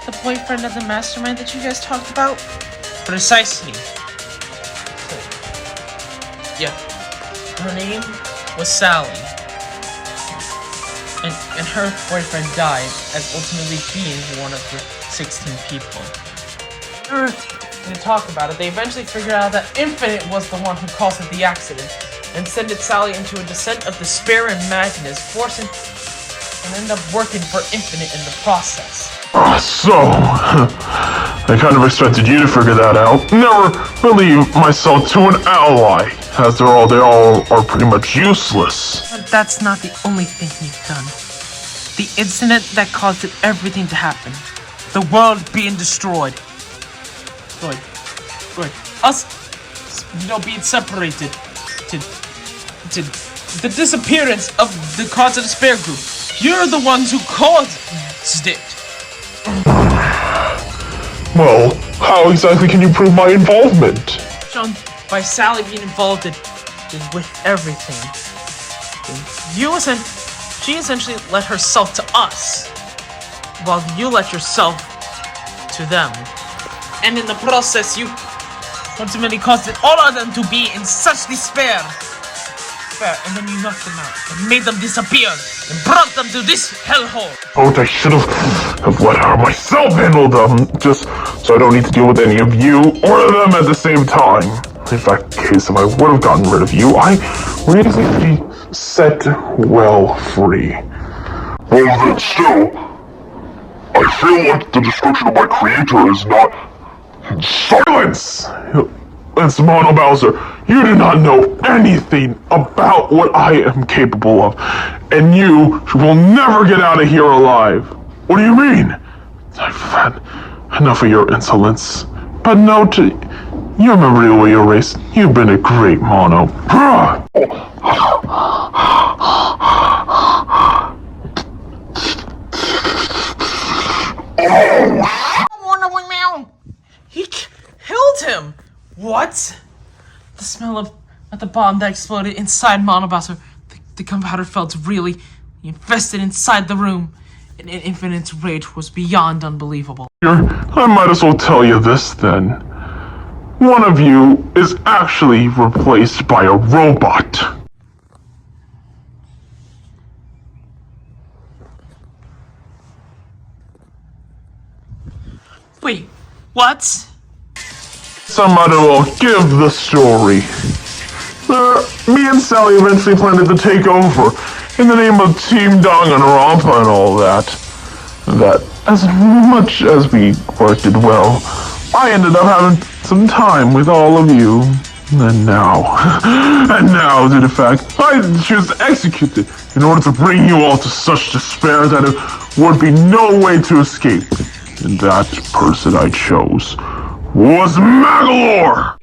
the boyfriend of the mastermind that you guys talked about? Precisely. So, yeah. Her name was Sally. And her boyfriend died as ultimately being one of the 16 people. They were going to talk about it. They eventually figured out that Infinite was the one who caused the accident and sent Sally into a descent of despair and madness, forcing and ended up working for Infinite in the process. So, I kind of expected you to figure that out. Never believe myself to an ally, as they all are pretty much useless. But that's not the only thing you've done. The incident that caused everything to happen. The world being destroyed. Good. Us, being separated. To the disappearance of the Cause of Despair group. You're the ones who caused it. Well, how exactly can you prove my involvement? Shown by Sally being involved with everything. She essentially let herself to us, while you let yourself to them. And in the process, you ultimately caused all of them to be in such despair. And then you knocked them out and made them disappear and brought them to this hellhole. Oh, I should have let her myself handle them, just so I don't need to deal with any of you or them at the same time. In that case, if I would have gotten rid of you, I would easily be set well free. Well then still, I feel like the destruction of my creator is not Silence! It's Mono Bowser. You do not know anything about what I am capable of, and you will never get out of here alive. What do you mean? I've had enough of your insolence. But no, you remember the way you raced. You've been a great Mono. He killed him! What? The smell of the bomb that exploded inside Monobowser. The gunpowder felt really infested inside the room. And Infinite's rage was beyond unbelievable. I might as well tell you this then. One of you is actually replaced by a robot. Wait, what? Somebody will give the story. Me and Sally eventually planned to take over in the name of Team Danganronpa and all that. That, as much as we worked it well, I ended up having some time with all of you. And now, due to fact, I choose to execute it in order to bring you all to such despair that it would be no way to escape. And that person I chose was Magalore!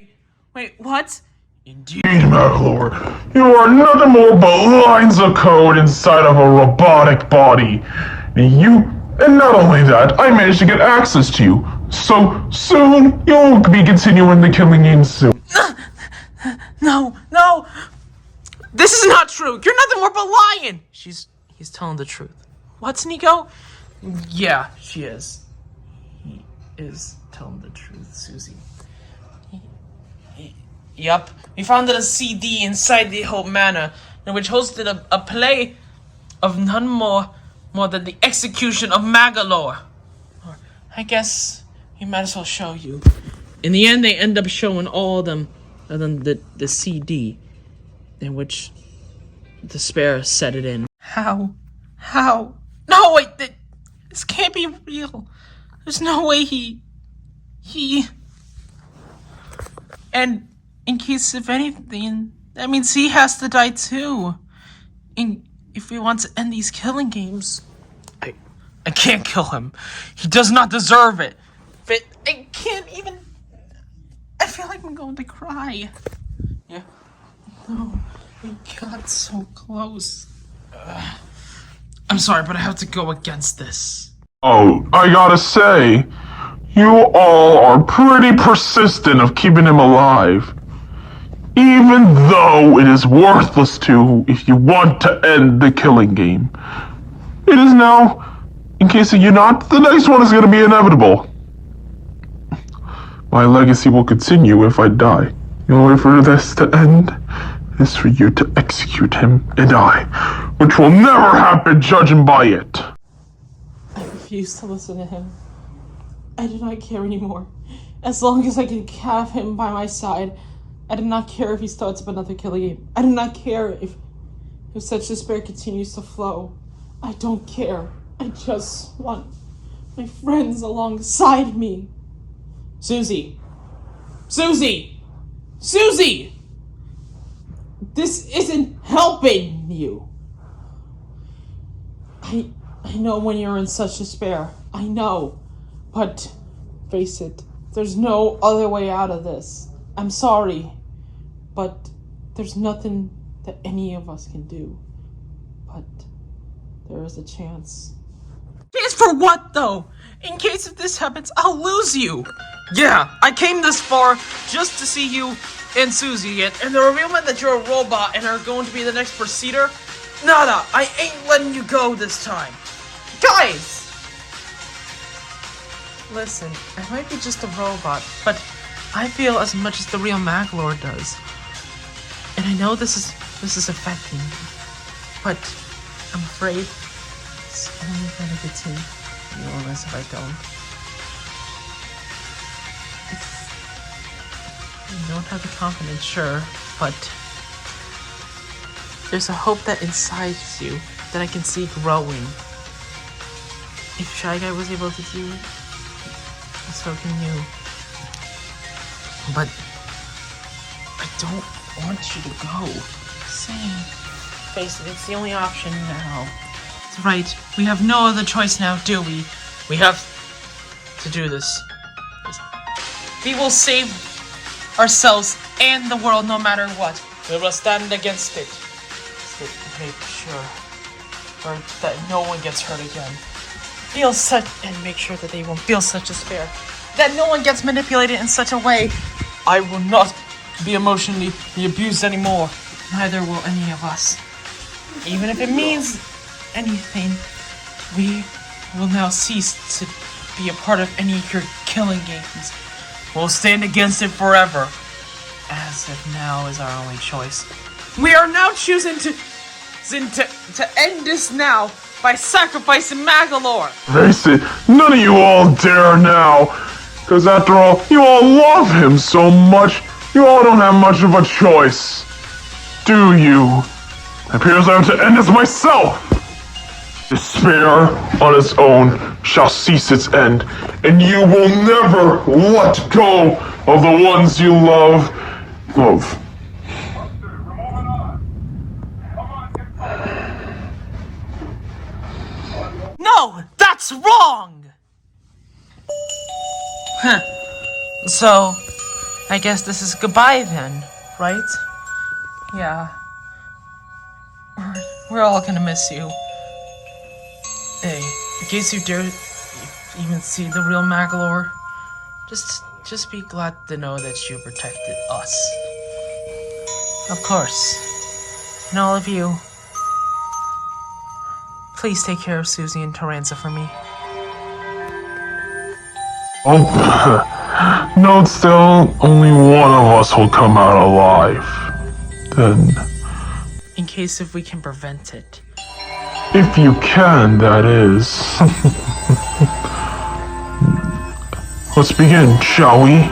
Wait, what? Indeed, Magalore. You are nothing more but lines of code inside of a robotic body. And not only that, I managed to get access to you. So soon, you'll be continuing the killing game soon. No! This is not true! You're nothing more but lying! He's telling the truth. What's Nico? Yeah, she is. He is telling the truth, Susie. Yup. We found a CD inside the Hope Manor, which hosted a play of none more than the execution of Magalore. Or, I guess we might as well show you. In the end, they end up showing all of them, and then the CD, in which despair set it in. How? No, wait, this can't be real. There's no way he... And in case of anything, that means he has to die too. If we want to end these killing games, I can't kill him. He does not deserve it. But I can't even... I feel like I'm going to cry. Yeah. No, we got so close. I'm sorry, but I have to go against this. Oh, I gotta say, you all are pretty persistent of keeping him alive. Even though it is worthless to if you want to end the killing game. It is now, in case of you not, the next one is going to be inevitable. My legacy will continue if I die. The only way for this to end is for you to execute him and I, which will never happen judging by it. I refuse to listen to him. I do not care anymore. As long as I can have him by my side, I do not care if he starts up another killing game. I do not care if such despair continues to flow. I don't care. I just want my friends alongside me. Susie! This isn't helping you. I know when you're in such despair. I know. But face it, there's no other way out of this. I'm sorry, but there's nothing that any of us can do. But there is a chance. Chance for what, though? In case if this happens, I'll lose you. Yeah, I came this far just to see you and Susie, and the revealment that you're a robot and are going to be the next Proceeder? Nada, I ain't letting you go this time. Guys! Listen, I might be just a robot, but I feel as much as the real Maglord does. And I know this is affecting me, but I'm afraid it's only gonna continue as if I don't. I don't have the confidence, sure, but there's a hope that inside you that I can see growing. If Shy Guy was able to do it, so can you. But I don't want you to go. Same. Face it, it's the only option now. That's right. We have no other choice now, do we? We have to do this. We will save ourselves and the world no matter what. We will stand against it. To make sure that no one gets hurt again. And make sure that they won't feel such despair. That no one gets manipulated in such a way. I will not be emotionally abused anymore. Neither will any of us. Even if it means anything, we will now cease to be a part of any of your killing games. We'll stand against it forever. As if now is our only choice. We are now choosing to end this now by sacrificing Magalore. Face it, none of you all dare now. Because after all, you all love him so much, you all don't have much of a choice. Do you? It appears I have to end this myself. Despair on its own shall cease its end, and you will never let go of the ones you love. No, that's wrong! Huh. So, I guess this is goodbye then, right? Yeah. We're all gonna miss you. Hey, in case you dare even see the real Magalore, just be glad to know that you protected us. Of course. And all of you, please take care of Susie and Taranza for me. Oh, note still, only one of us will come out alive. Then, In case if we can prevent it. if you can, that is. Let's begin, shall we?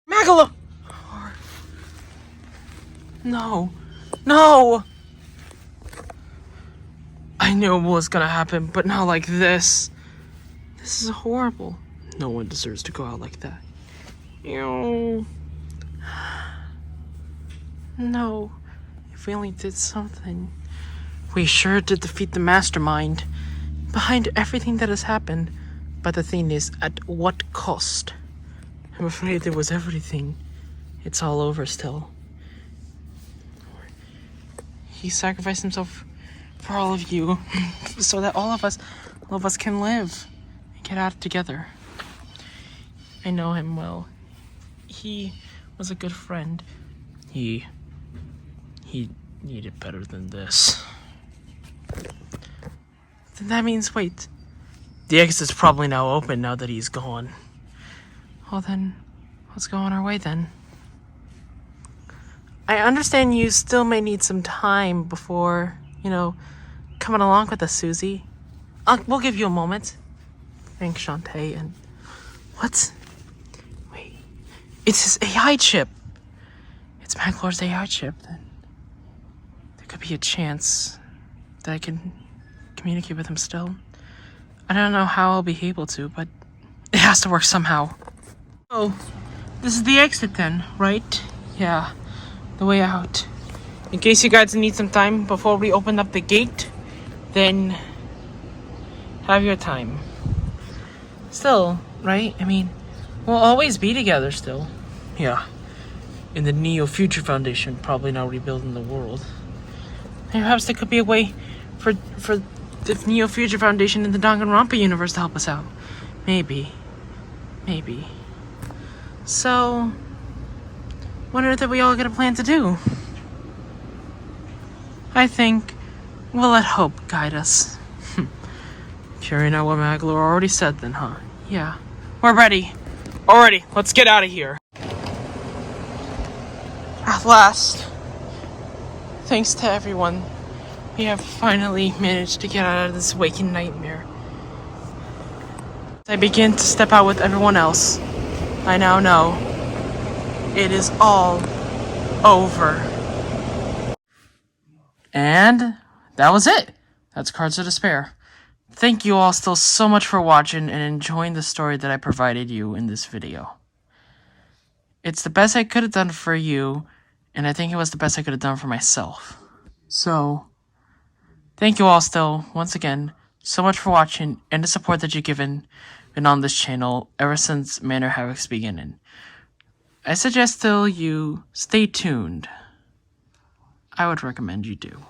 Magalore! No. No! I knew what was gonna happen, but not like this. This is horrible. No one deserves to go out like that. Ew. No. If we only did something. We sure did defeat the mastermind behind everything that has happened. But the thing is, at what cost? I'm afraid it was everything. It's all over still. He sacrificed himself for all of you, so that all of us can live and get out together. I know him well. He was a good friend. He needed better than this. Then that means, wait, the exit's probably now open now that he's gone. Well then, let's go on our way then. I understand you still may need some time before, coming along with us, Susie. We'll give you a moment. Thanks, Shantae, and... What? Wait. It's his AI chip. It's Maglor's AI chip. Then there could be a chance that I can communicate with him still. I don't know how I'll be able to, but it has to work somehow. Oh, this is the exit then, right? Yeah. The way out. In case you guys need some time before we open up the gate, then have your time. Still, right? I mean, we'll always be together still. Yeah. In the Neo Future Foundation, probably now rebuilding the world. Perhaps there could be a way for the Neo Future Foundation in the Danganronpa universe to help us out. Maybe. So... what are that we all get a plan to do? I think we'll let hope guide us. Carrying out what Maglor already said then, huh? Yeah. We're ready. Alrighty, let's get out of here. At last. Thanks to everyone, we have finally managed to get out of this waking nightmare. As I begin to step out with everyone else, I now know it is all over. And that was it. That's Cards of Despair. Thank you all still so much for watching and enjoying the story that I provided you in this video. It's the best I could have done for you, and I think it was the best I could have done for myself. So, thank you all still, once again, so much for watching and the support that you've given been on this channel ever since Manor Havoc's beginning. I suggest still you stay tuned. I would recommend you do.